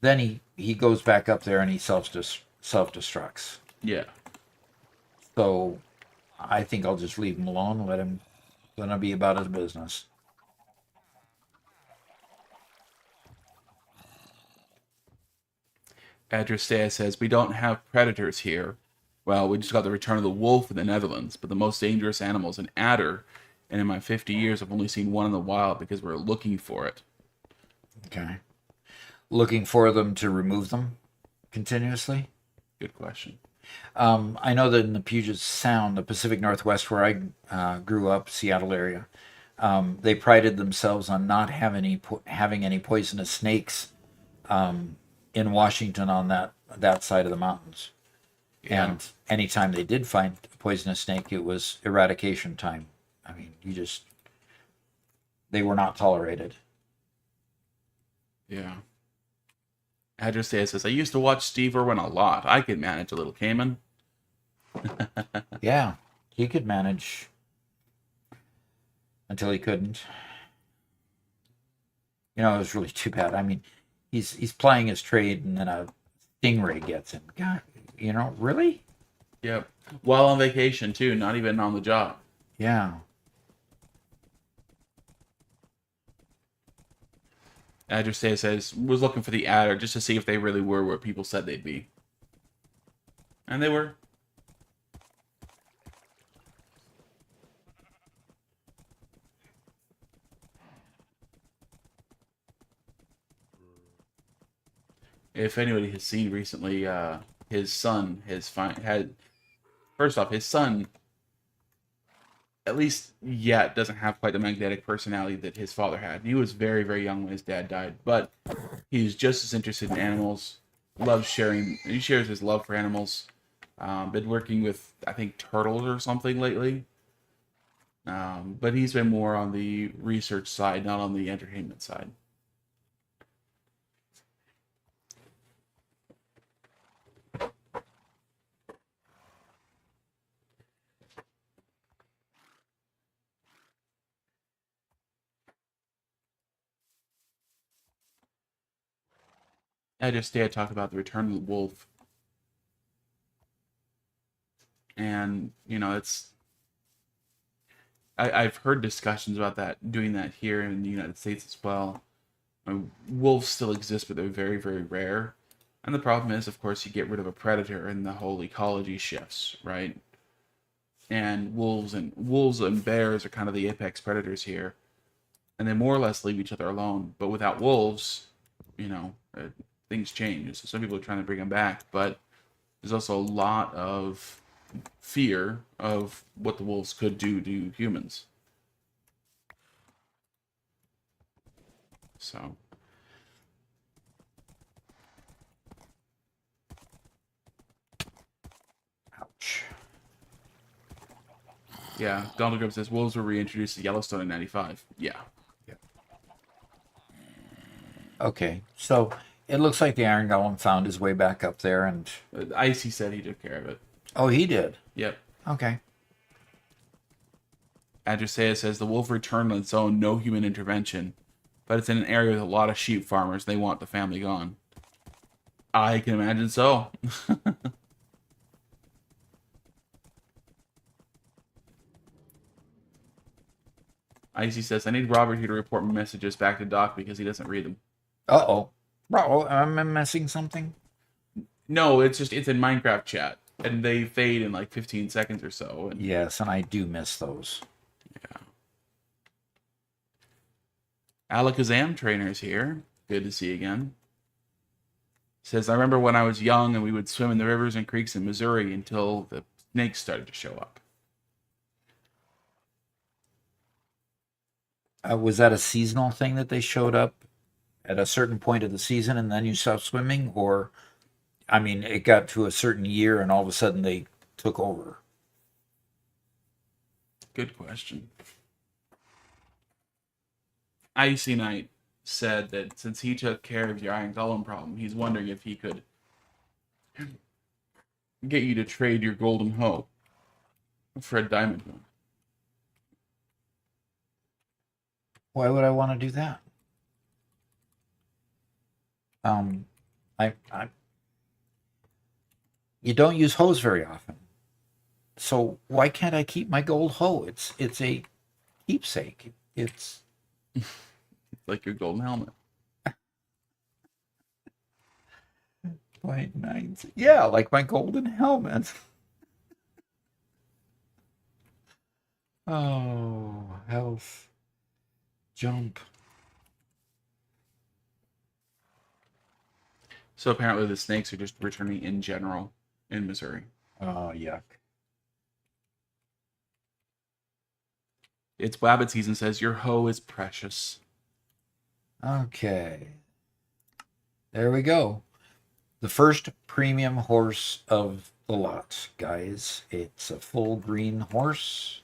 then he goes back up there and he self-destructs. Yeah. So I think I'll just leave him alone, let him be about his business. Adristea says, we don't have predators here. Well, we just got the return of the wolf in the Netherlands, but the most dangerous animal is an adder, and in my 50 years, I've only seen one in the wild because we're looking for it. Okay. Looking for them to remove them continuously? Good question. I know that in the Puget Sound, the Pacific Northwest, where I grew up, Seattle area, they prided themselves on not having any poisonous snakes in Washington on that side of the mountains. Yeah. And anytime they did find a poisonous snake, it was eradication time. I mean, they were not tolerated. Yeah. Adristea says, I used to watch Steve Irwin a lot. I could manage a little caiman. Yeah, he could manage until he couldn't. It was really too bad. I mean, he's plying his trade, and then a stingray gets him. God, really? Yep. While on vacation, too. Not even on the job. Yeah. Adristea says, was looking for the adder just to see if they really were where people said they'd be. And they were. If anybody has seen recently, his son first off, his son, at least yet, doesn't have quite the magnetic personality that his father had. He was very, very young when his dad died, but he's just as interested in animals. He shares his love for animals. Been working with, I think, turtles or something lately. But he's been more on the research side, not on the entertainment side. I talked about the return of the wolf, and I've heard discussions about that, doing that here in the United States as well. Wolves still exist, but they're very, very rare. And the problem is, of course, you get rid of a predator, and the whole ecology shifts, right? And wolves and bears are kind of the apex predators here, and they more or less leave each other alone. But without wolves, things change. So some people are trying to bring them back, but there's also a lot of fear of what the wolves could do to humans. So, Ouch. yeah, Donald Grove says wolves were reintroduced to Yellowstone in '95. Yeah. Okay, so it looks like the Iron Golem found his way back up there, and Icy said he took care of it. oh, he did. Yep. Okay. Adrisea says the wolf returned on its own, no human intervention, but it's in an area with a lot of sheep farmers. They want the family gone. I can imagine so. Icy says, I need Robert here to report messages back to Doc because he doesn't read them. Uh-oh. Bro, am I missing something? No, it's in Minecraft chat, and they fade in like 15 seconds or so. And Yes, and I do miss those. yeah. Alakazam trainer's here. Good to see you again. Says, I remember when I was young and we would swim in the rivers and creeks in Missouri until the snakes started to show up. Was that a seasonal thing that they showed up at a certain point of the season and then you stopped swimming? Or, I mean, it got to a certain year and all of a sudden they took over? Good question. Icy Knight said that since he took care of your Iron Golem problem, he's wondering if he could get you to trade your golden hoe for a diamond one. Why would I want to do that? You don't use hoes very often, so why can't I keep my gold hoe? It's a keepsake. It's Like your golden helmet. 0.9. Yeah, like my golden helmet. Oh, health. Jump. So apparently the snakes are just returning in general in Missouri. Oh, yuck. It's Wabbit season says, your hoe is precious. Okay. There we go. The first premium horse of the lot, guys. It's a full green horse.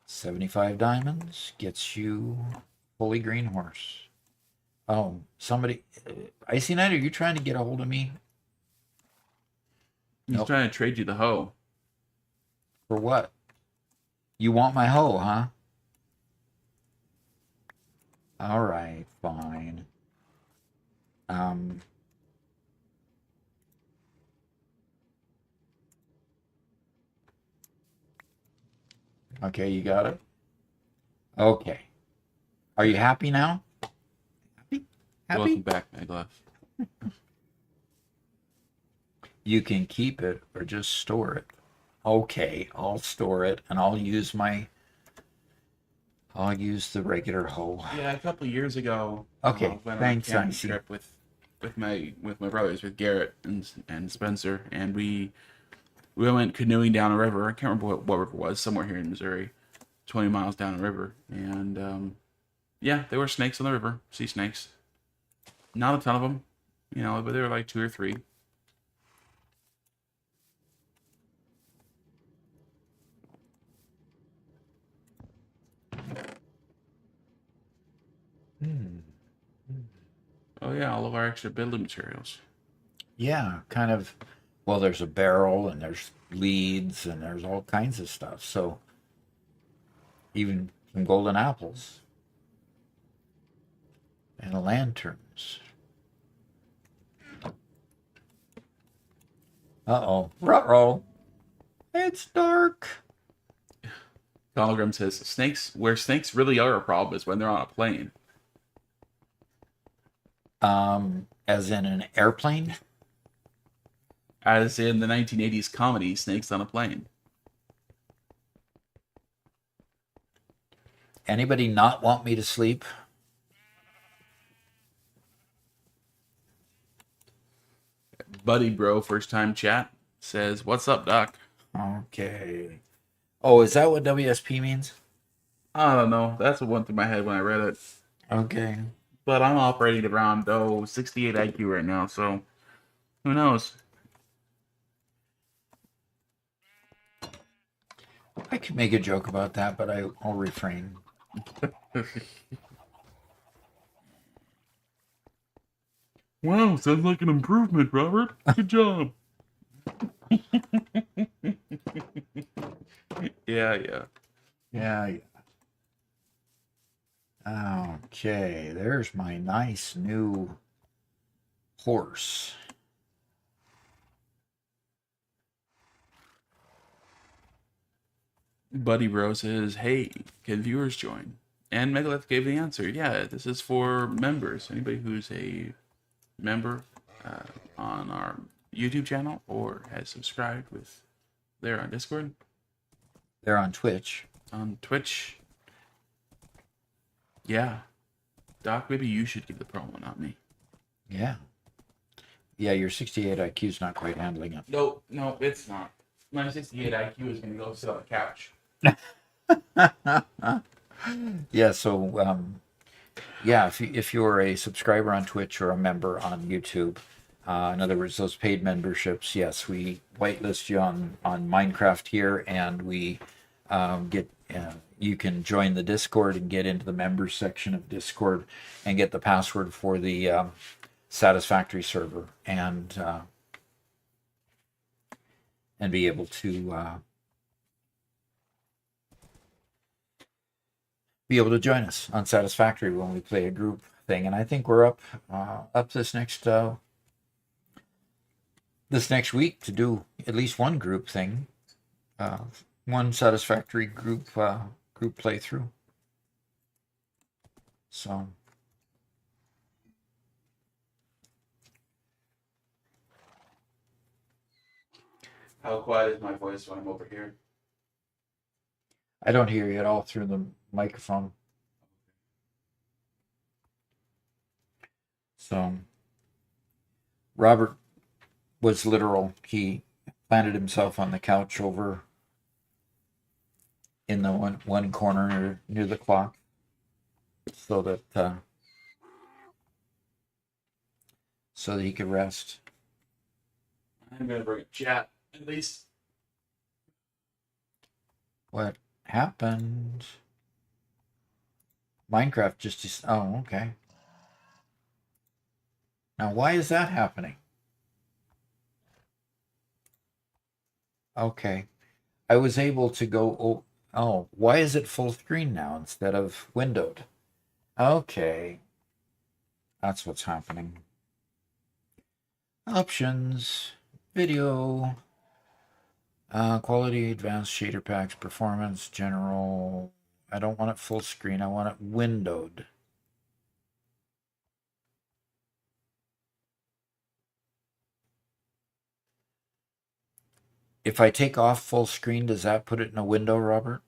75 diamonds gets you fully green horse. Oh, somebody... Icy Knight, are you trying to get a hold of me? He's Nope. trying to trade you the hoe. For what? You want my hoe, huh? All right, fine. Okay, you got it? Okay. Are you happy now? Happy? Welcome back, Maglev. You can keep it or just store it. Okay, I'll store it and I'll use the regular hoe. Yeah, a couple of years ago. Okay, went thanks, on a camping Icy. trip with my brothers, with Garrett and Spencer, and we went canoeing down a river. I can't remember what river it was, somewhere here in Missouri, 20 miles down a river, and yeah, there were snakes on the river, sea snakes. Not a ton of them, but there were like 2 or 3. Oh yeah, all of our extra building materials. Yeah, kind of. Well, there's a barrel and there's leads and there's all kinds of stuff. So even some golden apples and lanterns. Uh-oh. Ruh-roh. It's dark. Hologram says snakes, where snakes really are a problem is when they're on a plane. As in an airplane? As in the 1980s comedy Snakes on a Plane. Anybody not want me to sleep? Buddy Bro, first time chat, says, "What's up, Doc?" Okay. Oh, is that what WSP means? I don't know. That's what went through my head when I read it. Okay. But I'm operating at around 68 IQ right now, so who knows? I could make a joke about that, but I'll refrain. Wow, sounds like an improvement, Robert. Good job. Yeah. Yeah. Okay, there's my nice new horse. Buddy Bro says, "Hey, can viewers join?" And Megalith gave the answer. Yeah, this is for members. Anybody who's a member on our YouTube channel or has subscribed with there on Discord, They're on Twitch. on Twitch. Yeah. Doc, maybe you should give the promo, not me. Yeah. Yeah, your 68 IQ's not quite handling it. No, it's not. My 68 IQ is going to go sit on the couch. Yeah, so yeah, if you're a subscriber on Twitch or a member on YouTube, in other words, those paid memberships, yes, we whitelist you on Minecraft here, and we get you can join the Discord and get into the members section of Discord and get the password for the Satisfactory server and be able to join us on Satisfactory when we play a group thing. And I think we're up this next week to do at least one group thing, one Satisfactory group playthrough. So How quiet is my voice when I'm over here? I don't hear you at all through the microphone. So Robert was literal. He planted himself on the couch over in the one corner near the clock, so that he could rest. I'm going to bring a chat, at least. What happened? Minecraft just... Oh, okay. Now, why is that happening? Okay. I was able to go... Oh, why is it full screen now instead of windowed? Okay. That's what's happening. Options. Video. Quality, advanced shader packs, performance, general. I don't want it full screen. I want it windowed. If I take off full screen, does that put it in a window, Robert?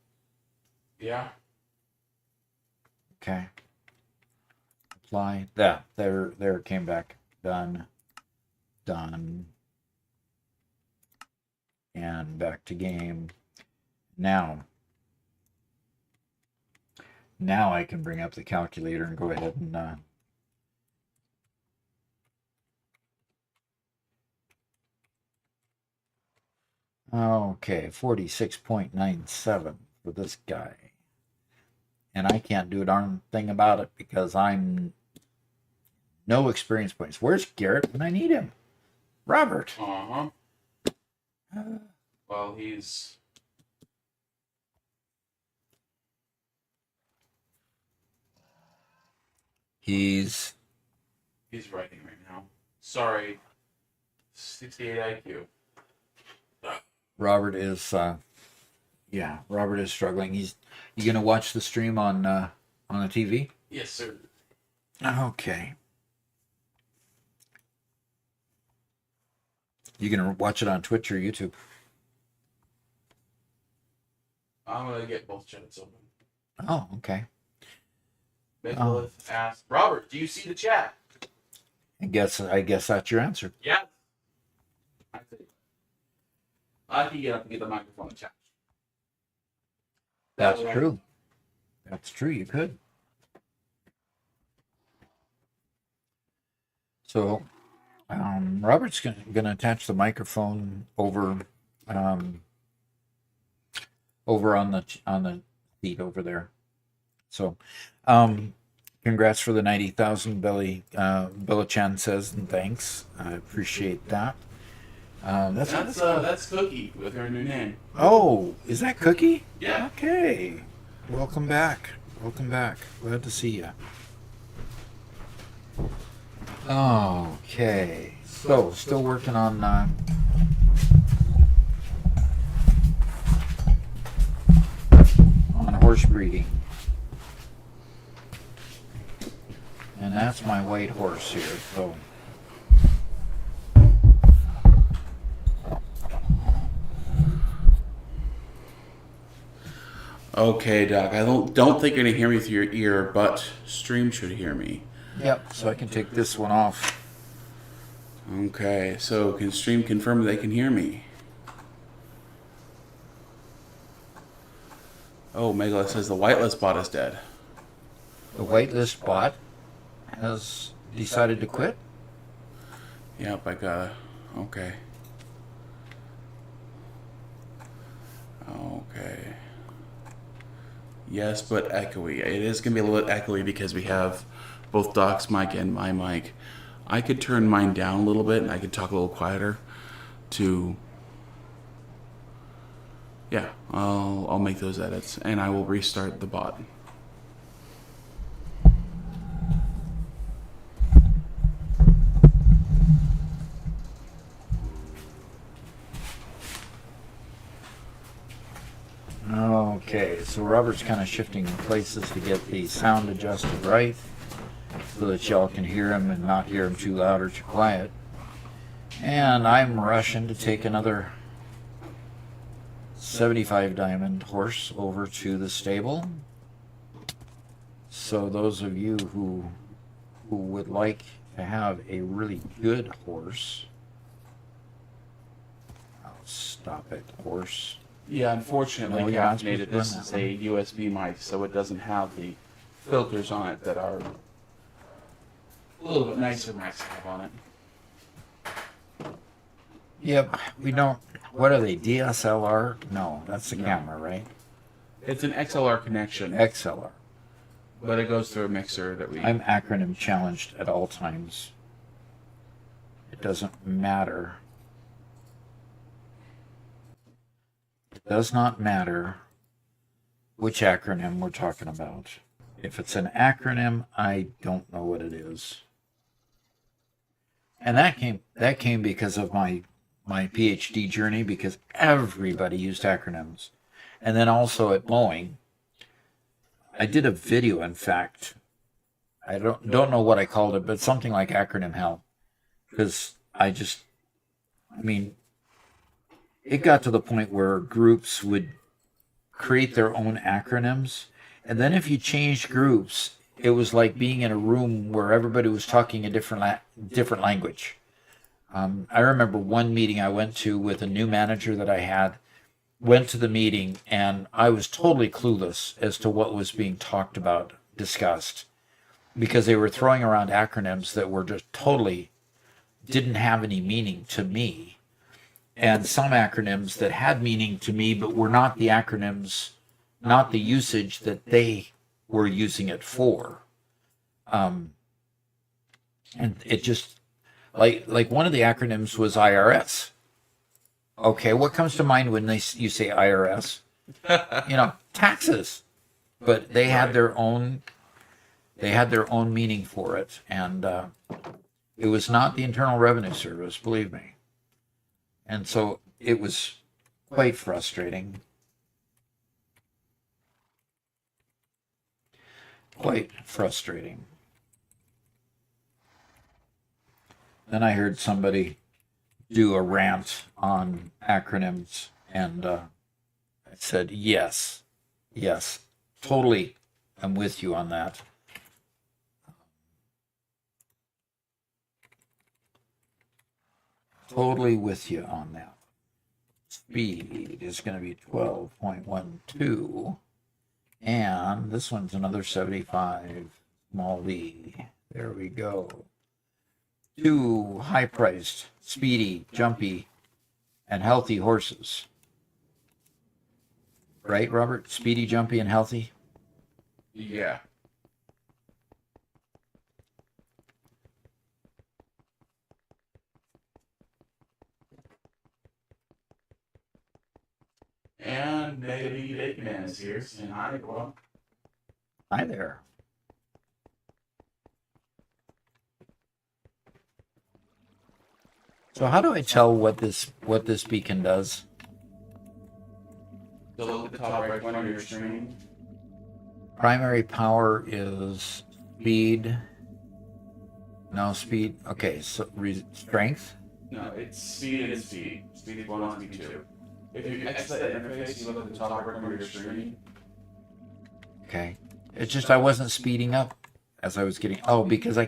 Yeah. Okay. Apply. There it came back. Done. And back to game. Now I can bring up the calculator and go ahead and okay, 46.97 for this guy. And I can't do a darn thing about it because I'm No experience points. Where's Garrett when I need him? Robert. Uh-huh. Well, he's He's writing right now. Sorry. 68 IQ. Robert is Robert is struggling. You gonna watch the stream on the TV? Yes, sir. Okay. You gonna watch it on Twitch or YouTube? I'm gonna get both chats open. Oh, okay. Nicholas asked, Robert, do you see the chat? I guess that's your answer. Yes. I see. I can get up and get the microphone attached. That's Right. true. That's true. You could. So, Robert's gonna attach the microphone over on the seat over there. So, congrats for the 90,000, Billy. Chan says, and thanks. I appreciate that. That's Cookie with her new name. Oh, is that Cookie? Yeah. Okay. Welcome back. Welcome back. Glad to see you. Okay. So, still working on horse breeding. And that's my white horse here, so. Okay, Doc. I don't think you're gonna hear me through your ear, but stream should hear me. Yep, so I can take this one off. Okay, so can stream confirm they can hear me? Oh, Megalith says the whitelist bot is dead. The whitelist bot has decided to quit. Yep, I gotta. Okay. Okay. Yes, but echoey. It is gonna be a little bit echoey because we have both Doc's mic and my mic. I could turn mine down a little bit and I could talk a little quieter to. Yeah, I'll make those edits and I will restart the bot. Okay, so Robert's kind of shifting places to get the sound adjusted right so that y'all can hear him and not hear him too loud or too quiet. And I'm rushing to take another 75 diamond horse over to the stable. So those of you who would like to have a really good horse, I'll stop it, horse. Yeah, unfortunately, No, you're not caffeinated. supposed This to is a USB mic, so it doesn't have the filters on it that are a little bit nicer mics have on it. Yep, we don't. What are they? DSLR? No, that's the camera, right? It's an XLR connection, XLR. but it goes through a mixer that we. I'm acronym challenged at all times. It doesn't matter. It does not matter which acronym we're talking about. If it's an acronym, I don't know what it is. And that came because of my PhD journey, because everybody used acronyms. And then also at mowing, I did a video, in fact. I don't know what I called it, but something like acronym hell. Because it got to the point where groups would create their own acronyms. And then if you changed groups, it was like being in a room where everybody was talking a different language. I remember one meeting I went to with a new manager that I had, went to the meeting, and I was totally clueless as to what was being talked about, discussed, because they were throwing around acronyms that were just totally didn't have any meaning to me. And some acronyms that had meaning to me, but were not the acronyms, not the usage that they were using it for. And it just like one of the acronyms was IRS. Okay, what comes to mind when you say IRS? Taxes. But they had their own meaning for it, and it was not the Internal Revenue Service, believe me. And so it was quite frustrating. Quite frustrating. Then I heard somebody do a rant on acronyms, and I said, yes, totally, I'm with you on that. Totally with you on that. Speed is going to be 12.12, and this one's another 75 small v. There we go. 2 high-priced, speedy, jumpy, and healthy horses. Right, Robert? Speedy, jumpy, and healthy? Yeah. And Negative Bacon Man is here saying hi, everyone. Hi there. So how do I tell what this beacon does? So look at the top right corner of your screen. Primary power is speed. No, speed. Okay, so strength. No, it's speed and speed. Speed is 1 and speed 2. If you exit that interface, you look at the top right corner of your screen. Okay. It's just I wasn't speeding up as I was getting. Oh, because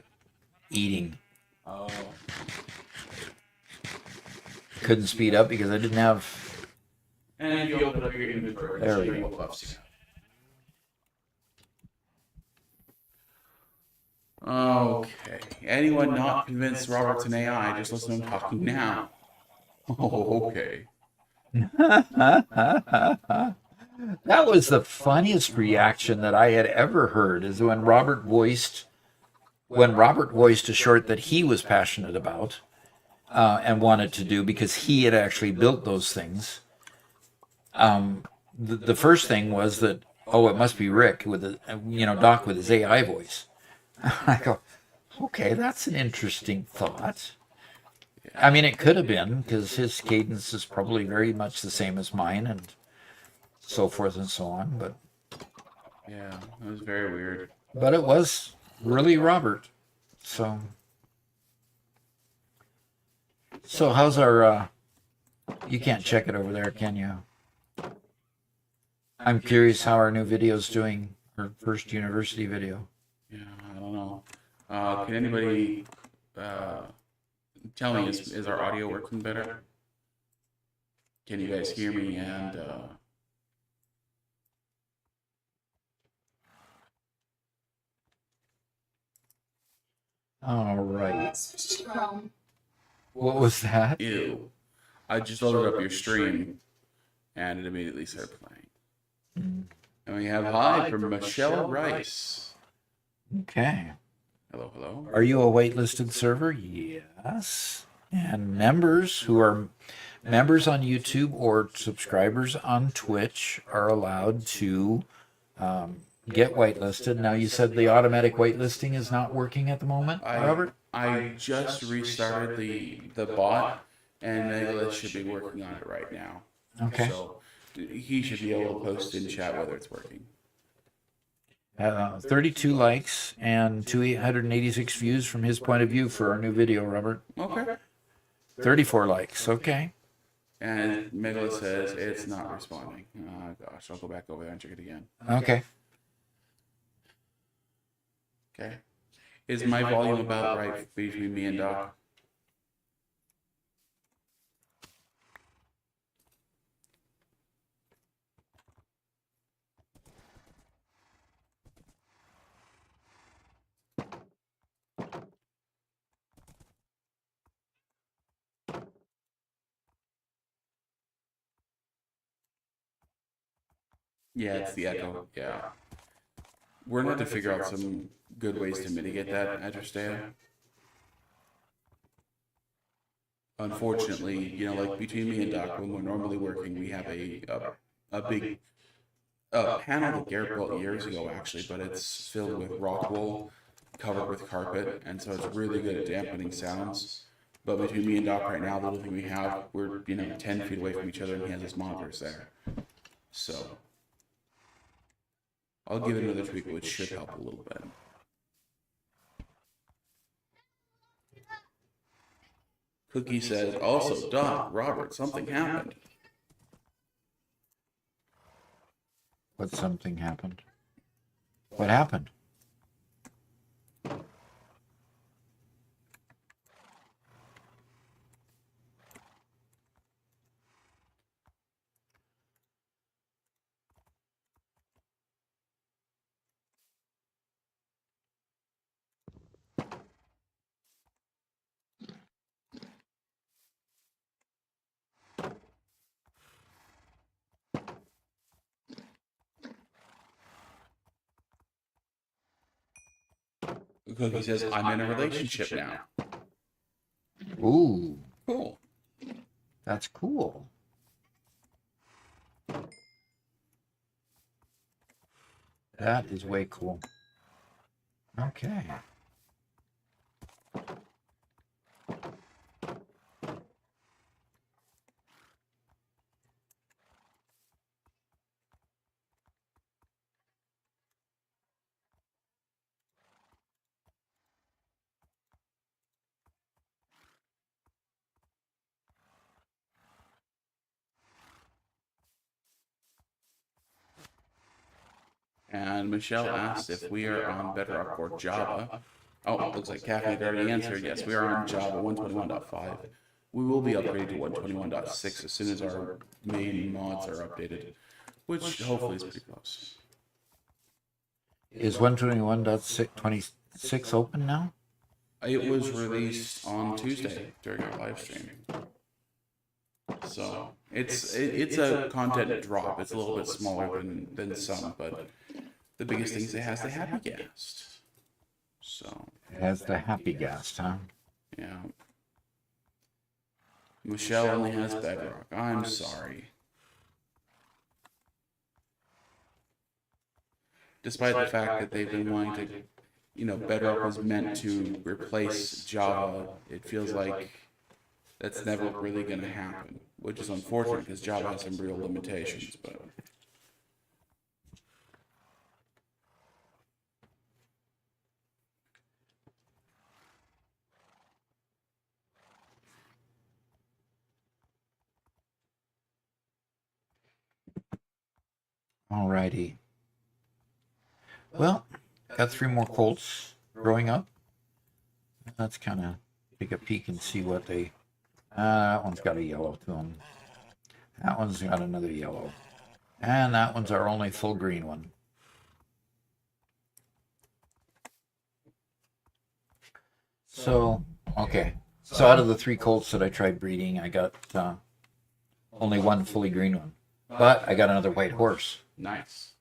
eating. Oh. Couldn't speed up because I didn't have. And if you open up your inventory, There we show you go. what buffs you have. Okay. Anyone not convinced Robert's an AI, just listen to him talking now. Oh, okay. That was the funniest reaction that I had ever heard, is when Robert voiced a short that he was passionate about and wanted to do because he had actually built those things. The first thing was that, oh, it must be Rick with Doc with his AI voice. I go, okay, that's an interesting thought. I mean, it could have been, because his cadence is probably very much the same as mine, and so forth and so on. But yeah, it was very weird. But it was really Robert. So how's our? You can't check it over there, can you? I'm curious how our new video's doing. Our first university video. Yeah, I don't know. Can anybody tell me, is our audio working better? Can you guys hear me? And All right. What was that? ew. I just loaded up your stream, and it immediately started playing. And we have hi from Michelle Rice. Okay. Hello, hello. Are you a waitlisted server? Yes. And members who are members on YouTube or subscribers on Twitch are allowed to get whitelisted. Now, you said the automatic whitelisting is not working at the moment, Robert? I just restarted the bot, and Nicholas should be working on it right now. Okay. So he should be able to post in chat whether it's working. 32 likes and 286 views from his point of view for our new video, Robert. Okay. 34 likes. Okay. And Megala says it's not responding. Oh gosh, I'll go back over there and check it again. Okay. Okay. Is my volume about right between me and Doc? Yeah, it's the echo. Yeah. We're going to have to figure out some good ways to mitigate that at your stay. unfortunately, like between me and Doc, when we're normally working, we have a big panel that Garrett built years ago, actually, but it's filled with rock wool, covered with carpet, and so it's really good at dampening sounds. But between me and Doc right now, the little thing we have, we're 10 feet away from each other, and he has his monitors there. So I'll give it another tweak, which should help a little bit. Cookie says, also, Doc, Robert, something happened. What something happened? What happened? Cookie says, I'm in a relationship now. Ooh, Cool. that's cool. That is way cool. Okay. And Michelle asked if we are on Bedrock or Java. Oh, looks like Caffeine had already answered. Yes, we are on Java 121.5. We will be upgraded to 121.6 as soon as our main mods are updated, which hopefully is pretty close. Is 121.26 open now? It was released on Tuesday during our live stream. So it's a content drop. It's a little bit smaller than some, but the biggest thing is it has the happy guest. So It has the happy gas, huh? yeah. Michelle only has Bedrock. I'm sorry. Despite the fact that they've been wanting to, Bedrock was meant to replace Java, it feels like that's never really going to happen, which is unfortunate because Java has some real limitations, but. Alrighty. Well, got 3 more colts growing up. Let's kind of take a peek and see what they... that one's got a yellow to them. That one's got another yellow. And that one's our only full green one. So, okay. So out of the 3 colts that I tried breeding, I got only 1 fully green one. But I got another white horse. Nice.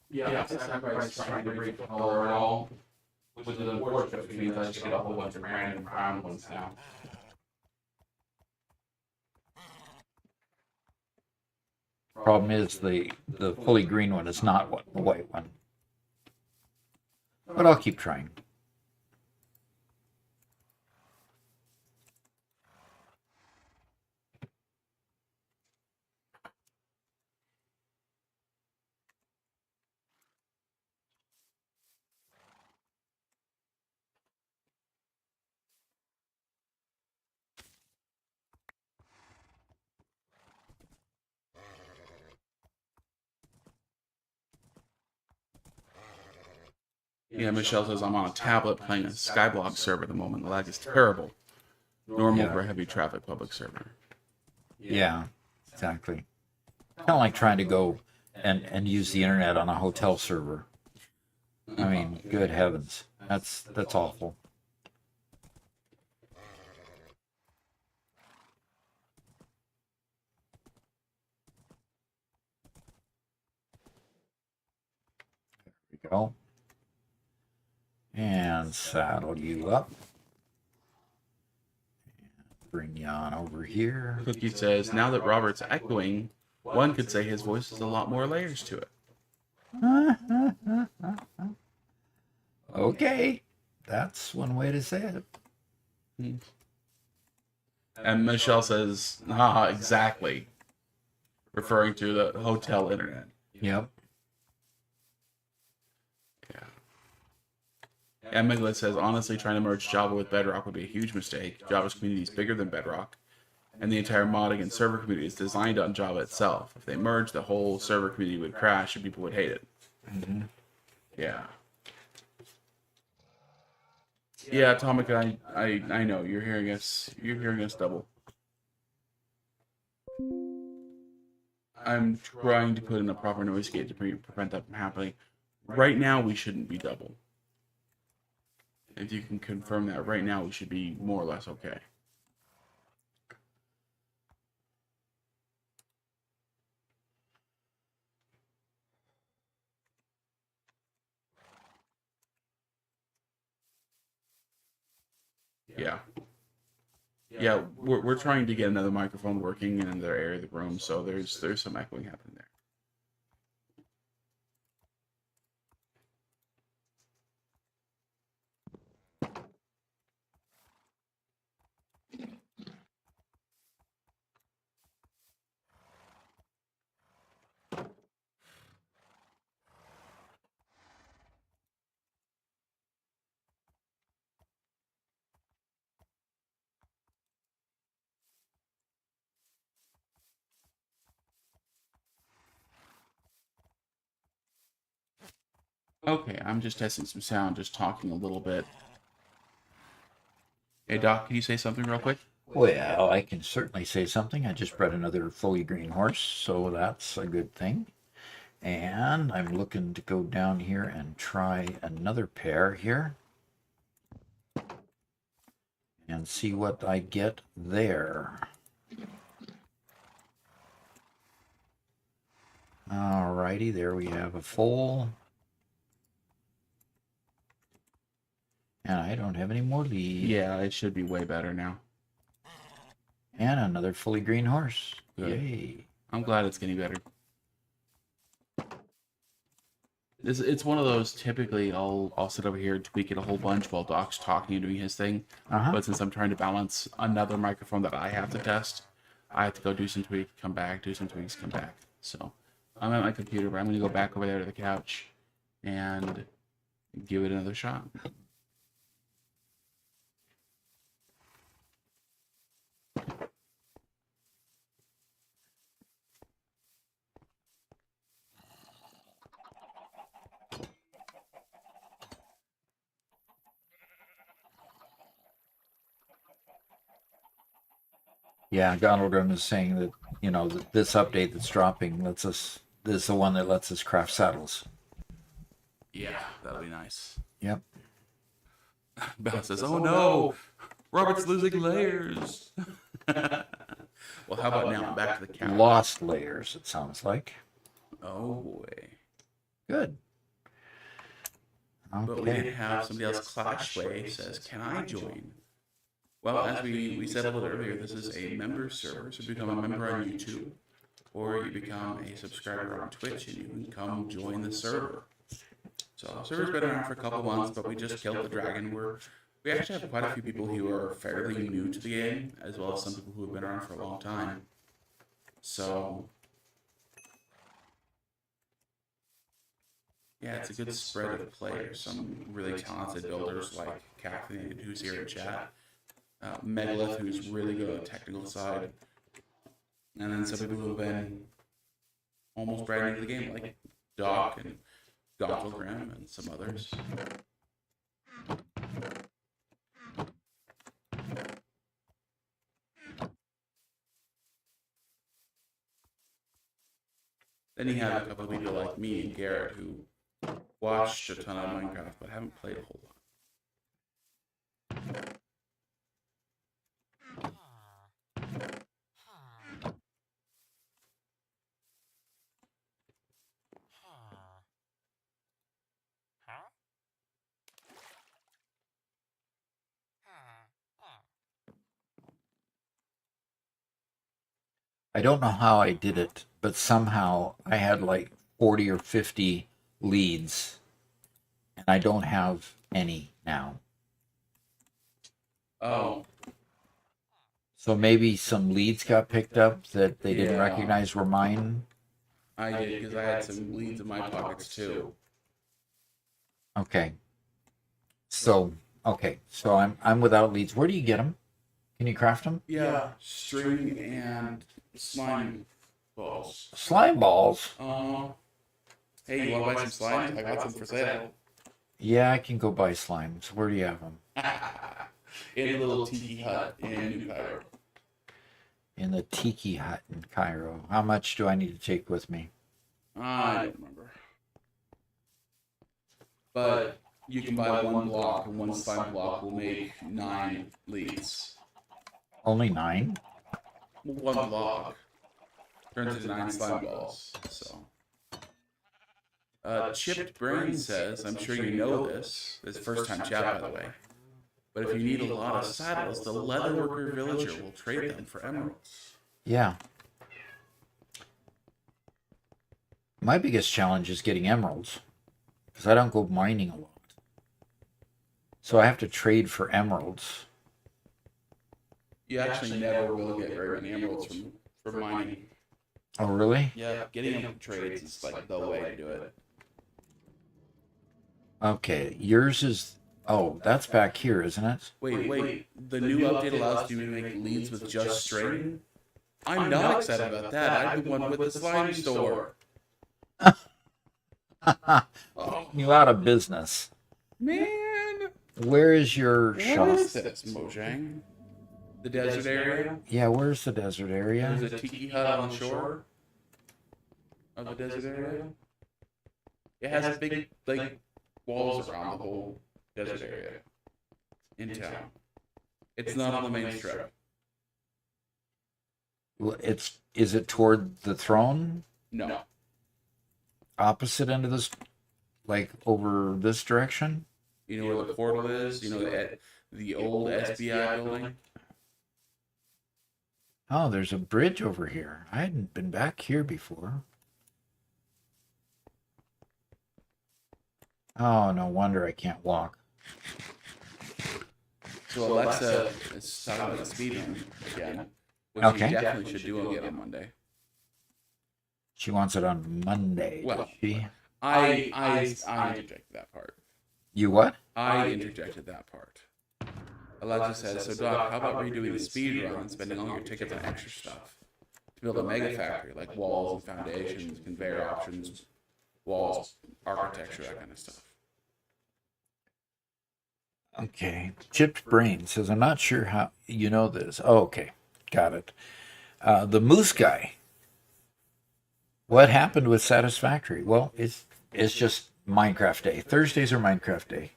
Yeah, Satisfactory trying to break the color at all, which is unfortunate, which means I just get a whole bunch of random brown ones now. Problem is the fully green one is not the white one. But I'll keep trying. Yeah, Michelle says I'm on a tablet playing a Skyblock server at the moment. The lag is terrible. Normal for a heavy traffic public server. Yeah, exactly. Kind of like trying to go and use the internet on a hotel server. I mean, good heavens, that's awful. There we go. And saddle you up. Bring you on over here. Cookie says, now that Robert's echoing, one could say his voice has a lot more layers to it. Okay, that's one way to say it. And Michelle says, haha, exactly. Referring to the hotel internet. Yep. Yeah. And Megla says, honestly, trying to merge Java with Bedrock would be a huge mistake. Java's community is bigger than Bedrock, and the entire modding and server community is designed on Java itself. If they merged, the whole server community would crash and people would hate it. Mm-hmm. Yeah. Yeah, Atomic, I know you're hearing us. You're hearing us double. I'm trying to put in a proper noise gate to prevent that from happening. Right now, we shouldn't be double. If you can confirm that, right now we should be more or less okay. Yeah. Yeah, we're trying to get another microphone working in another area of the room, so there's some echoing happening there. Okay, I'm just testing some sound, just talking a little bit. Hey Doc, can you say something real quick? Well, I can certainly say something. I just bred another fully green horse, so that's a good thing. And I'm looking to go down here and try another pair here. And see what I get there. Alrighty, there we have a foal. And I don't have any more leads. Yeah, it should be way better now. And another fully green horse. Good. Yay. I'm glad it's getting better. It's one of those, typically I'll sit over here and tweak it a whole bunch while Doc's talking and doing his thing. But since I'm trying to balance another microphone that I have to test, I have to go do some tweaks, come back, do some tweaks, come back. So I'm at my computer, but I'm going to go back over there to the couch and give it another shot. Yeah, Donaldrum is saying that, you know, that this update that's dropping lets us, this is the one that lets us craft saddles. Yeah, that'll be nice. Yep. Beth says, oh no, Robert's losing layers. Well, how about now? Back to the couch. Lost layers, it sounds like. Oh boy. Good. But we did have somebody else, Clashway, says, can I join? Well, as we said a little earlier, this is a member server, so become a member on YouTube, or you become a subscriber on Twitch, and you can come join the server. So the server's been around for a couple months, but we just killed the dragon. We actually have quite a few people who are fairly new to the game, as well as some people who have been around for a long time. So yeah, it's a good spread of players. Some really talented builders like Kathleen, who's here in chat. Megalith, who's really good on the technical side. And then some people who have been almost brand new to the game, like Doc and Gottlegram and some others. Then you have a couple of people like me and Garrett who watched a ton of Minecraft but haven't played a whole lot. I don't know how I did it, but somehow I had like 40 or 50 leads, and I don't have any now. Oh, So maybe some leads got picked up that they didn't Yeah. recognize were mine. I did because I had some leads in my pockets too. Okay. So I'm without leads. Where do you get them? Can you craft them? Yeah, string and slime balls. Slime balls. Hey, you want to buy some slimes? I got some for sale. Yeah, I can go buy slimes. Where do you have them? In a little tiki hut in New Cairo. In the Tiki Hut in Cairo. How much do I need to take with me? I don't remember. But you can buy one block, and one slime block will make 9 leads. Only 9? One block turns into 9 slime balls. So, Chipped Brain says, I'm sure you know this. This is first time chat, by the way. But if you need a lot of saddles, the leatherworker villager will trade them for emeralds. Yeah. My biggest challenge is getting emeralds because I don't go mining a lot. So I have to trade for emeralds. You actually never will get very many emeralds from mining. Oh, really? Yeah, getting them from trades is like the way to do it. Okay, yours is... Oh, that's back here, isn't it? Wait. The new update allows you to make leads with just string? I'm not excited about that. I'm the one with the slime store. You out of business. Man! Where is your shop? What is this, Mojang? The desert area? Yeah, where's the desert area? There's a tiki hut on the shore of the desert area. It has big, like, walls around the whole desert area in town. It's not on the main strip. Is it toward the throne? No. Opposite end of this, like over this direction? You know where the portal is? You know the old SBI building? Oh, there's a bridge over here. I hadn't been back here before. Oh, no wonder I can't walk. So Alexa is talking about speedrun again, which Okay. you definitely should do again on Monday. She wants it on Monday, Well, does she? I interjected that part. You what? I interjected that part. Alexa says, so Doc, how about redoing the speed run and spending all your tickets on extra stuff to build a mega factory like walls and foundations, conveyor options, walls, architecture, that kind of stuff. Okay. Chipped Brain says, I'm not sure how you know this. Oh, okay. Got it. The Moose Guy. What happened with Satisfactory? Well, it's just Minecraft Day. Thursdays are Minecraft Day.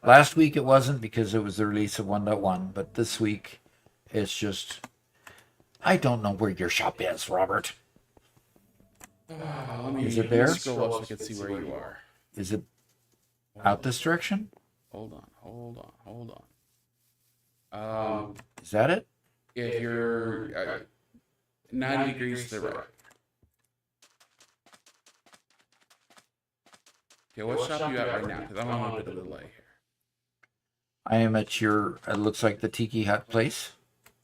Last week it wasn't because it was the release of 1.1, but this week it's just... I don't know where your shop is, Robert. Is it there? Scroll up so I can see where you are. Is it out this direction? Hold on. Is that it? If you're 90 degrees to the right. Okay, what shop are you at right now? Because I'm on a bit of a delay here. I am at your, it looks like the Tiki Hut place.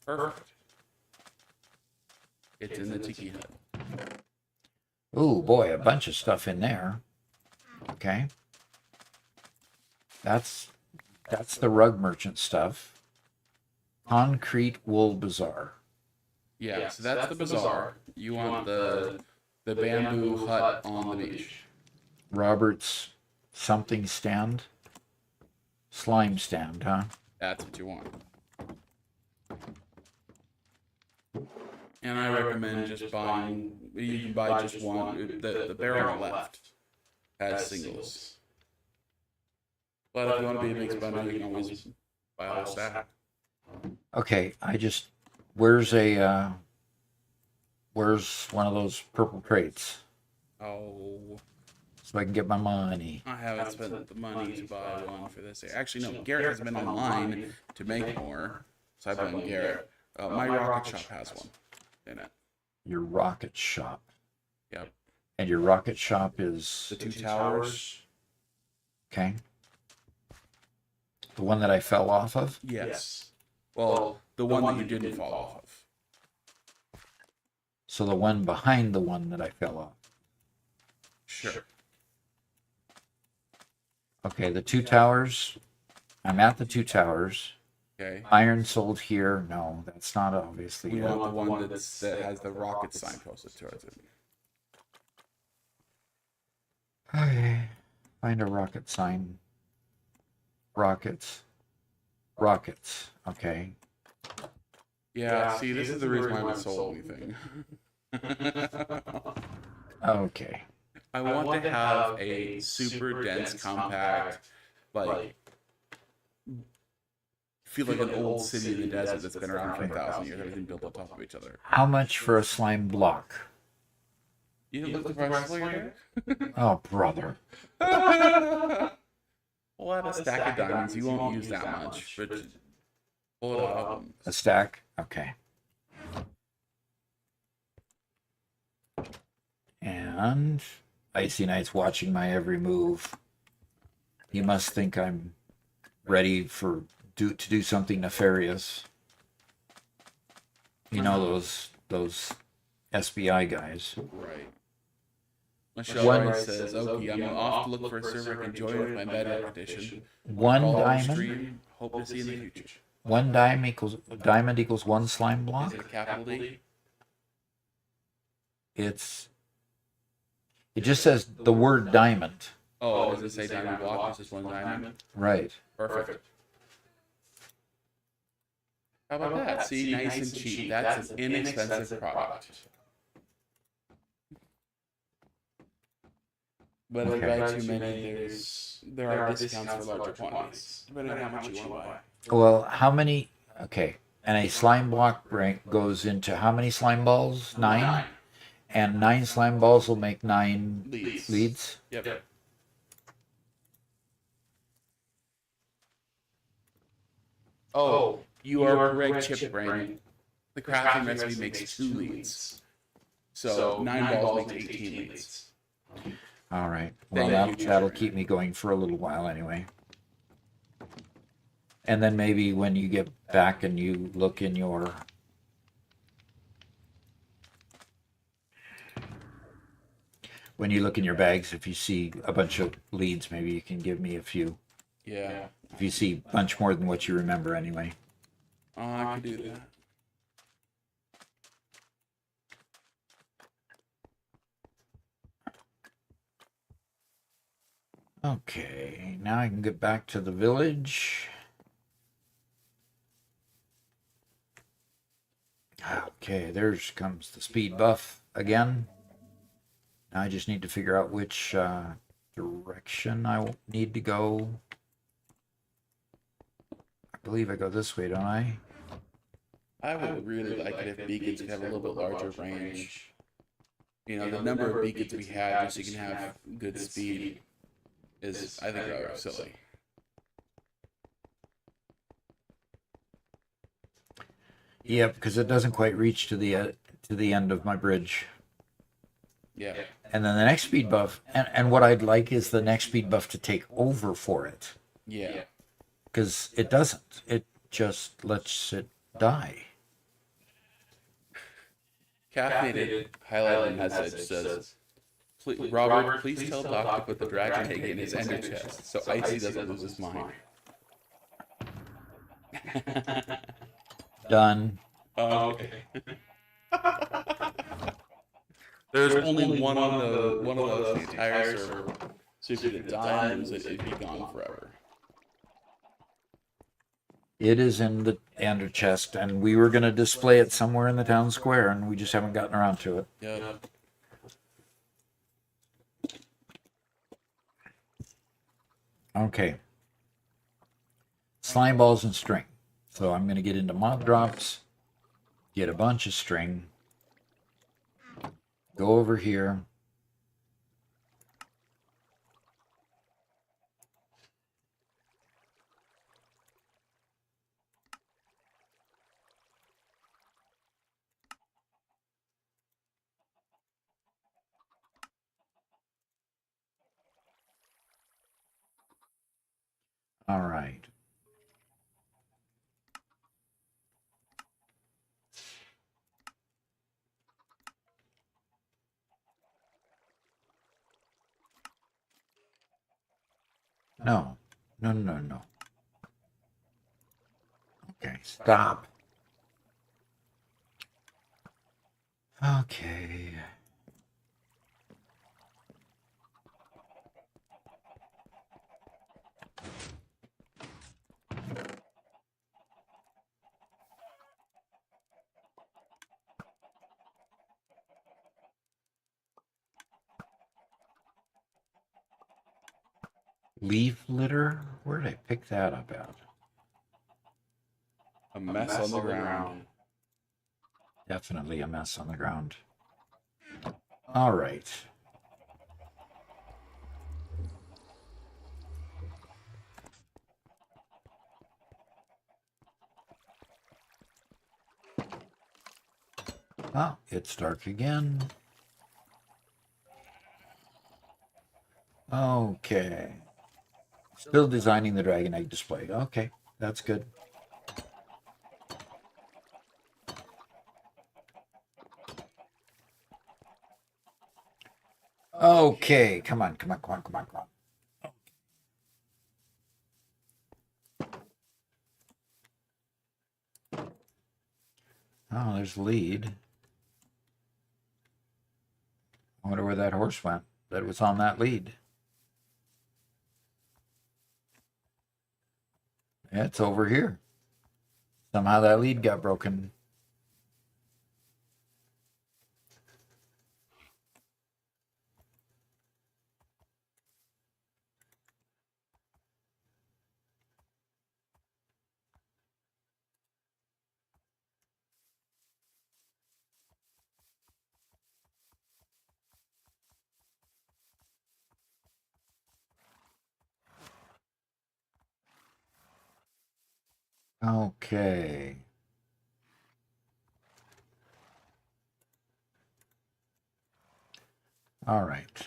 Perfect. It's in the Tiki Hut. Oh boy, a bunch of stuff in there. Okay. That's the rug merchant stuff. Concrete Wool Bazaar. Yeah, so that's the bazaar. You want the bamboo hut on the beach. Robert's something stand. Slime stand, huh? That's what you want. And I recommend just buying, you can buy just one, the barrel on the left has singles. But if you want to be a big spender, you can always buy a whole stack. Okay, where's one of those purple crates Oh, so I can get my money? I haven't spent the money to buy one for this. Actually, no, Garrett has been online to make more, so I blame Garrett. My rocket shop has one in it. your rocket shop. Yep. And your rocket shop is The two towers. okay. The one that I fell off of? Yes. Well, the one that you didn't fall off of. So the one behind the one that I fell off. Sure. Okay, the two towers. I'm at the two towers. Okay. Iron sold here. No, that's not obviously We it. want the one that has the rocket sign posted towards it. Okay. Find a rocket sign. Rockets. Rockets. Okay. Yeah, see, this is the reason why I haven't sold anything. Okay. I want to have a super dense, compact, like, feel like an old city in the desert that's been around for 1,000 years, everything built on top of each other. How much for a slime block? You didn't look the price later? Oh, brother. We'll add a stack of diamonds. You won't use that much, but pull it out. A stack? Okay. And Icy Knight's watching my every move. He must think I'm ready to do something nefarious. You know those SBI guys. Right. Michelle One- Rice says, "Okay, I'm off to look for a server I can join with my Bedrock edition. One Follow diamond. stream. Hope to see you in the future." One diamond equals one slime block. Is it a capital D? It just says the word diamond. Oh, does it say diamond block? It's just one diamond. Right. Perfect. How about that? See, nice and cheap. That's an inexpensive product. But if I buy too many, there are discounts for larger quantities, depending on how much you want to buy. Well, how many? Okay. And a slime block rank goes into how many slime balls? 9? And 9 slime balls will make 9 leads? Yep. Oh, you are correct, Chip Brain. The crafting recipe makes 2 leads. So 9 balls makes 18 leads. All right. Well, Thank you, that'll Chip keep me going for a little while anyway. And then maybe when you get back and you look in your bags, if you see a bunch of leads, maybe you can give me a few. Yeah. If you see a bunch more than what you remember anyway. I could do that. Okay, now I can get back to the village. Okay, there's comes the speed buff again. Now I just need to figure out which direction I need to go. I believe I go this way, don't I? I would really like it if beacons could have a little bit larger range. You know, the number of beacons we had just so you can have good speed is, I think, rather silly. Yeah, because it doesn't quite reach to the end of my bridge. Yeah. And then the next speed buff, and what I'd like is the next speed buff to take over for it. Yeah. Because it doesn't. It just lets it die. Caffeinated highlighted message says, Robert, please tell Doc to put the dragon egg in his ender chest so Icy doesn't lose his mind. Done. Okay. There's only one of those in the entire server, so if you didn't die and lose it, it'd be gone forever. It is in the ender chest, and we were going to display it somewhere in the town square, and we just haven't gotten around to it. Yeah. Okay. Slime balls and string. So I'm going to get into mob drops, get a bunch of string, go over here. All right. No. No, no, no. Okay, stop. Okay. Leaf litter? Where did I pick that up at? A mess on the ground. Definitely a mess on the ground. All right. Oh, it's dark again. Okay. Still designing the Dragon Egg display. Okay, that's good. Okay, come on, come on, come on, come on, come on. Oh, there's the lead. I wonder where that horse went that was on that lead. Yeah, it's over here. Somehow that lead got broken. Okay. All right.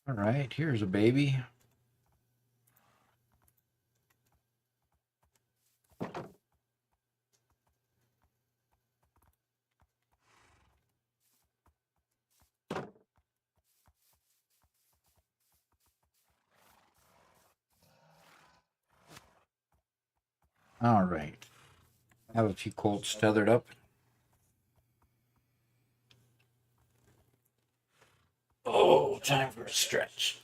All right, here's a baby. All right. Have a few colts tethered up. Oh, time for a stretch.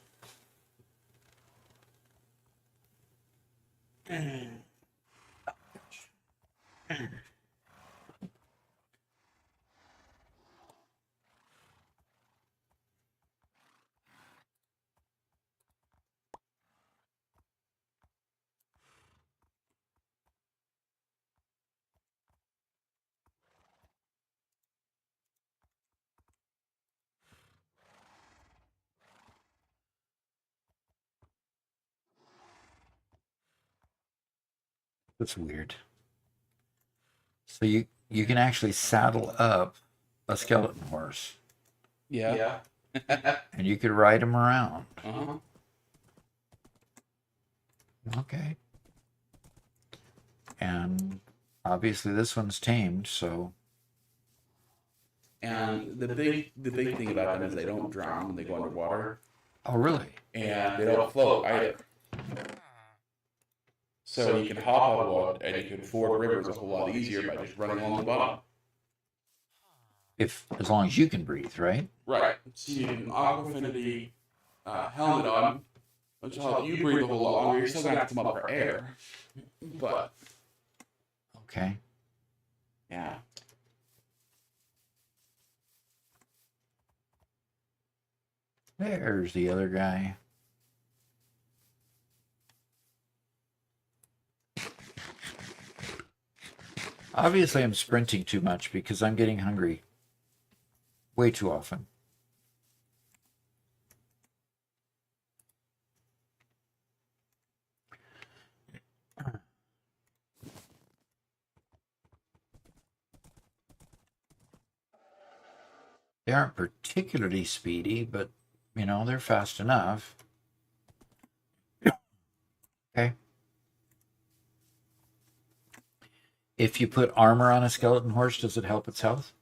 That's weird. So you can actually saddle up a skeleton horse Yeah. and you could ride him around. Uh-huh. Okay. And obviously this one's tamed, so And the big thing about them is they don't drown when they go underwater, oh really? and they don't float either. So you can hop on a boat and you can ford rivers a whole lot easier by just running along the bottom. If as long as you can breathe, right? Right. So you get an Aquafinity helmet on, which will help you breathe a whole lot longer. You're still gonna have to come up for air, but Okay. yeah. There's the other guy. Obviously, I'm sprinting too much because I'm getting hungry way too often. They aren't particularly speedy, but, you know, they're fast enough. Okay. If you put armor on a skeleton horse, does it help its health?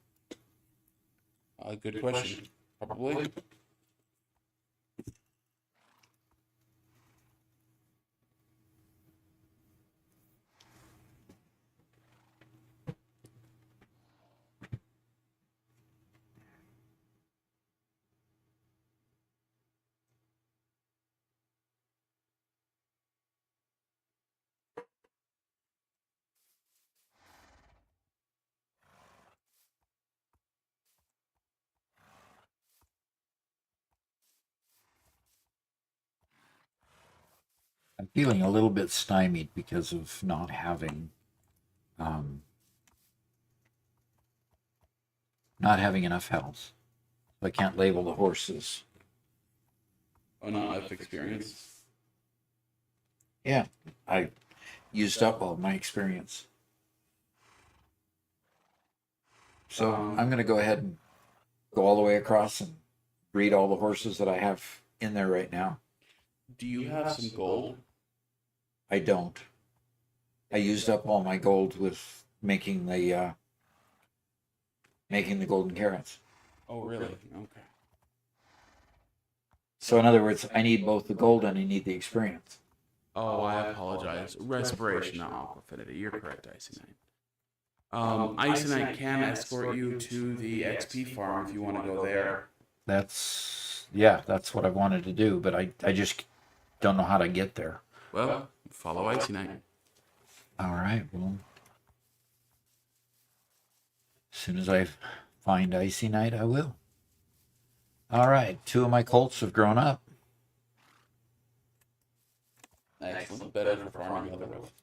Good question. Probably. I'm feeling a little bit stymied because of not having um, enough health. I can't label the horses. Oh, not life experience. Yeah, I used up all my experience. So I'm going to go ahead and go all the way across and breed all the horses that I have in there right now. Do you have some gold? I don't. I used up all my gold with making the golden carrots. Oh, really? Okay. So in other words, I need both the gold and I need the experience. Oh, I apologize. Respiration, not aqua affinity. You're correct, Icy Knight. Icy Knight can escort you to the XP farm if you want to go there. That's what I wanted to do, but I just don't know how to get there. Well, follow Icy Knight. All right, well, as soon as I find Icy Knight, I will. All right, 2 of my colts have grown up. Excellent. Better for farming leather with.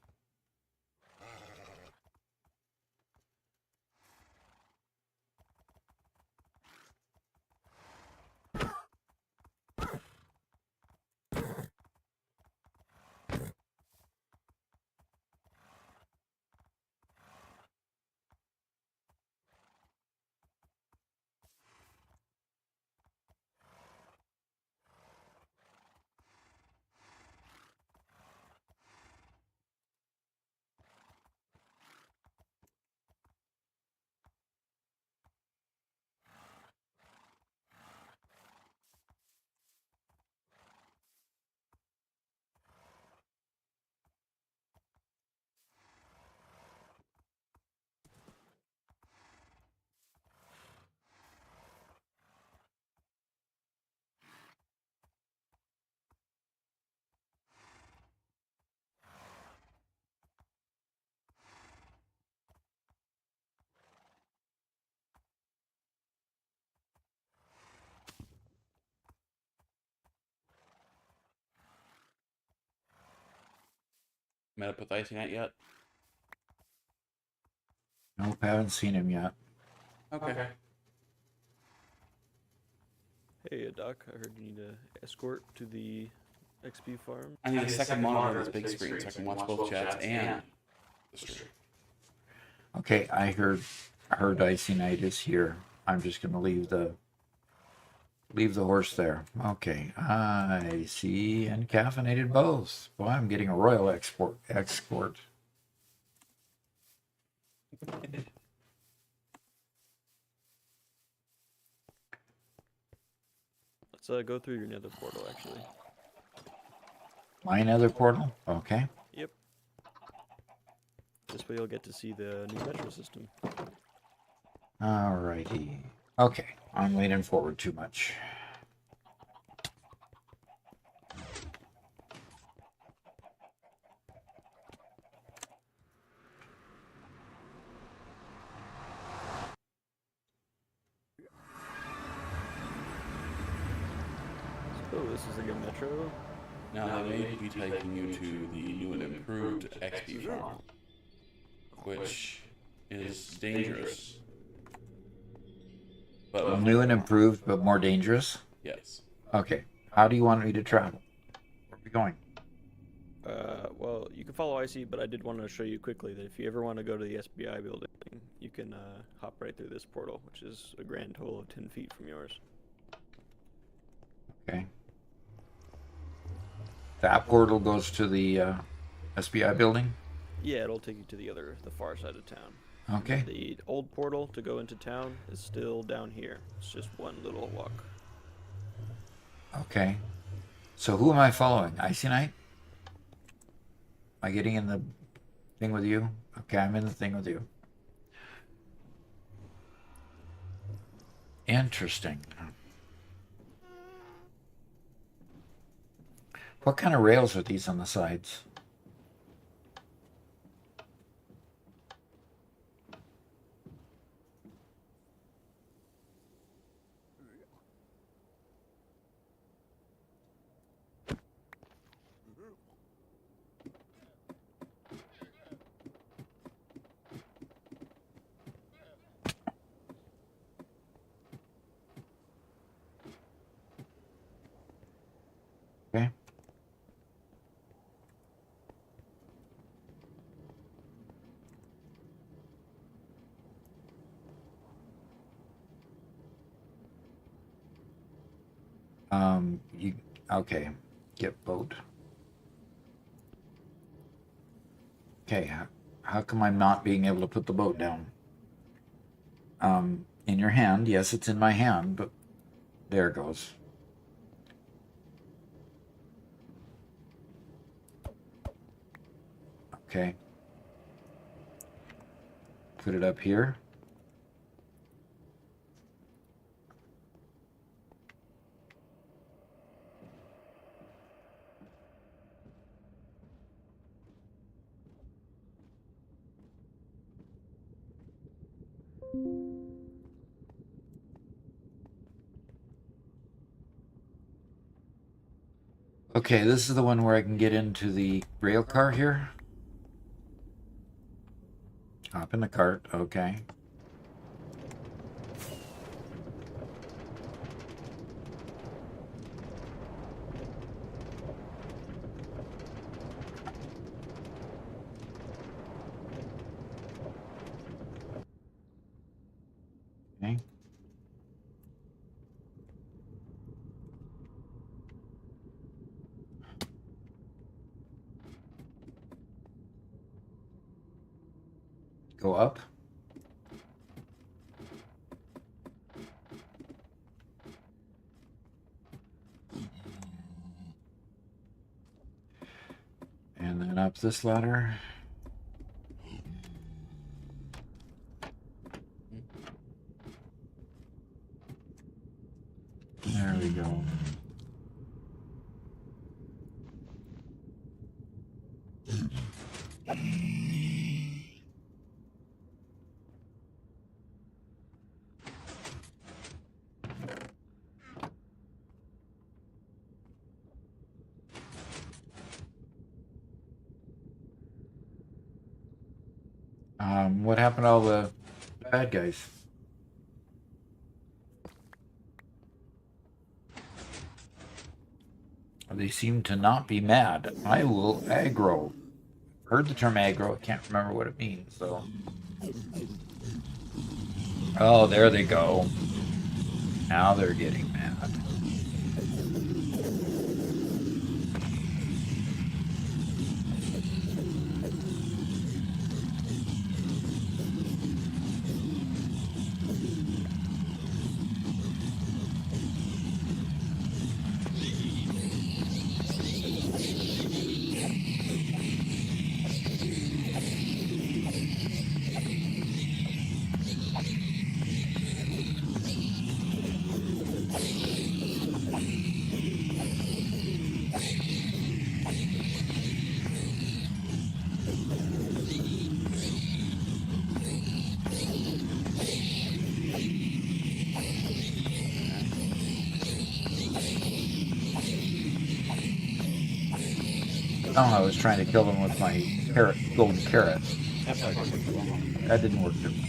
Met up with Icy Knight yet? Nope, haven't seen him yet. Okay. Hey, Doc, I heard you need an escort to the XP farm. I need a second monitor on this big screen so I can watch both chats and the stream. Okay, I heard Icy Knight is here. I'm just gonna leave the horse there. Okay, I see, and caffeinated both. Boy, I'm getting a royal escort. Let's go through your nether portal, actually. My nether portal? Okay. Yep. This way you'll get to see the new metro system. Alrighty. Okay, I'm leaning forward too much. Oh, this is the good metro. Now they may be taking you to the new and improved XP farm, which is dangerous. But New and improved, but more dangerous. yes. Okay. How do you want me to travel? Where are we going? Well, you can follow IC, but I did want to show you quickly that if you ever want to go to the SBI building, you can hop right through this portal, which is a grand total of 10 feet from yours. Okay. That portal goes to the SBI building. Yeah, it'll take you to the far side of town. Okay. The old portal to go into town is still down here. It's just one little walk. Okay. So who am I following? Icy Knight? Am I getting in the thing with you? Okay, I'm in the thing with you. Interesting. What kind of rails are these on the sides? Okay. Okay, get boat. Okay, how come I'm not being able to put the boat down? In your hand, yes, it's in my hand, but there it goes. Okay. Put it up here. Okay, this is the one where I can get into the rail car here. Hop in the cart, okay. Okay. Go up. And then up this ladder. There we go. What happened to all the bad guys? They seem to not be mad. I will aggro. Heard the term aggro. I can't remember what it means, though. Oh, there they go. Now they're getting mad. Oh, I was trying to kill them with my golden carrot. That probably didn't work too well. That didn't work too well.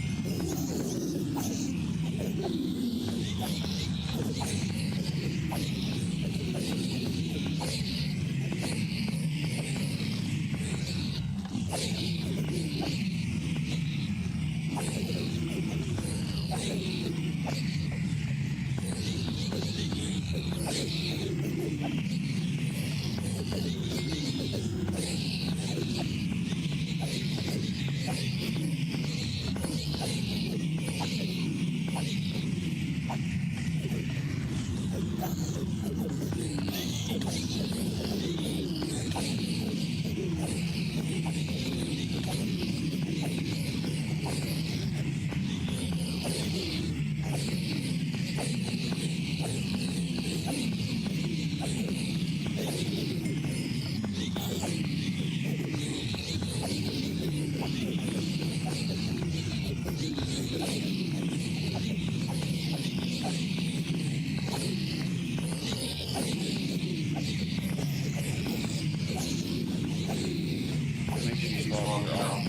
Make sure you follow your arm.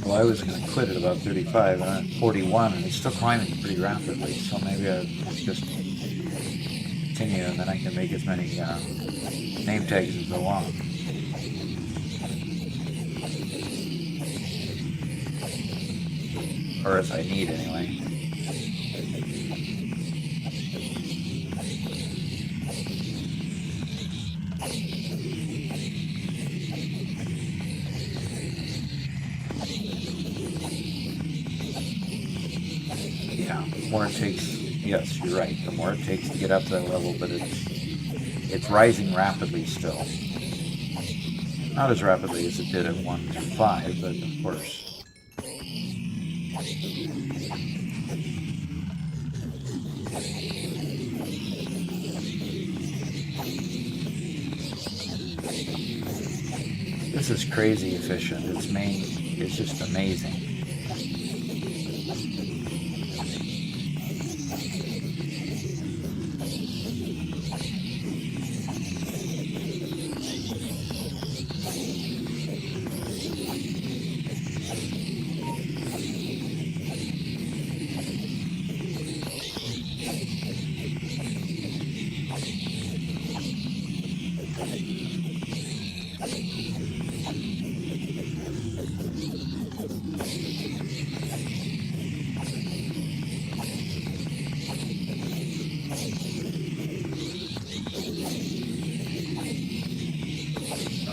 Well, I was going to quit at about 35, and I'm at 41, and it's still climbing pretty rapidly, so maybe I'll just continue, and then I can make as many name tags as I want. Or as I need, anyway. Yeah, the more it takes, yes, you're right, the more it takes to get up to that level, but it's rising rapidly still. Not as rapidly as it did at 1 to 5, but of course. This is crazy efficient. It's just amazing.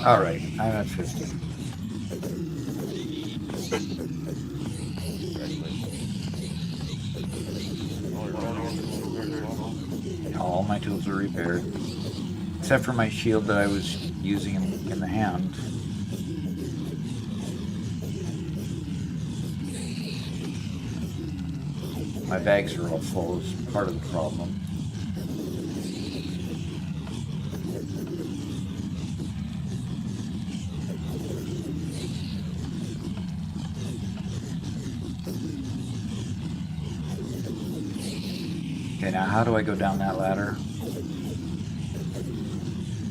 All right, I'm at 50. All my tools are repaired, except for my shield that I was using in the hand. My bags are all full, is part of the problem. Okay, now how do I go down that ladder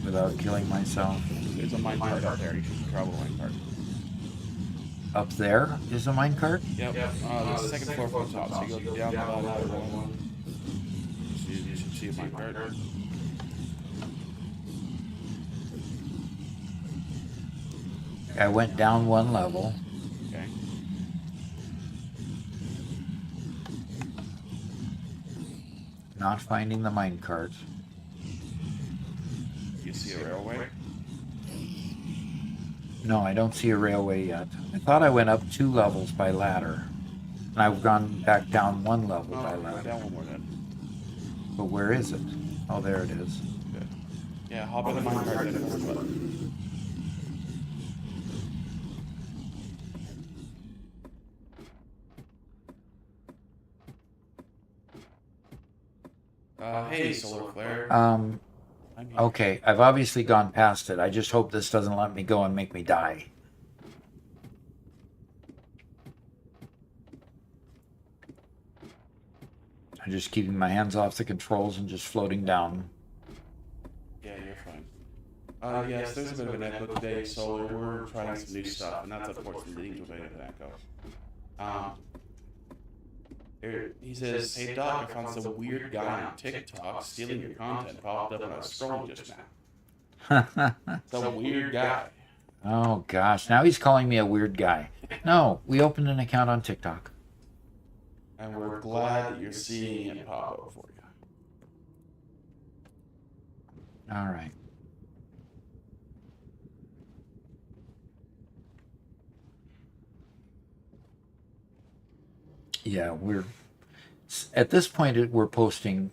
without killing myself? There's a mine cart out there. You should travel a mine cart. Up there is a minecart? Yep. The second floor from the top. So you go down the ladder one. You should see a minecart. I went down one level. Okay. Not finding the minecart. You see a railway? No, I don't see a railway yet. I thought I went up 2 levels by ladder. And I've gone back down 1 level by Go ladder. down one more then. But where is it? Oh, there it is. Good. Yeah, hop in the minecart and press the button. Hey, solar flare. I'm here. Okay, I've obviously gone past it. I just hope this doesn't let me go and make me die. I'm just keeping my hands off the controls and just floating down. Yeah, you're fine. Yes, there's a bit of an echo today, so we're trying some new stuff, and that's unfortunately leading to a bit of an echo. He says, "Hey Doc, I found some weird guy on TikTok stealing your content. Popped up when I was scrolling just now. Some weird guy." Oh gosh, now he's calling me a weird guy. No, we opened an account on TikTok. And we're glad that you're seeing it pop up for you. All right. Yeah, we're at this point we're posting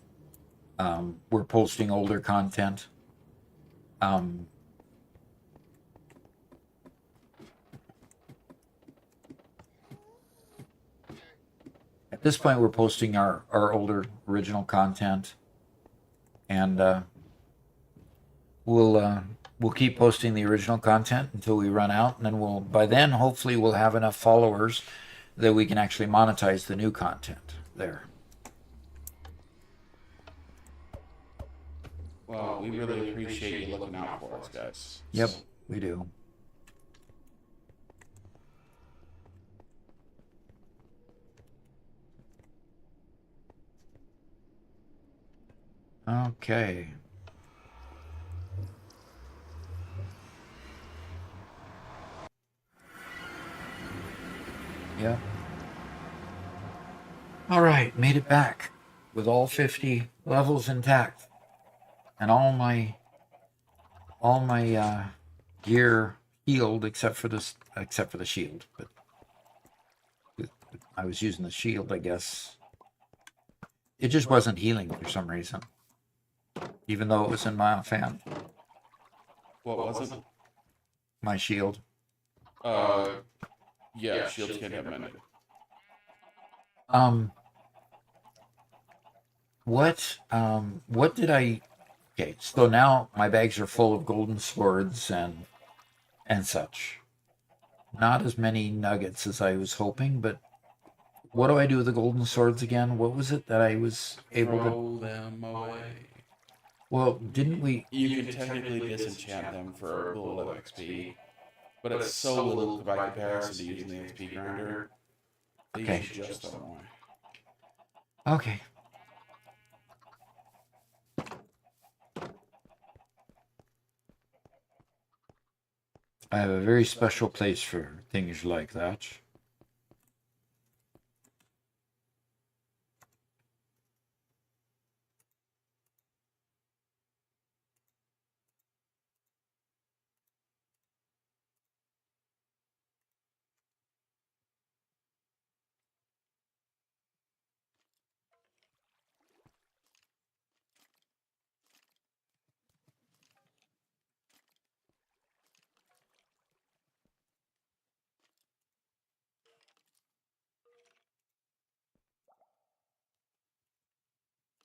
older content. At this point we're posting our older original content, and we'll keep posting the original content until we run out, and then by then hopefully we'll have enough followers that we can actually monetize the new content there. Well, we really appreciate you looking out for us, guys. Yep, we do. Okay. Yep. All right, made it back with all 50 levels intact, and all my gear healed except for the shield. But I was using the shield, I guess. It just wasn't healing for some reason, even though it was in my offhand. What was it? My shield. Yeah, shields can have mended. What did I... Okay, so now my bags are full of golden swords and such. Not as many nuggets as I was hoping, but what do I do with the golden swords again? What was it that I was able to... Throw them away. Well, didn't we... You can technically disenchant them for a little of XP, but it's so little by comparison to using the XP grinder. Okay. You should just throw them away. Okay. I have a very special place for things like that.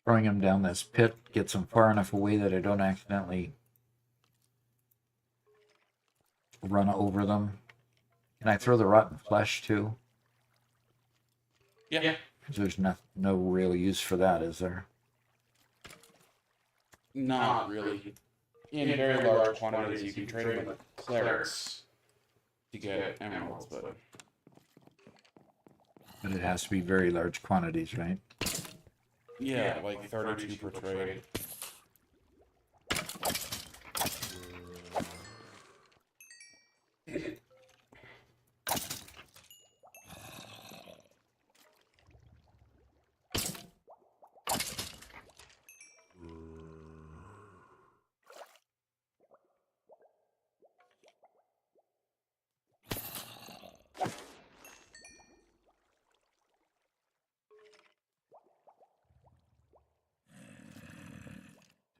Throwing them down this pit gets them far enough away that I don't accidentally run over them. Can I throw the rotten flesh too? Yeah. There's no real use for that, is there? Not really. In very large quantities, you can trade them with clerics to get emeralds, but But it has to be very large quantities, right? Yeah, like 32 per trade.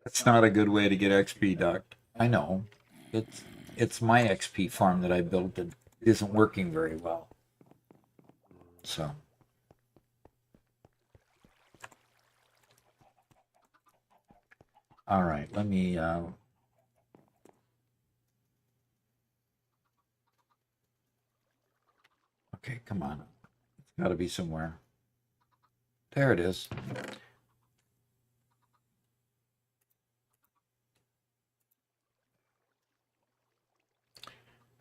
That's not a good way to get XP, Doc. I know. It's my XP farm that I built that isn't working very well. So. All right, let me okay, come on. It's got to be somewhere. There it is.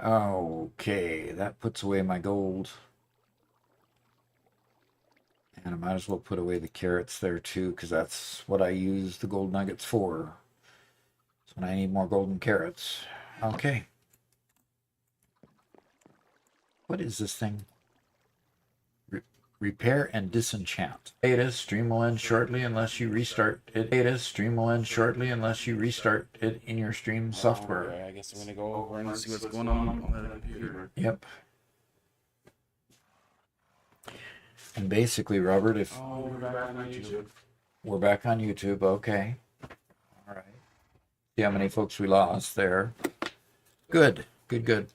Okay, that puts away my gold. And I might as well put away the carrots there too, because that's what I use the gold nuggets for. So when I need more golden carrots. Okay. What is this thing? Repair and disenchant. Data stream will end shortly unless you restart it. Data stream will end shortly unless you restart it in your stream software. Okay, I guess I'm gonna go over and see what's going on the computer. Yep. And basically, Robert, if Oh, we're back on YouTube. we're back on YouTube, okay. All right. See how many folks we lost there. Good, good, good.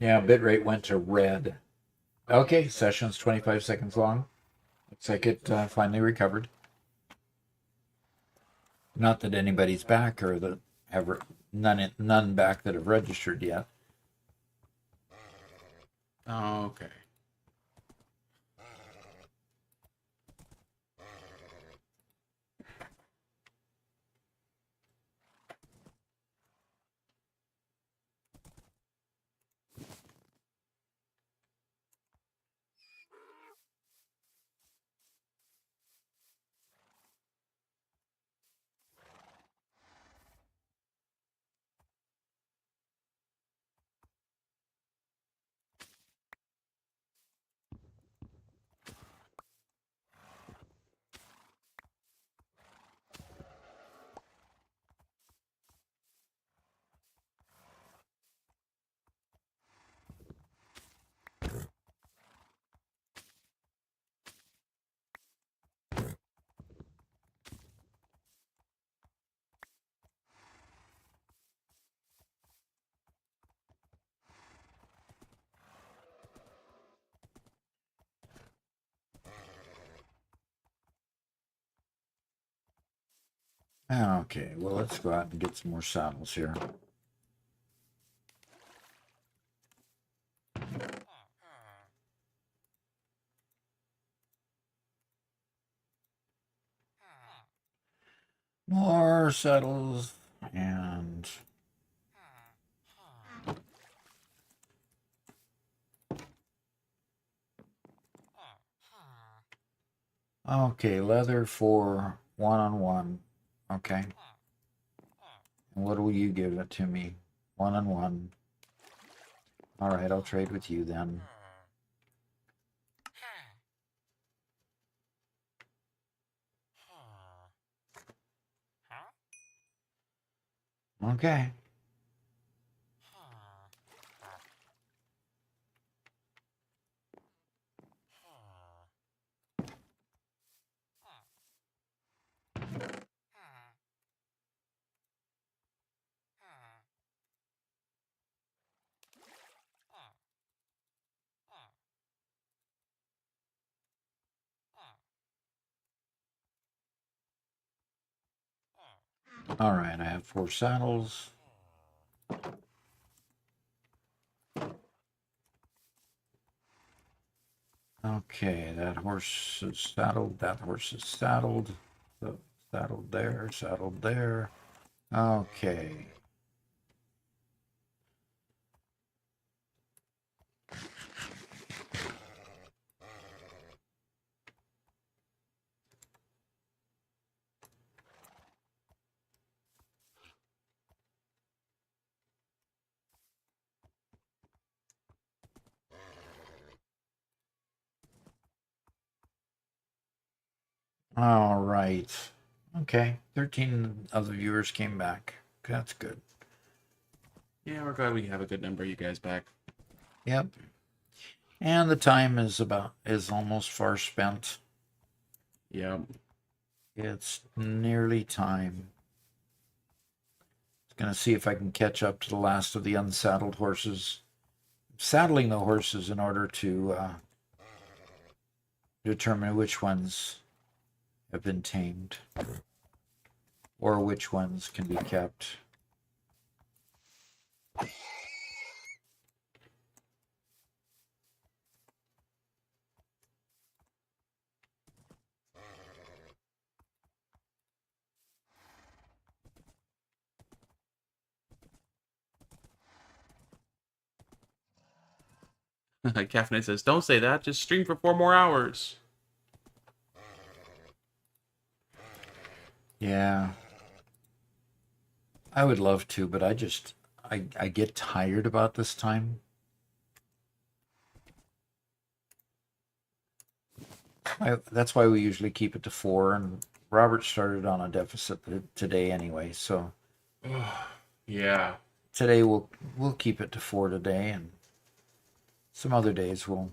Yeah, bitrate went to red. Okay, session's 25 seconds long. Looks like it finally recovered. Not that anybody's back or that have none back that have registered yet. Okay. Okay, well, let's go out and get some more saddles here. More saddles and okay, leather for one-on-one. Okay. And what will you give it to me? One-on-one. All right, I'll trade with you then. Okay. All right, I have 4 saddles. Okay, that horse is saddled. That horse is saddled. So saddled there, saddled there. Okay. All right. Okay. 13 of the viewers came back. That's good. Yeah, we're glad we have a good number of you guys back. Yep. And the time is almost far spent. Yep. It's nearly time. Gonna see if I can catch up to the last of the unsaddled horses. Saddling the horses in order to determine which ones have been tamed or which ones can be kept. Caffeinated says, "Don't say that. Just stream for 4 more hours." Yeah. I would love to, but I get tired about this time. That's why we usually keep it to 4, and Robert started on a deficit today anyway, so Yeah. today we'll keep it to 4 today, and some other days we'll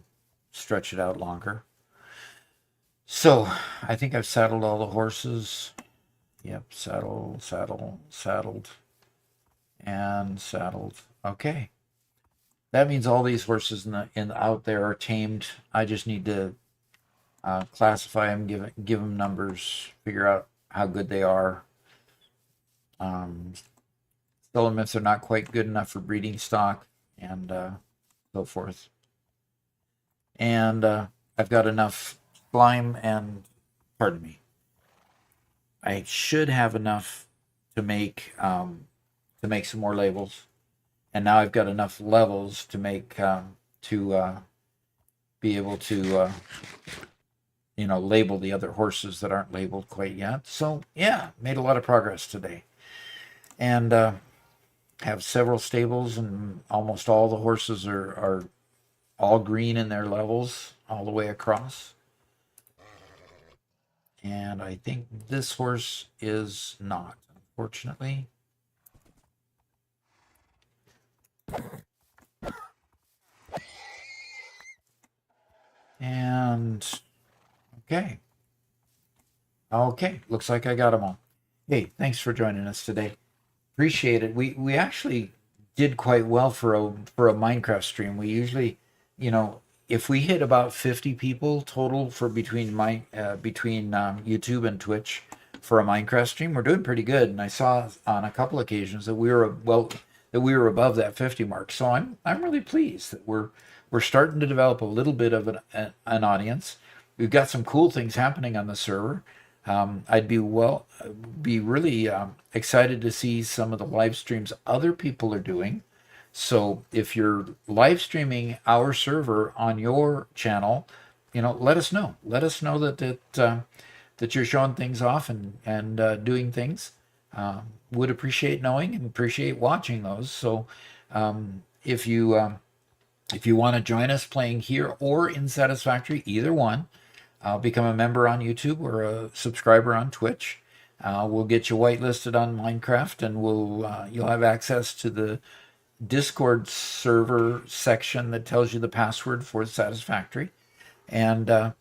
stretch it out longer. So I think I've saddled all the horses. Yep, saddled, and saddled. Okay. That means all these horses out there are tamed. I just need to classify them, give them numbers, figure out how good they are. Tell them if they're not quite good enough for breeding stock, and so forth. And I've got enough slime and, pardon me, I should have enough to make some more labels, and now I've got enough levels to make to be able to label the other horses that aren't labeled quite yet. So yeah, made a lot of progress today, and have several stables, and almost all the horses are all green in their levels all the way across. And I think this horse is not, unfortunately. And okay. Okay, looks like I got them all. Hey, thanks for joining us today. Appreciate it. We actually did quite well for a Minecraft stream. We usually, if we hit about 50 people total for between YouTube and Twitch for a Minecraft stream, we're doing pretty good. And I saw on a couple occasions that we were above that 50 mark. So I'm really pleased that we're starting to develop a little bit of an audience. We've got some cool things happening on the server. I'd be really excited to see some of the live streams other people are doing. So if you're live streaming our server on your channel, let us know. Let us know that you're showing things off and doing things. Would appreciate knowing and appreciate watching those. So if you want to join us playing here or in Satisfactory, either one, become a member on YouTube or a subscriber on Twitch. We'll get you whitelisted on Minecraft, and you'll have access to the Discord server section that tells you the password for Satisfactory, and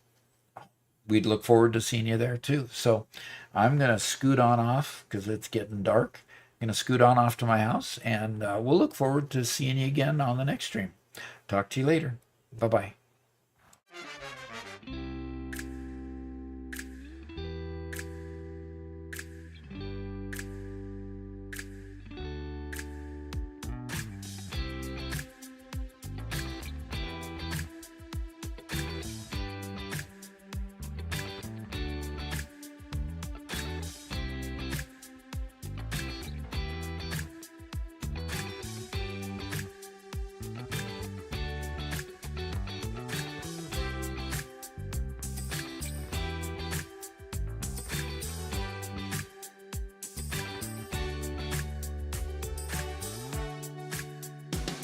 we'd look forward to seeing you there too. So I'm gonna scoot on off because it's getting dark. I'm gonna scoot on off to my house, and we'll look forward to seeing you again on the next stream. Talk to you later. Bye bye.